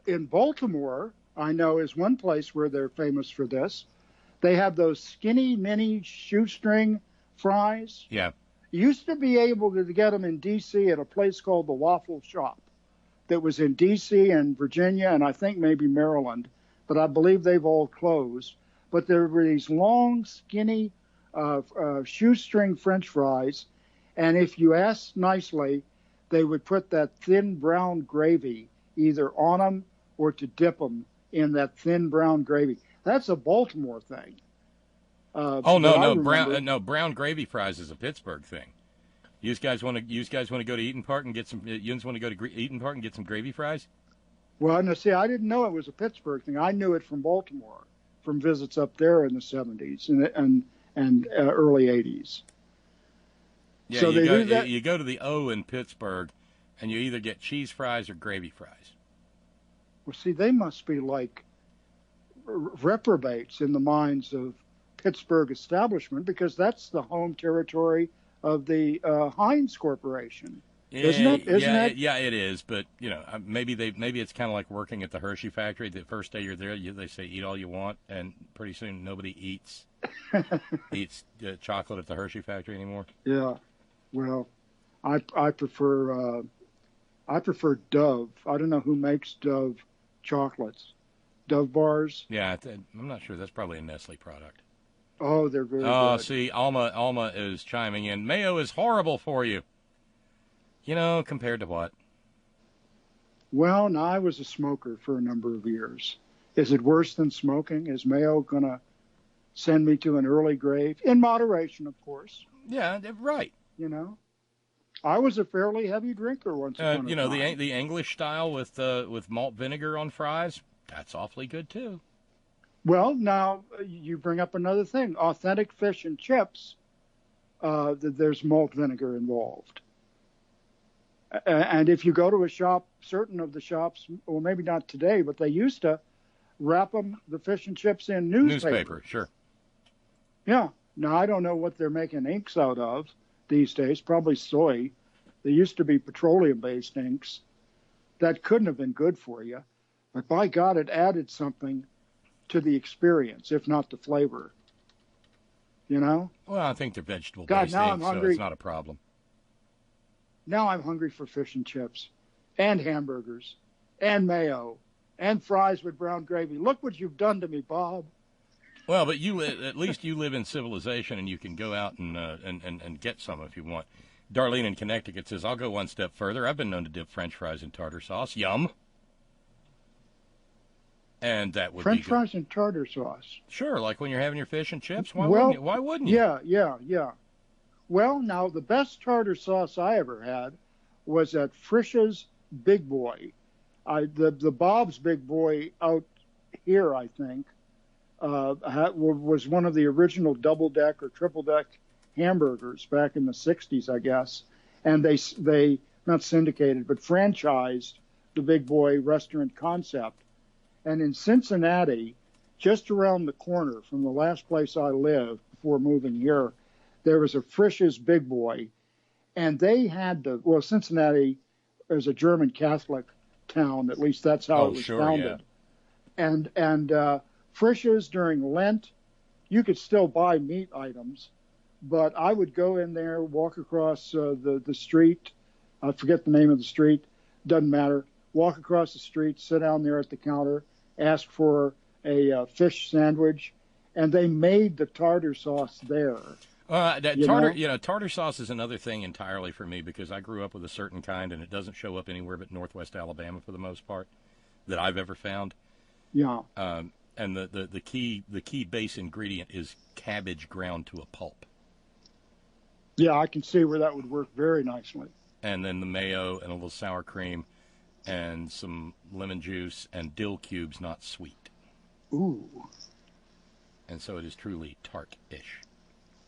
in Baltimore, I know is one place where they're famous for this. They have those skinny mini shoestring fries. Yeah. You used to be able to get them in D.C. at a place called the Waffle Shop that was in D.C. and Virginia and I think maybe Maryland, but I believe they've all closed. But there were these long, skinny shoestring French fries, and if you asked nicely, they would put that thin brown gravy either on them or to dip them in that thin brown gravy. That's a Baltimore thing. Brown gravy fries is a Pittsburgh thing. You guys want to go to Eaton Park and get some? You want to go to Eaton Park and get some gravy fries? Well, no, see, I didn't know it was a Pittsburgh thing. I knew it from Baltimore, from visits up there in the 70s and early 80s. Yeah, so you go to the O in Pittsburgh, and you either get cheese fries or gravy fries. Well, see, they must be like reprobates in the minds of Pittsburgh establishment because that's the home territory of the Heinz Corporation, isn't it? Yeah, it is. But maybe it's kind of like working at the Hershey factory. The first day you're there, they say eat all you want, and pretty soon nobody eats chocolate at the Hershey factory anymore. Yeah, well, I prefer Dove. I don't know who makes Dove chocolates, Dove bars. Yeah, I'm not sure. That's probably a Nestle product. Oh, they're very good. Oh, see, Alma is chiming in. Mayo is horrible for you. Compared to what? Well, now I was a smoker for a number of years. Is it worse than smoking? Is mayo going to send me to an early grave? In moderation, of course. Yeah, right. I was a fairly heavy drinker once upon a time. The English style with malt vinegar on fries, that's awfully good too. Well, now you bring up another thing. Authentic fish and chips, there's malt vinegar involved. And if you go to a shop, certain of the shops, well, maybe not today, but they used to wrap the fish and chips in newspaper. Sure. Yeah. Now, I don't know what they're making inks out of these days, probably soy. They used to be petroleum-based inks. That couldn't have been good for you. But by God, it added something to the experience, if not the flavor. Well, I think they're vegetable-based inks, so it's not a problem. Now I'm hungry for fish and chips and hamburgers and mayo and fries with brown gravy. Look what you've done to me, Bob. Well, but at least you live in civilization and you can go out and get some if you want. Darlene in Connecticut says, I'll go one step further. I've been known to dip French fries in tartar sauce. Yum. And that would French be fries and tartar sauce. Sure, like when you're having your fish and chips. Why wouldn't you? Yeah. Well, now, the best tartar sauce I ever had was at Frisch's Big Boy. The Bob's Big Boy out here, I think, was one of the original double-deck or triple-deck hamburgers back in the 60s, I guess. And they not syndicated, but franchised the Big Boy restaurant concept. And in Cincinnati, just around the corner from the last place I lived before moving here, there was a Frisch's Big Boy, and they had Cincinnati is a German Catholic town. At least that's how it was founded. Yeah. And Frisch's during Lent, you could still buy meat items, but I would go in there, walk across the street. I forget the name of the street. Doesn't matter. Walk across the street, sit down there at the counter, ask for a fish sandwich, and they made the tartar sauce there. Tartar sauce is another thing entirely for me because I grew up with a certain kind, and it doesn't show up anywhere but Northwest Alabama for the most part that I've ever found. Yeah. And the key base ingredient is cabbage ground to a pulp. Yeah, I can see where that would work very nicely. And then the mayo and a little sour cream and some lemon juice and dill cubes, not sweet. Ooh. And so it is truly tart-ish.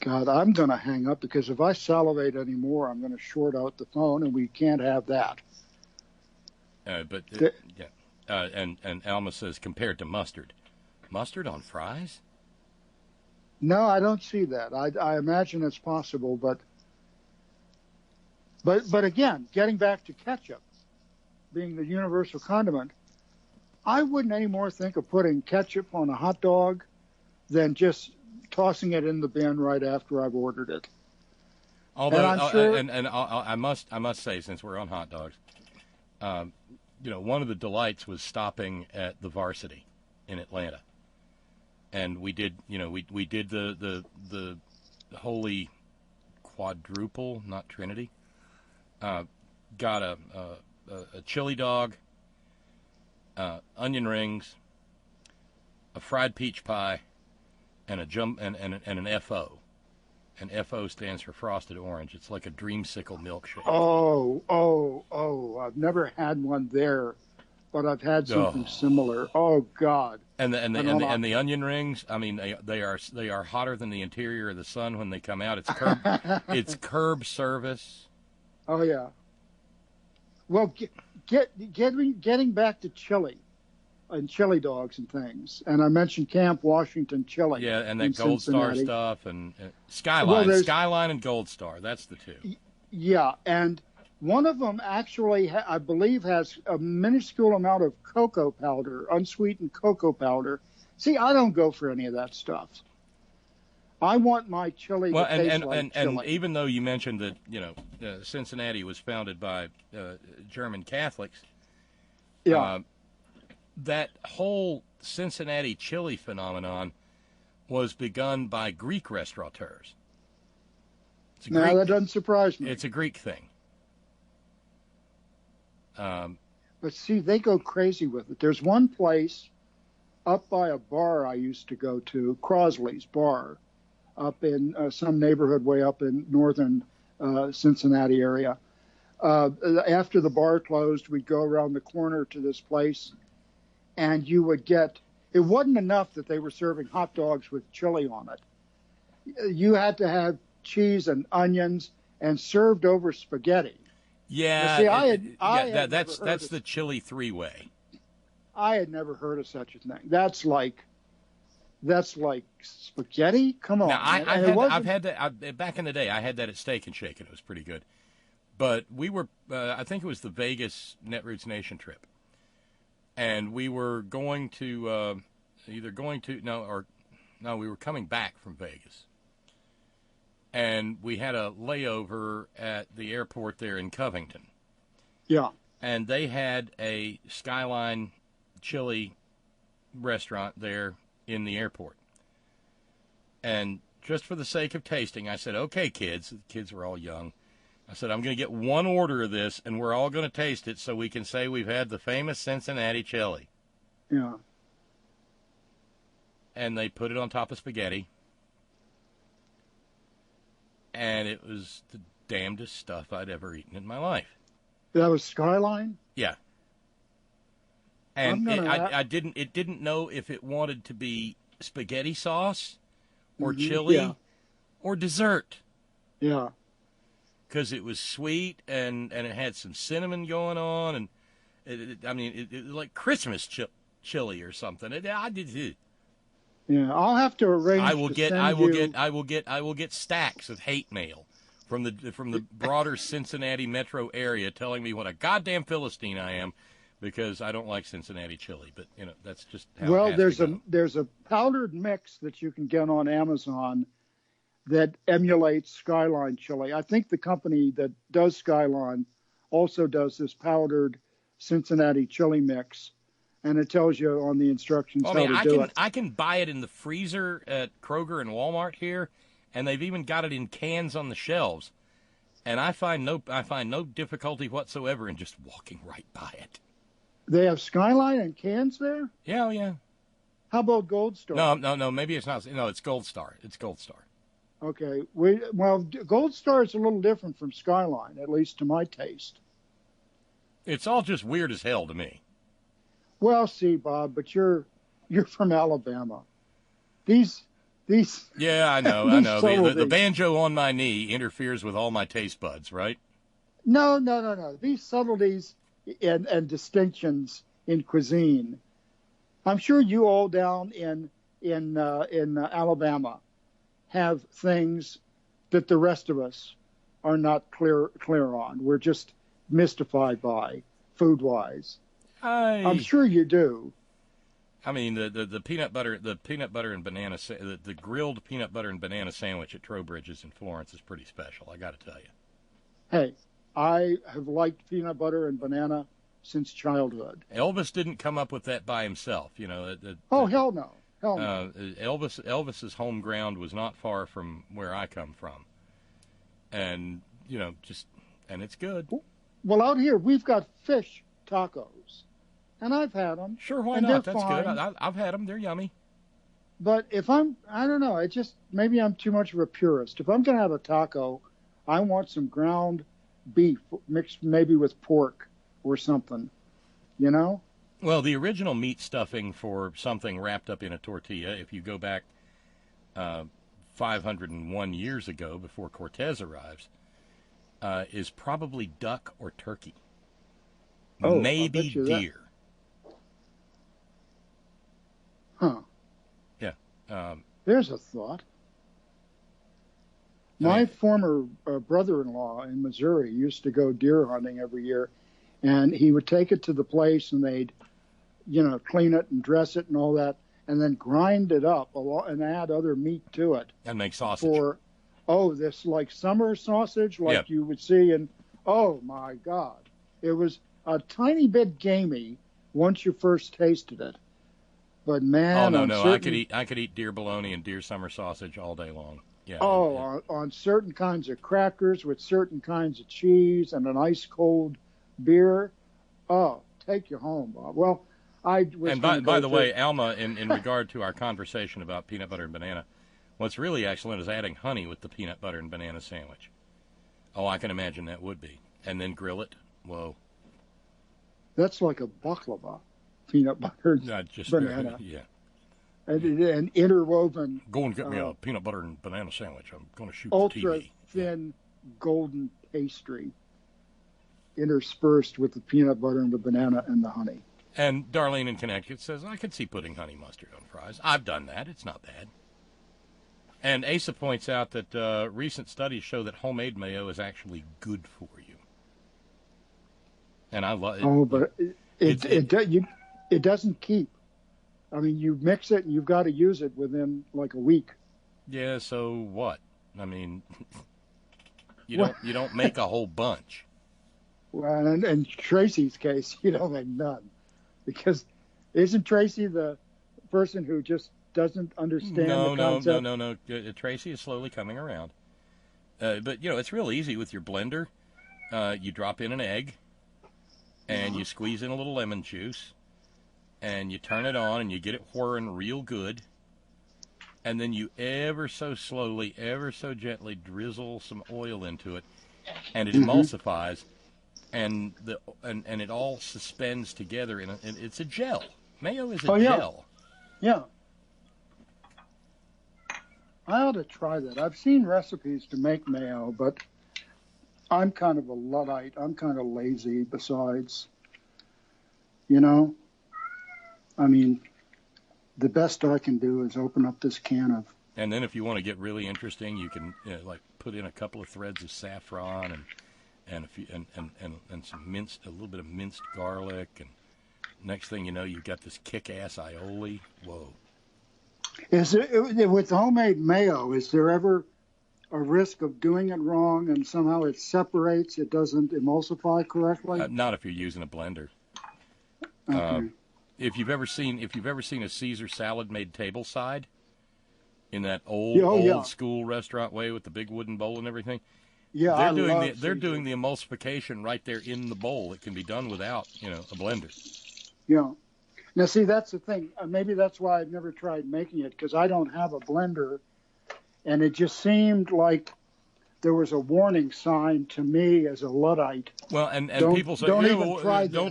God, I'm going to hang up because if I salivate anymore, I'm going to short out the phone, and we can't have that. Yeah. And Alma says, compared to mustard. Mustard on fries? No, I don't see that. I imagine it's possible, but again, getting back to ketchup being the universal condiment, I wouldn't anymore think of putting ketchup on a hot dog than just tossing it in the bin right after I've ordered it. Although, and I'm sure, I must say, since we're on hot dogs, one of the delights was stopping at the Varsity in Atlanta, and we did the holy quadruple, not Trinity. Got a chili dog, onion rings, a fried peach pie, and an FO. And FO stands for frosted orange. It's like a dreamsicle milkshake. Oh! I've never had one there, but I've had something similar. Oh God! And the onion rings. I mean, they are hotter than the interior of the sun when they come out. It's curb service. Oh yeah. Well, getting back to chili and chili dogs and things, and I mentioned Camp Washington chili. Yeah, and that Gold Star stuff and Skyline, Skyline and Gold Star. That's the two. Yeah, and one of them actually, I believe, has a minuscule amount of cocoa powder, unsweetened cocoa powder. See, I don't go for any of that stuff. I want my chili to taste like chili. And even though you mentioned that Cincinnati was founded by German Catholics, yeah, that whole Cincinnati chili phenomenon was begun by Greek restaurateurs. Now that doesn't surprise me. It's a Greek thing. But see, they go crazy with it. There's one place up by a bar I used to go to, Crosley's Bar, up in some neighborhood way up in northern Cincinnati area. After the bar closed, we'd go around the corner to this place, and you would get, it wasn't enough that they were serving hot dogs with chili on it. You had to have cheese and onions and served over spaghetti. Yeah, that's the chili three-way. I had never heard of such a thing. That's like spaghetti. Come on. Now, I've had that back in the day. I had that at Steak and Shake, and it was pretty good. But we were, I think it was the Vegas Netroots Nation trip, and we were going to we were coming back from Vegas, and we had a layover at the airport there in Covington. Yeah. And they had a Skyline chili restaurant there in the airport. And just for the sake of tasting, I said, okay, kids. The kids were all young. I said, I'm going to get one order of this, and we're all going to taste it so we can say we've had the famous Cincinnati chili. Yeah. And they put it on top of spaghetti. And it was the damnedest stuff I'd ever eaten in my life. That was Skyline? Yeah. And it didn't know if it wanted to be spaghetti sauce or chili or dessert. Yeah. Because it was sweet and it had some cinnamon going on, and it was like Christmas chili or something. Yeah, I'll have to arrange. I will get stacks of hate mail from the broader Cincinnati metro area telling me what a goddamn Philistine I am because I don't like Cincinnati chili. But that's just how it has to go. There's a powdered mix that you can get on Amazon that emulates Skyline chili. I think the company that does Skyline also does this powdered Cincinnati chili mix, and it tells you on the instructions how to do it. I can buy it in the freezer at Kroger and Walmart here, and they've even got it in cans on the shelves. And I find no difficulty whatsoever in just walking right by it. They have Skyline in cans there? Yeah, yeah. How about Gold Star? No, maybe it's not. No, it's Gold Star. It's Gold Star. Okay. Gold Star is a little different from Skyline, at least to my taste. It's all just weird as hell to me. Well, see, Bob, but you're from Alabama. These Yeah, I know. The banjo on my knee interferes with all my taste buds, right? No. These subtleties and distinctions in cuisine. I'm sure you all down in Alabama have things that the rest of us are not clear on. We're just mystified by food-wise. I'm sure you do. I mean, the peanut butter and banana the grilled peanut butter and banana sandwich at Trowbridge's in Florence is pretty special. I got to tell you. Hey, I have liked peanut butter and banana since childhood. Elvis didn't come up with that by himself, you know. Hell no. Hell no. Elvis's home ground was not far from where I come from, and you know, and it's good. Well, out here we've got fish tacos, and I've had them. Sure, why and not? They're That's fine. good. I've had them. They're yummy. But if I don't know. Maybe I'm too much of a purist. If I'm gonna have a taco, I want some ground beef mixed maybe with pork or something, you know? Well, the original meat stuffing for something wrapped up in a tortilla, if you go back 501 years ago, before Cortez arrives, is probably duck or turkey. Oh, maybe deer. Huh. Yeah. There's a thought. My former brother-in-law in Missouri used to go deer hunting every year, and he would take it to the place, and they'd, you know, clean it and dress it and all that, and then grind it up and add other meat to it. And make sausage. This like summer sausage like you would see in, oh my God. It was a tiny bit gamey once you first tasted it. But man, I could eat deer bologna and deer summer sausage all day long. Yeah. On certain kinds of crackers with certain kinds of cheese and an ice cold beer. Oh, take you home, Bob. Well, I was. And by the way, Alma, in regard to our conversation about peanut butter and banana, what's really excellent is adding honey with the peanut butter and banana sandwich. Oh, I can imagine that would be. And then grill it. Whoa. That's like a baklava, peanut butter and banana. Yeah. And interwoven. Go and get me a peanut butter and banana sandwich. I'm going to shoot ultra the TV. Thin golden pastry interspersed with the peanut butter and the banana and the honey. And Darlene in Connecticut says, I could see putting honey mustard on fries. I've done that. It's not bad. And Asa points out that recent studies show that homemade mayo is actually good for you. And I love it. Oh, but it doesn't keep. I mean, you mix it and you've got to use it within like a week. Yeah, so what? I mean, you don't make a whole bunch. Well, and in Tracy's case, you don't make none. Because isn't Tracy the person who just doesn't understand the concept? No. Tracy is slowly coming around. But, you know, it's real easy with your blender. You drop in an egg, and you squeeze in a little lemon juice, and you turn it on, and you get it whirring real good. And then you ever so slowly, ever so gently drizzle some oil into it, and it emulsifies. And it all suspends together, and it's a gel. Mayo is a gel. Yeah. I ought to try that. I've seen recipes to make mayo, but I'm kind of a Luddite. I'm kind of lazy besides. You know? I mean, the best I can do is open up this can of... And then if you want to get really interesting, you can like put in a couple of threads of saffron and a little bit of minced garlic, and next thing you know, you've got this kick-ass aioli. Whoa! Is it with homemade mayo? Is there ever a risk of doing it wrong and somehow it separates? It doesn't emulsify correctly? Not if you're using a blender. Okay. If you've ever seen a Caesar salad made tableside, in that old school restaurant way with the big wooden bowl and everything. Yeah, they're doing the emulsification right there in the bowl. It can be done without, a blender. Yeah. Now, see, that's the thing. Maybe that's why I've never tried making it, because I don't have a blender, and it just seemed like there was a warning sign to me as a Luddite. Well, and people say, don't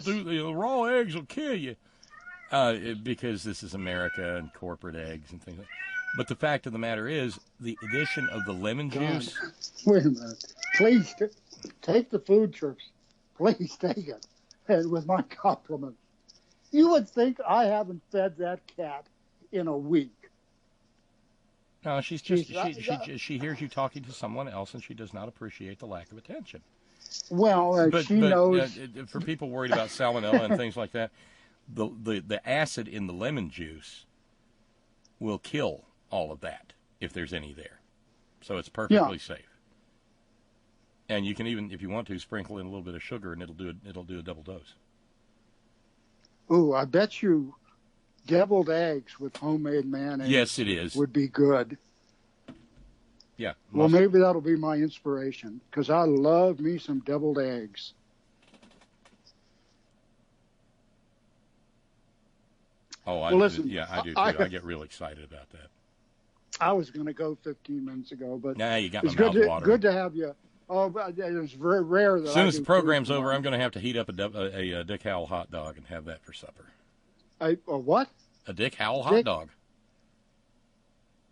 do the raw eggs will kill you, because this is America and corporate eggs and things like that. But the fact of the matter is, the addition of the lemon juice. Wait a minute. Please take the food trips. Please take it. And with my compliment. You would think I haven't fed that cat in a week. No, she hears you talking to someone else, and she does not appreciate the lack of attention. Well, she knows. For people worried about salmonella and things like that, the acid in the lemon juice will kill all of that if there's any there. So it's perfectly safe. And you can even, if you want to, sprinkle in a little bit of sugar, and it'll do a double dose. Ooh, I bet you deviled eggs with homemade mayonnaise. Yes, it is. Would be good. Yeah. Well, maybe that'll be my inspiration, because I love me some deviled eggs. Oh, well, listen, I do too. I get real excited about that. I was going to go 15 minutes ago, but nah, you got it's my mouth watering. Good to have you. Oh, but it's very rare that as soon as the program's over, I'm going to have to heat up a Dick Howell hot dog and have that for supper. A what? A Dick Howell hot dog.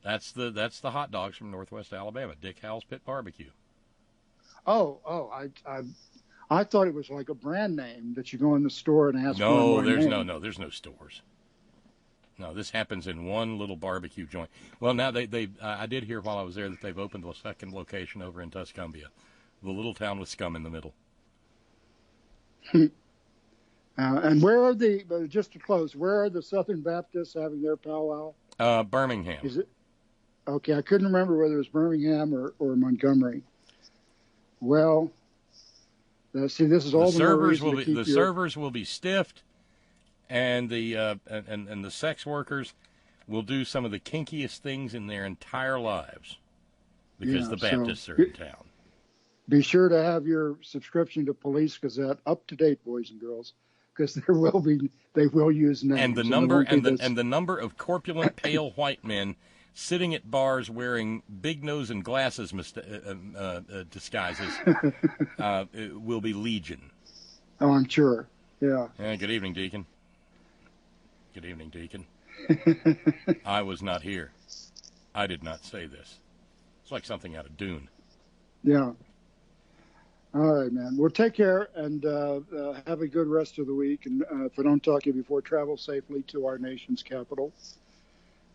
That's the hot dogs from Northwest Alabama. Dick Howell's Pit Barbecue. I thought it was like a brand name that you go in the store and ask for. No, there's no stores. No, this happens in one little barbecue joint. Well, now I did hear while I was there that they've opened a second location over in Tuscumbia, the little town with scum in the middle. And where are just to close, where are the Southern Baptists having their powwow? Birmingham. Is it? Okay, I couldn't remember whether it was Birmingham or Montgomery. Well, see, this is all the servers will be stiffed, and the sex workers will do some of the kinkiest things in their entire lives because the Baptists are in town. Be sure to have your subscription to Police Gazette up to date, boys and girls, because they will use names. And the number of corpulent, pale white men sitting at bars wearing big nose and glasses disguises will be legion. Oh, I'm sure. Yeah. Good evening, Deacon. Good evening, Deacon. I was not here. I did not say this. It's like something out of Dune. Yeah. All right, man. Well, take care and have a good rest of the week. And if I don't talk to you before, travel safely to our nation's capital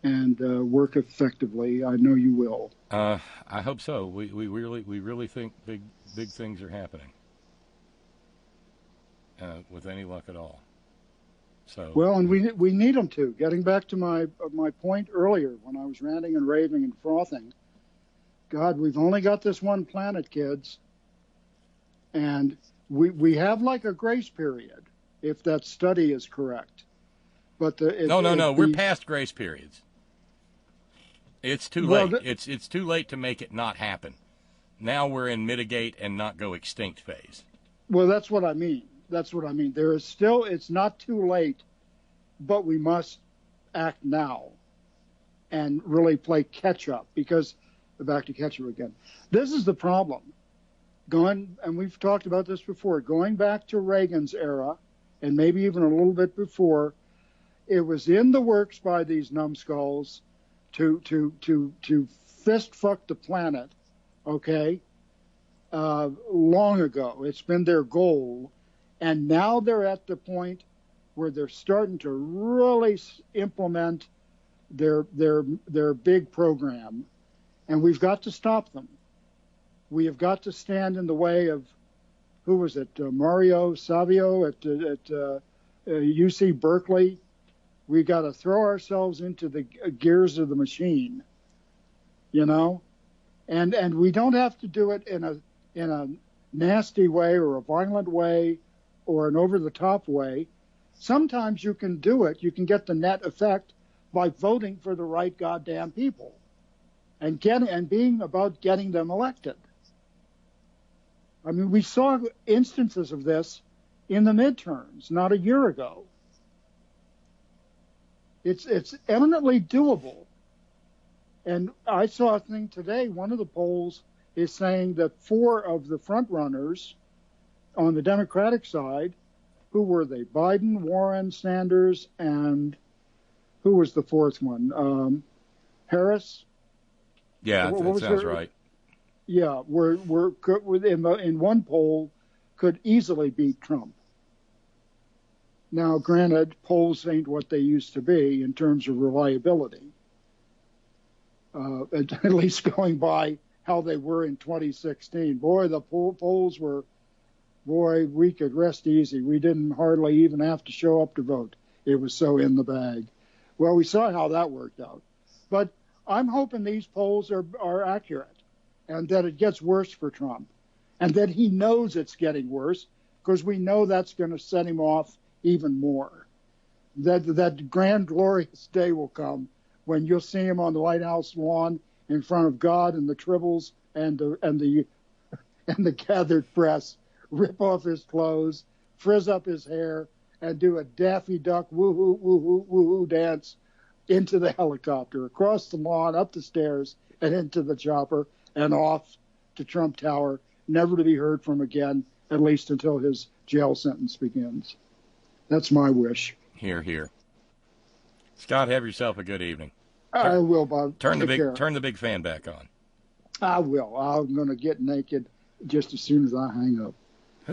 and work effectively. I know you will. I hope so. We really think big things are happening. With any luck at all. So. Well, and we need them to. Getting back to my point earlier when I was ranting and raving and frothing. God, we've only got this one planet, kids. And we have like a grace period, if that study is correct. But no, we're past grace periods. It's too late. It's too late to make it not happen. Now we're in mitigate and not go extinct phase. Well, that's what I mean. There is still, it's not too late, but we must act now and really play catch up, because back to catch up again. This is the problem. And we've talked about this before, going back to Reagan's era, and maybe even a little bit before, it was in the works by these numbskulls to fist fuck the planet, okay, long ago. It's been their goal, and now they're at the point where they're starting to really implement their big program, and we've got to stop them. We have got to stand in the way of, who was it, Mario Savio at UC Berkeley. We've got to throw ourselves into the gears of the machine, and we don't have to do it in a nasty way or a violent way or an over-the-top way. Sometimes you can do it. You can get the net effect by voting for the right goddamn people and being about getting them elected. I mean, we saw instances of this in the midterms not a year ago. It's eminently doable. And I saw a thing today, one of the polls is saying that 4 of the front runners on the Democratic side, who were they? Biden, Warren, Sanders, and who was the 4th one? Harris? Yeah, that sounds right. Yeah, in one poll could easily beat Trump. Now, granted, polls ain't what they used to be in terms of reliability, at least going by how they were in 2016. Boy, the polls were, boy, we could rest easy. We didn't hardly even have to show up to vote. It was so in the bag. Well, we saw how that worked out. But I'm hoping these polls are accurate and that it gets worse for Trump and that he knows it's getting worse, because we know that's going to set him off even more. That grand, glorious day will come when you'll see him on the White House lawn in front of God and the tribbles and the gathered press, rip off his clothes, frizz up his hair, and do a Daffy Duck woohoo, woohoo, woohoo dance into the helicopter, across the lawn, up the stairs, and into the chopper, and off to Trump Tower, never to be heard from again, at least until his jail sentence begins. That's my wish. Hear, hear. Scott, have yourself a good evening. I will, Bob. Turn Take care. the big fan back on. I will. I'm going to get naked just as soon as I hang up.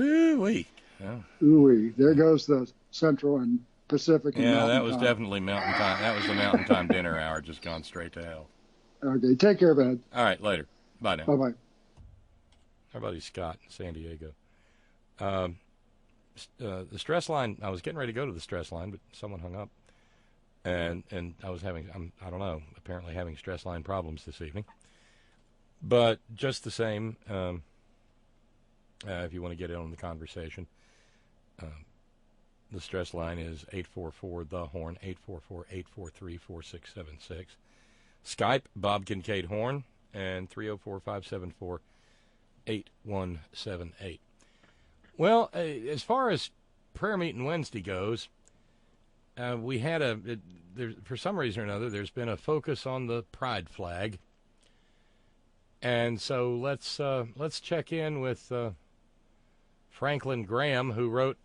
Ooh-wee. Oh. Ooh-wee. There goes the Central and Pacific. And yeah, that was time. definitely Mountain Time. That was the Mountain Time dinner hour, just gone straight to hell. Okay, take care, man. All right, later. Bye now. Bye-bye. Our buddy Scott in San Diego. The stress line, I was getting ready to go to the stress line, but someone hung up. And I was having, I don't know, apparently having stress line problems this evening. But just the same, if you want to get in on the conversation, the stress line is 844-THE-HORN, 844-843-4676. Skype, Bob Kincaid Horn, and 304-574-8178. Well, as far as prayer meeting Wednesday goes, we had for some reason or another, there's been a focus on the pride flag. And so let's check in with Franklin Graham, who wrote,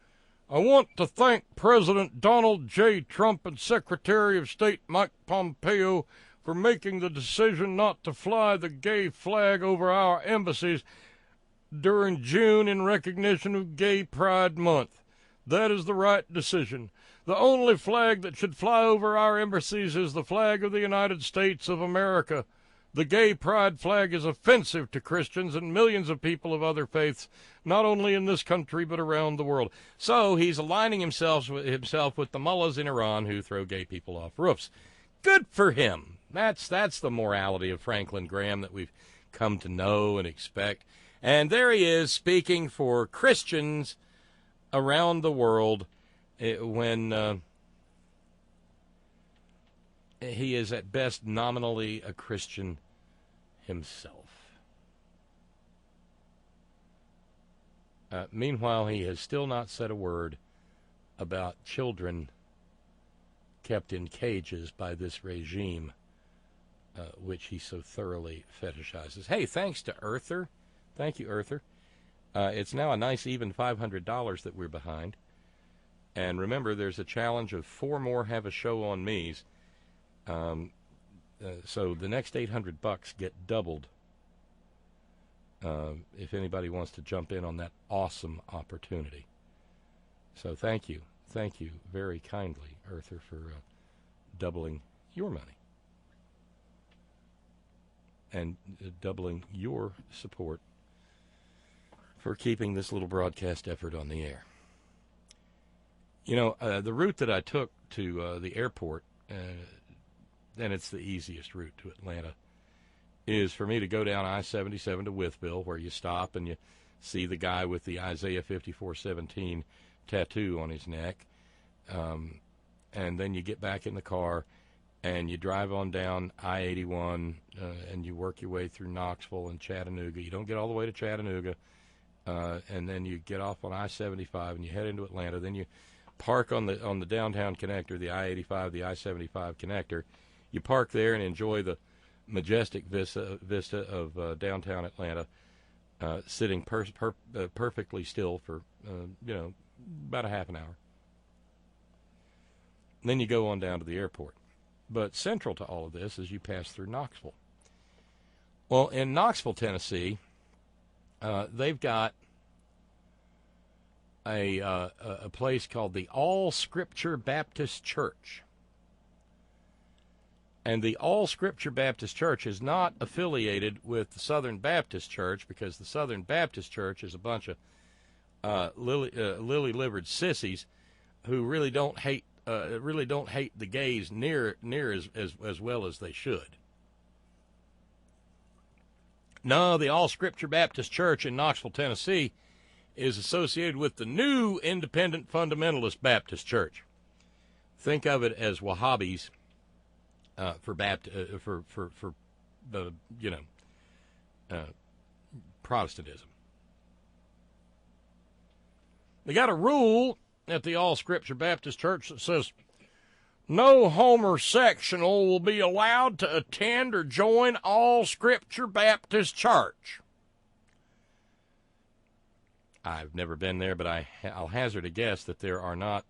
I want to thank President Donald J. Trump and Secretary of State Mike Pompeo for making the decision not to fly the gay flag over our embassies during June in recognition of Gay Pride Month. That is the right decision. The only flag that should fly over our embassies is the flag of the United States of America. The gay pride flag is offensive to Christians and millions of people of other faiths, not only in this country but around the world. So he's aligning himself with the mullahs in Iran who throw gay people off roofs. Good for him. That's the morality of Franklin Graham that we've come to know and expect. And there he is speaking for Christians around the world when he is at best nominally a Christian himself. Meanwhile, he has still not said a word about children kept in cages by this regime, which he so thoroughly fetishizes. Hey, thanks to Earther. Thank you, Earther. It's now a nice even $500 that we're behind. And remember, there's a challenge of 4 more Have a Show on Me's. So the next $800 get doubled if anybody wants to jump in on that awesome opportunity. So thank you very kindly, Earther, for doubling your money and doubling your support for keeping this little broadcast effort on the air. You know, the route that I took to the airport, and it's the easiest route to Atlanta, is for me to go down I-77 to Wytheville, where you stop and you see the guy with the Isaiah 54:17 tattoo on his neck. And then you get back in the car and you drive on down I-81 and you work your way through Knoxville and Chattanooga. You don't get all the way to Chattanooga. And then you get off on I-75 and you head into Atlanta. Then you park on the downtown connector, the I-85, the I-75 connector. You park there and enjoy the majestic vista of downtown Atlanta, sitting perfectly still for about a half an hour. And then you go on down to the airport. But central to all of this is you pass through Knoxville. Well, in Knoxville, Tennessee, they've got a place called the All Scripture Baptist Church. And the All Scripture Baptist Church is not affiliated with the Southern Baptist Church, because the Southern Baptist Church is a bunch of lily-livered sissies who really don't hate the gays near as well as they should. No, the All Scripture Baptist Church in Knoxville, Tennessee, is associated with the New Independent Fundamentalist Baptist Church. Think of it as Wahhabis Protestantism. They got a rule at the All Scripture Baptist Church that says no homosexual will be allowed to attend or join All Scripture Baptist Church. I've never been there, but I'll hazard a guess that there are not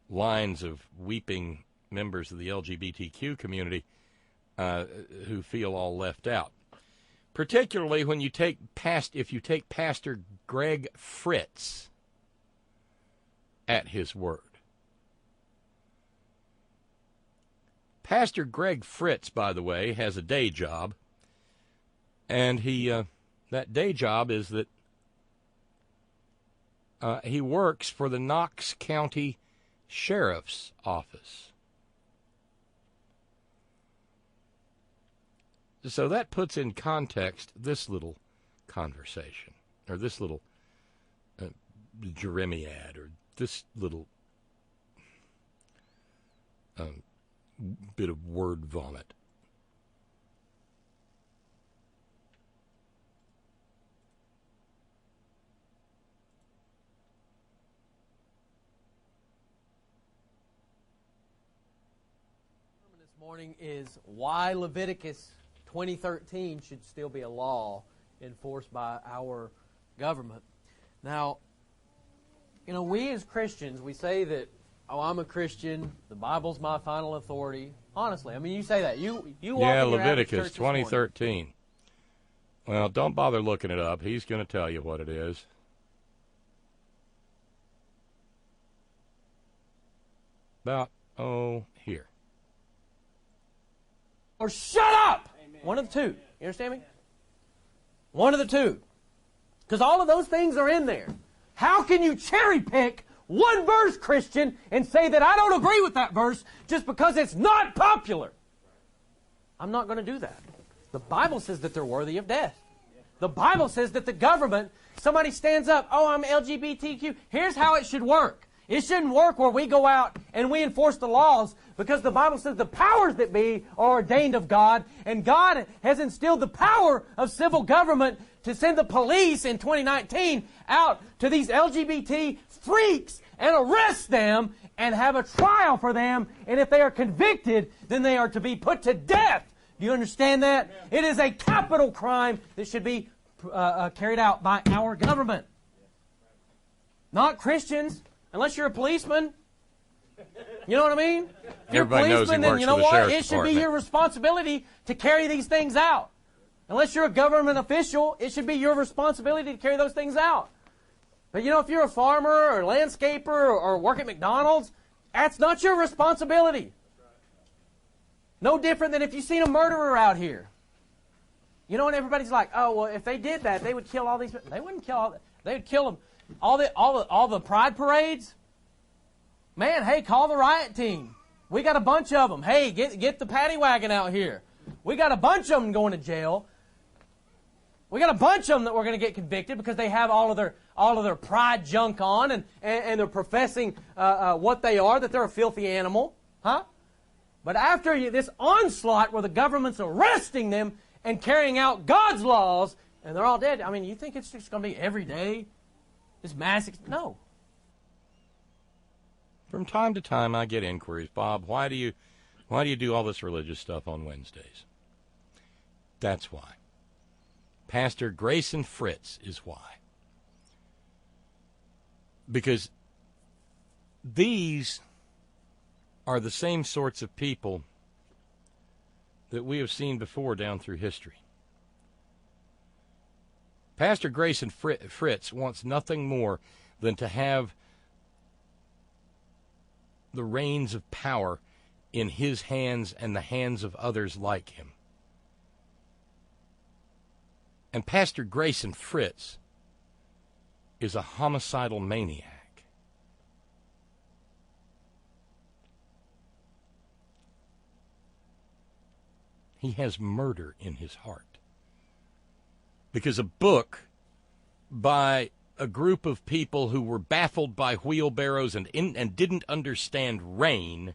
lines of weeping members of the LGBTQ community who feel all left out. Particularly when you take Pastor Greg Fritz at his word. Pastor Greg Fritz, by the way, has a day job, and that day job is that he works for the Knox County Sheriff's Office. So that puts in context this little conversation, or this little jeremiad, or this little bit of word vomit. This morning is why Leviticus 2013 should still be a law enforced by our government. Now, we as Christians, we say that, oh, I'm a Christian, the Bible's my final authority. Honestly, you say that. You walk in your Leviticus 2013. morning. Well, don't bother looking it up. He's going to tell you what it is. About, here. Or shut up! Amen. One of the two. You understand me? One of the two. Because all of those things are in there. How can you cherry pick one verse, Christian, and say that I don't agree with that verse just because it's not popular? I'm not going to do that. The Bible says that they're worthy of death. The Bible says that the government, somebody stands up, oh, I'm LGBTQ. Here's how it should work. It shouldn't work where we go out and we enforce the laws, because the Bible says the powers that be are ordained of God, and God has instilled the power of civil government to send the police in 2019 out to these LGBT freaks and arrest them and have a trial for them, and if they are convicted, then they are to be put to death. Do you understand that? It is a capital crime that should be carried out by our government. Not Christians. Unless you're a policeman. You know what I mean? If you're Everybody a knows he policeman, then works you for know the what? sheriff's It should be department. your responsibility to carry these things out. Unless you're a government official, it should be your responsibility to carry those things out. But if you're a farmer or a landscaper or work at McDonald's, that's not your responsibility. No different than if you've seen a murderer out here. And everybody's like, oh, well, if they did that, they would kill all these people. They wouldn't kill all that. They would kill them. All the pride parades, man, hey, call the riot team. We got a bunch of them. Hey, get the paddy wagon out here. We got a bunch of them going to jail. We got a bunch of them that we're going to get convicted because they have all of their pride junk on and they're professing what they are, that they're a filthy animal, huh? But after this onslaught where the government's arresting them and carrying out God's laws, and they're all dead. You think it's just going to be every day? This mass... No. From time to time, I get inquiries, Bob, why do you do all this religious stuff on Wednesdays? That's why. Pastor Grayson Fritz is why. Because these are the same sorts of people that we have seen before down through history. Pastor Grayson Fritz wants nothing more than to have the reins of power in his hands and the hands of others like him. And Pastor Grayson Fritz is a homicidal maniac. He has murder in his heart. Because a book by a group of people who were baffled by wheelbarrows and didn't understand rain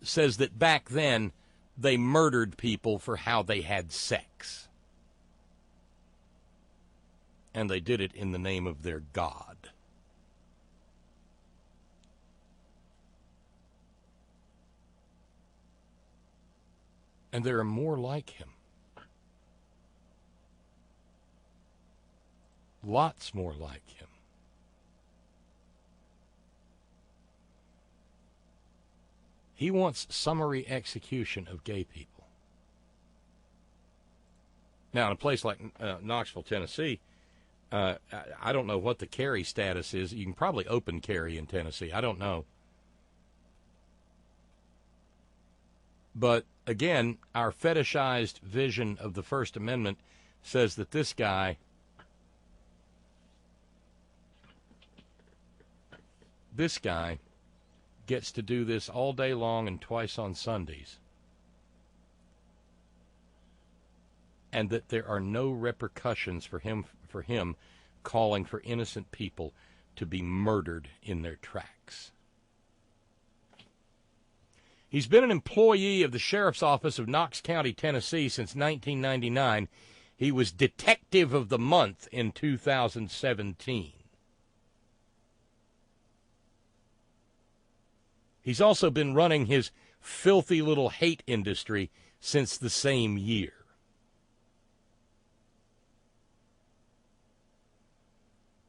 says that back then they murdered people for how they had sex. And they did it in the name of their God. And there are more like him. Lots more like him. He wants summary execution of gay people. Now, in a place like Knoxville, Tennessee, I don't know what the carry status is. You can probably open carry in Tennessee. I don't know. But, again, our fetishized vision of the First Amendment says that this guy gets to do this all day long and twice on Sundays. And that there are no repercussions for him calling for innocent people to be murdered in their tracks. He's been an employee of the Sheriff's Office of Knox County, Tennessee since 1999. He was Detective of the Month in 2017. He's also been running his filthy little hate industry since the same year.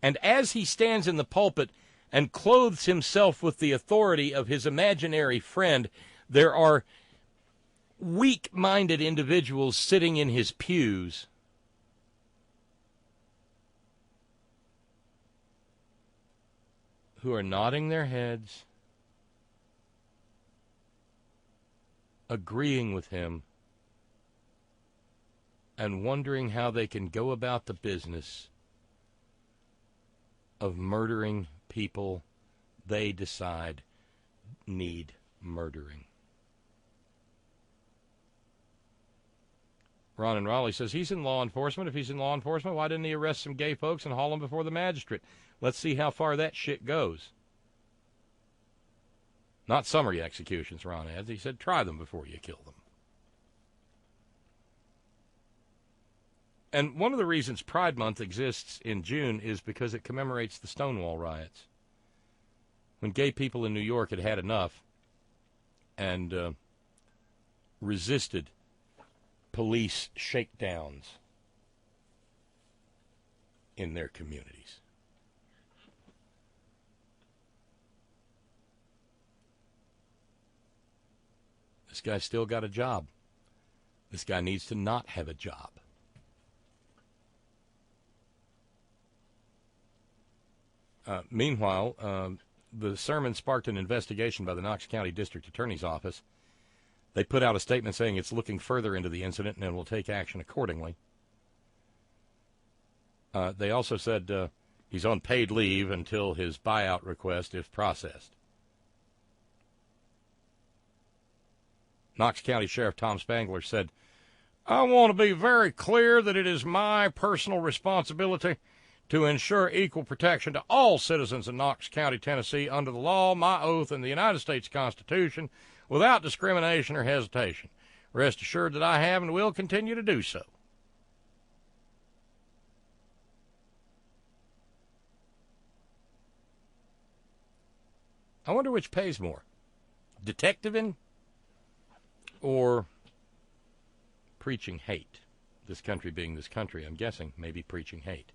And as he stands in the pulpit and clothes himself with the authority of his imaginary friend, there are weak-minded individuals sitting in his pews who are nodding their heads, agreeing with him, and wondering how they can go about the business of murdering people they decide need murdering. Ron in Raleigh says he's in law enforcement. If he's in law enforcement, why didn't he arrest some gay folks and haul them before the magistrate? Let's see how far that shit goes. Not summary executions, Ron adds. He said try them before you kill them. And one of the reasons Pride Month exists in June is because it commemorates the Stonewall riots, when gay people in New York had had enough and resisted police shakedowns in their communities. This guy's still got a job. This guy needs to not have a job. Meanwhile, the sermon sparked an investigation by the Knox County District Attorney's Office. They put out a statement saying it's looking further into the incident and will take action accordingly. They also said he's on paid leave until his buyout request is processed. Knox County Sheriff Tom Spangler said, I want to be very clear that it is my personal responsibility to ensure equal protection to all citizens of Knox County, Tennessee, under the law, my oath, and the United States Constitution, without discrimination or hesitation. Rest assured that I have and will continue to do so. I wonder which pays more, detectiving or preaching hate. This country being this country, I'm guessing maybe preaching hate.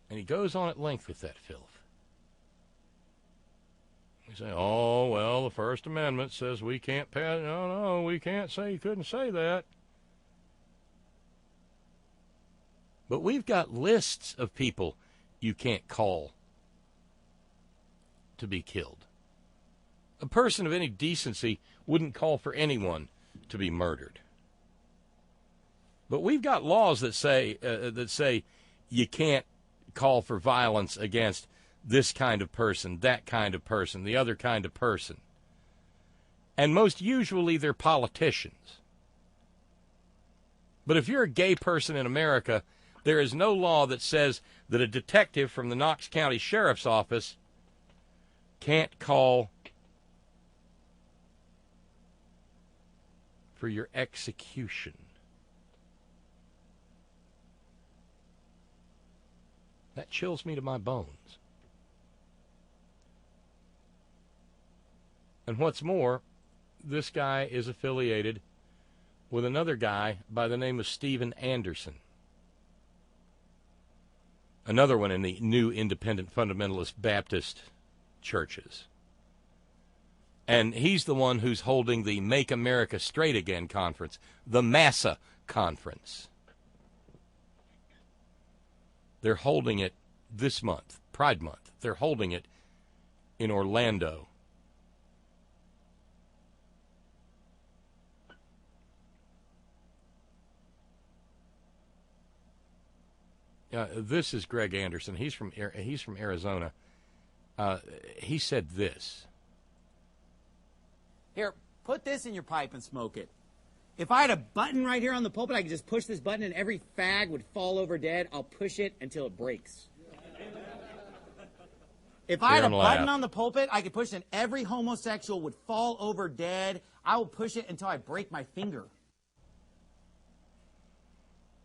And he goes on at length with that filth. We say, oh, well, the First Amendment says we can't pass. No, we can't say, you couldn't say that. But we've got lists of people you can't call to be killed. A person of any decency wouldn't call for anyone to be murdered. But we've got laws that say you can't call for violence against this kind of person, that kind of person, the other kind of person. And most usually they're politicians. But if you're a gay person in America, there is no law that says that a detective from the Knox County Sheriff's Office can't call for your execution. That chills me to my bones. And what's more, this guy is affiliated with another guy by the name of Stephen Anderson. Another one in the new independent fundamentalist Baptist churches. And he's the one who's holding the Make America Straight Again conference, the MASA conference. They're holding it this month, Pride Month. They're holding it in Orlando. This is Greg Anderson. He's from Arizona. He said this. Here, put this in your pipe and smoke it. If I had a button right here on the pulpit, I could just push this button and every fag would fall over dead. I'll push it until it breaks. If I had a button on the pulpit, I could push it and every homosexual would fall over dead. I will push it until I break my finger.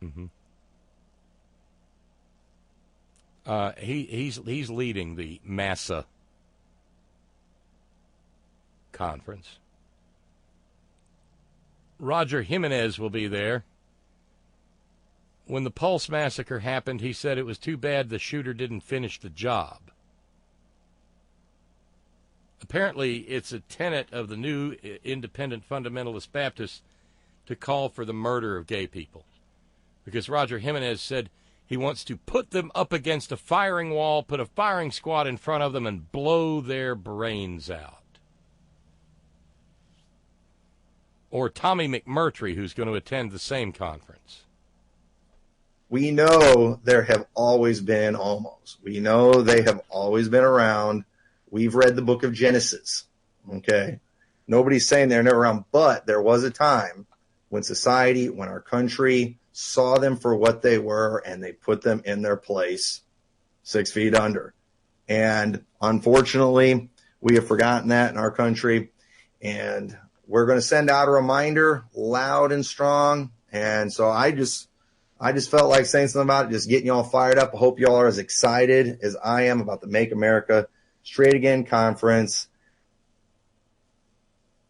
Mm-hmm. He's leading the MASA conference. Roger Jimenez will be there. When the Pulse massacre happened, he said it was too bad the shooter didn't finish the job. Apparently, it's a tenet of the new independent fundamentalist Baptists to call for the murder of gay people. Because Roger Jimenez said he wants to put them up against a firing wall, put a firing squad in front of them, and blow their brains out. Or Tommy McMurtry, who's going to attend the same conference. We know there have always been homos. We know they have always been around. We've read the book of Genesis, okay? Nobody's saying they're never around, but there was a time when society, when our country saw them for what they were, and they put them in their place 6 feet under. And unfortunately, we have forgotten that in our country, and we're going to send out a reminder loud and strong. And so I just felt like saying something about it, just getting you all fired up. I hope you all are as excited as I am about the Make America Straight Again conference.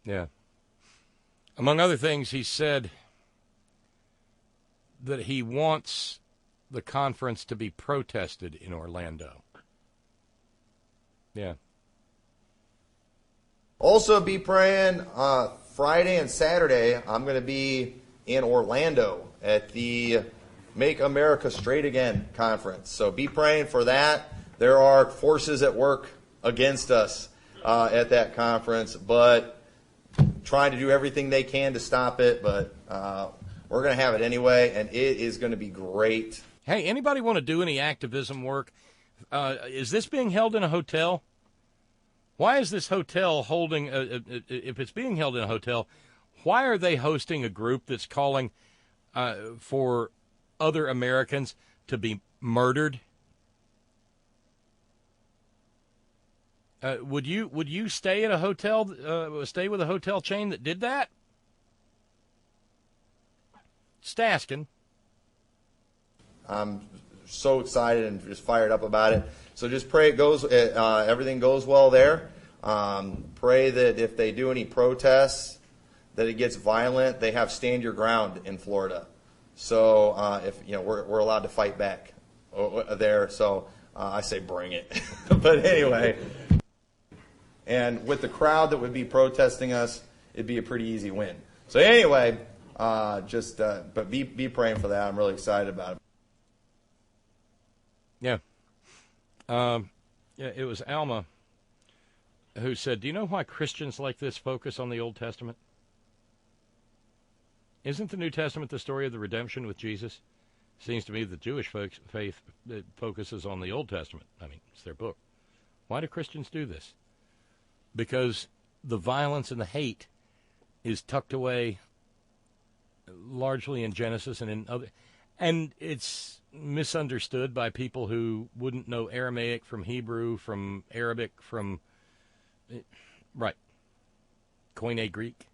Yeah. Among other things, he said that he wants the conference to be protested in Orlando. Yeah. Also be praying Friday and Saturday. I'm going to be in Orlando at the Make America Straight Again conference. So be praying for that. There are forces at work against us at that conference, but trying to do everything they can to stop it. But we're going to have it anyway, and it is going to be great. Hey, anybody want to do any activism work? Is this being held in a hotel? Why is this hotel holding, if it's being held in a hotel, why are they hosting a group that's calling for other Americans to be murdered? Would you stay at a hotel, stay with a hotel chain that did that? Just asking. I'm so excited and just fired up about it. So just pray it goes, everything goes well there. Pray that if they do any protests, that it gets violent. They have stand your ground in Florida. So if we're allowed to fight back there. So I say bring it. But anyway, and with the crowd that would be protesting us, it'd be a pretty easy win. So anyway, but be praying for that. I'm really excited about it. Yeah. Yeah, it was Alma who said, do you know why Christians like this focus on the Old Testament? Isn't the New Testament the story of the redemption with Jesus? Seems to me the Jewish faith focuses on the Old Testament. I mean, it's their book. Why do Christians do this? Because the violence and the hate is tucked away largely in Genesis and in other, and it's misunderstood by people who wouldn't know Aramaic from Hebrew, from Arabic, from right, Koine Greek.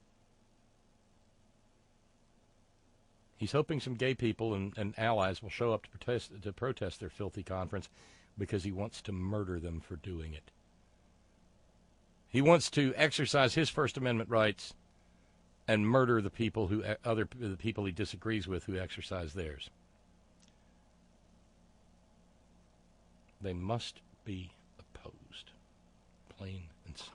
He's hoping some gay people and allies will show up to protest their filthy conference because he wants to murder them for doing it. He wants to exercise his First Amendment rights and murder the people the people he disagrees with who exercise theirs. They must be opposed, plain and simple.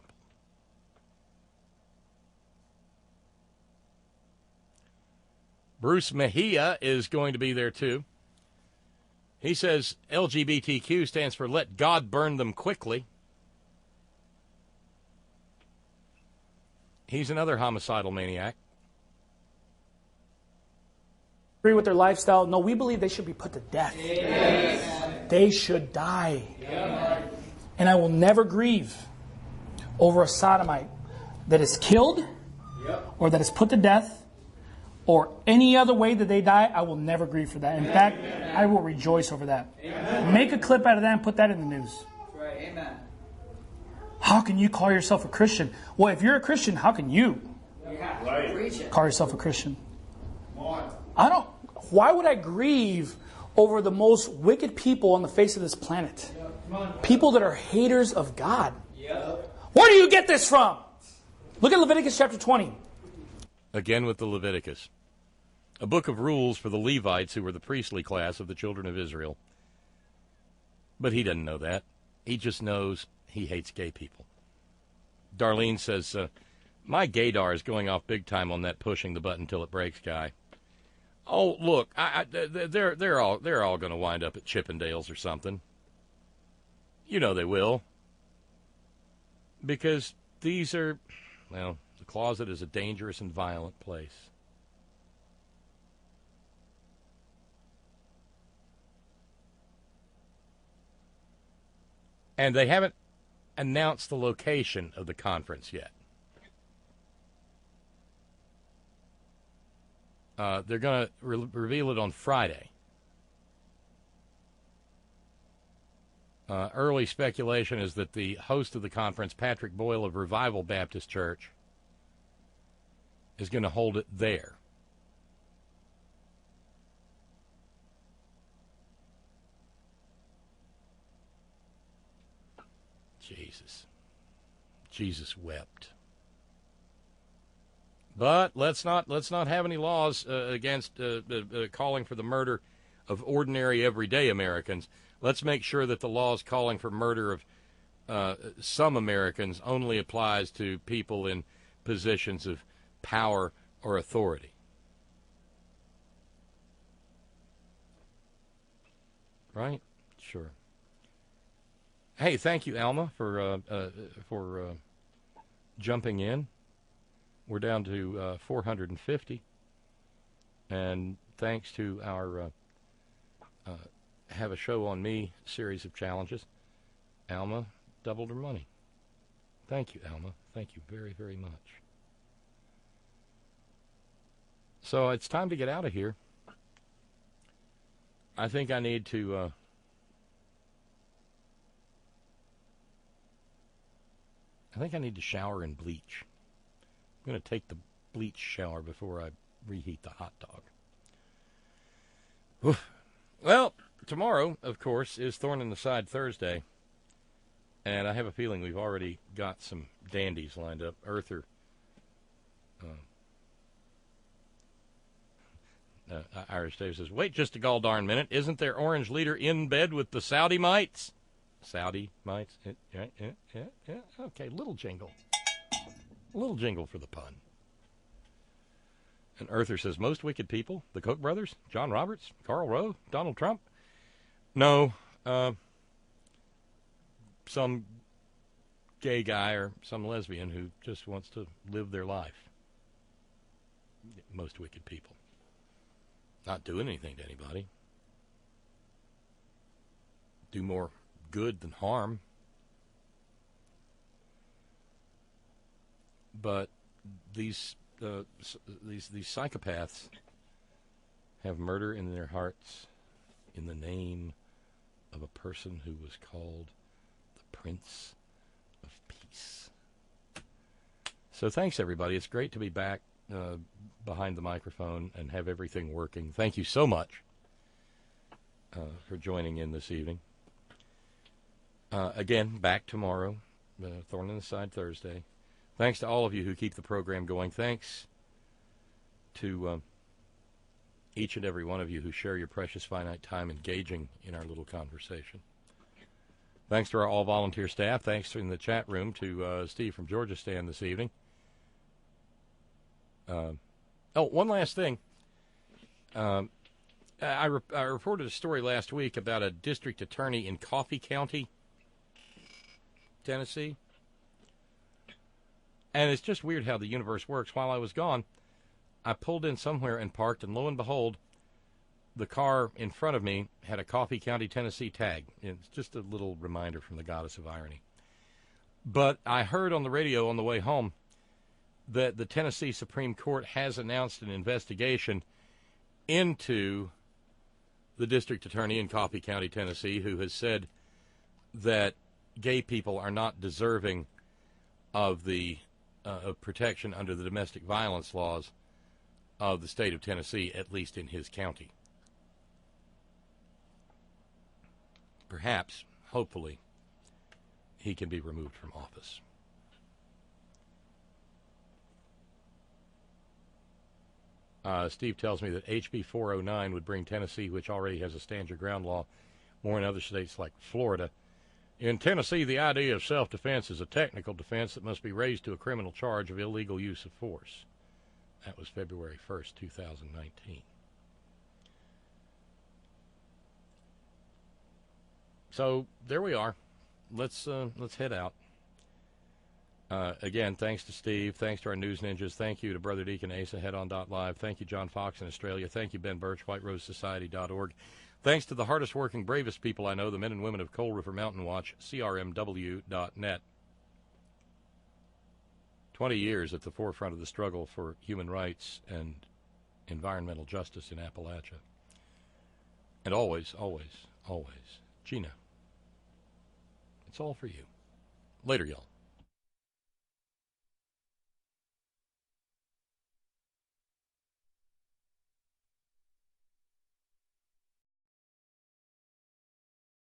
Bruce Mejia is going to be there, too. He says LGBTQ stands for Let God Burn Them Quickly. He's another homicidal maniac. Agree with their lifestyle? No, we believe they should be put to death. Yes. They should die. Yes. And I will never grieve over a sodomite that is killed or that is put to death or any other way that they die. I will never grieve for that. In fact, I will rejoice over that. Amen. Make a clip out of that and put that in the news. Right. Amen. How can you call yourself a Christian? Well, if you're a Christian, how can you call yourself a Christian? Why would I grieve over the most wicked people on the face of this planet? People that are haters of God. Where do you get this from? Look at Leviticus chapter 20. Again with the Leviticus. A book of rules for the Levites, who were the priestly class of the children of Israel. But he doesn't know that. He just knows he hates gay people. Darlene says, my gaydar is going off big time on that pushing the button till it breaks guy. Oh, look, they're all going to wind up at Chippendales or something. You know they will. Because these are, well, the closet is a dangerous and violent place. And they haven't announced the location of the conference yet. They're going to reveal it on Friday. Early speculation is that the host of the conference, Patrick Boyle of Revival Baptist Church, is going to hold it there. Jesus wept. But let's not have any laws against calling for the murder of ordinary, everyday Americans. Let's make sure that the laws calling for murder of some Americans only applies to people in positions of power or authority. Right? Sure. Hey, thank you, Alma, for jumping in. We're down to 450, and thanks to our Have a Show on Me series of challenges, Alma doubled her money. Thank you, Alma. Thank you very, very much. So it's time to get out of here. I think I need to... I think I need to shower and bleach. I'm going to take the bleach shower before I reheat the hot dog. Oof. Well, tomorrow, of course, is Thorn in the Side Thursday. And I have a feeling we've already got some dandies lined up. Earther. Irish Dave says, wait just a gall darn minute. Isn't their orange leader in bed with the Saudi mites? Saudi mites? Yeah. Okay, little jingle. A little jingle for the pun. And Earther says, most wicked people, the Koch brothers, John Roberts, Karl Rove, Donald Trump. No, some gay guy or some lesbian who just wants to live their life. Most wicked people. Not doing anything to anybody. Do more good than harm. But these psychopaths have murder in their hearts in the name of a person who was called the Prince of Peace. So thanks, everybody. It's great to be back behind the microphone and have everything working. Thank you so much for joining in this evening. Again, back tomorrow, Thorn in the Side Thursday. Thanks to all of you who keep the program going. Thanks to each and every one of you who share your precious finite time engaging in our little conversation. Thanks to our all-volunteer staff. Thanks in the chat room to Steve from Georgia Stand this evening. One last thing. I reported a story last week about a district attorney in Coffee County, Tennessee. And it's just weird how the universe works. While I was gone, I pulled in somewhere and parked, and lo and behold, the car in front of me had a Coffee County, Tennessee tag. It's just a little reminder from the goddess of irony. But I heard on the radio on the way home that the Tennessee Supreme Court has announced an investigation into the district attorney in Coffee County, Tennessee, who has said that gay people are not deserving of the of protection under the domestic violence laws of the state of Tennessee, at least in his county. Perhaps, hopefully, he can be removed from office. Steve tells me that HB 409 would bring Tennessee, which already has a stand your ground law, more in other states like Florida. In Tennessee, the idea of self-defense is a technical defense that must be raised to a criminal charge of illegal use of force. That was February 1st, 2019. So there we are. Let's head out. Again, thanks to Steve. Thanks to our news ninjas. Thank you to Brother Deacon Asa, headon.live. Thank you, John Fox in Australia. Thank you, Ben Birch, whiterosesociety.org. Thanks to the hardest working, bravest people I know, the men and women of Coal River Mountain Watch, crmw.net. 20 years at the forefront of the struggle for human rights and environmental justice in Appalachia. And always, always, always, Gina. It's all for you. Later, y'all.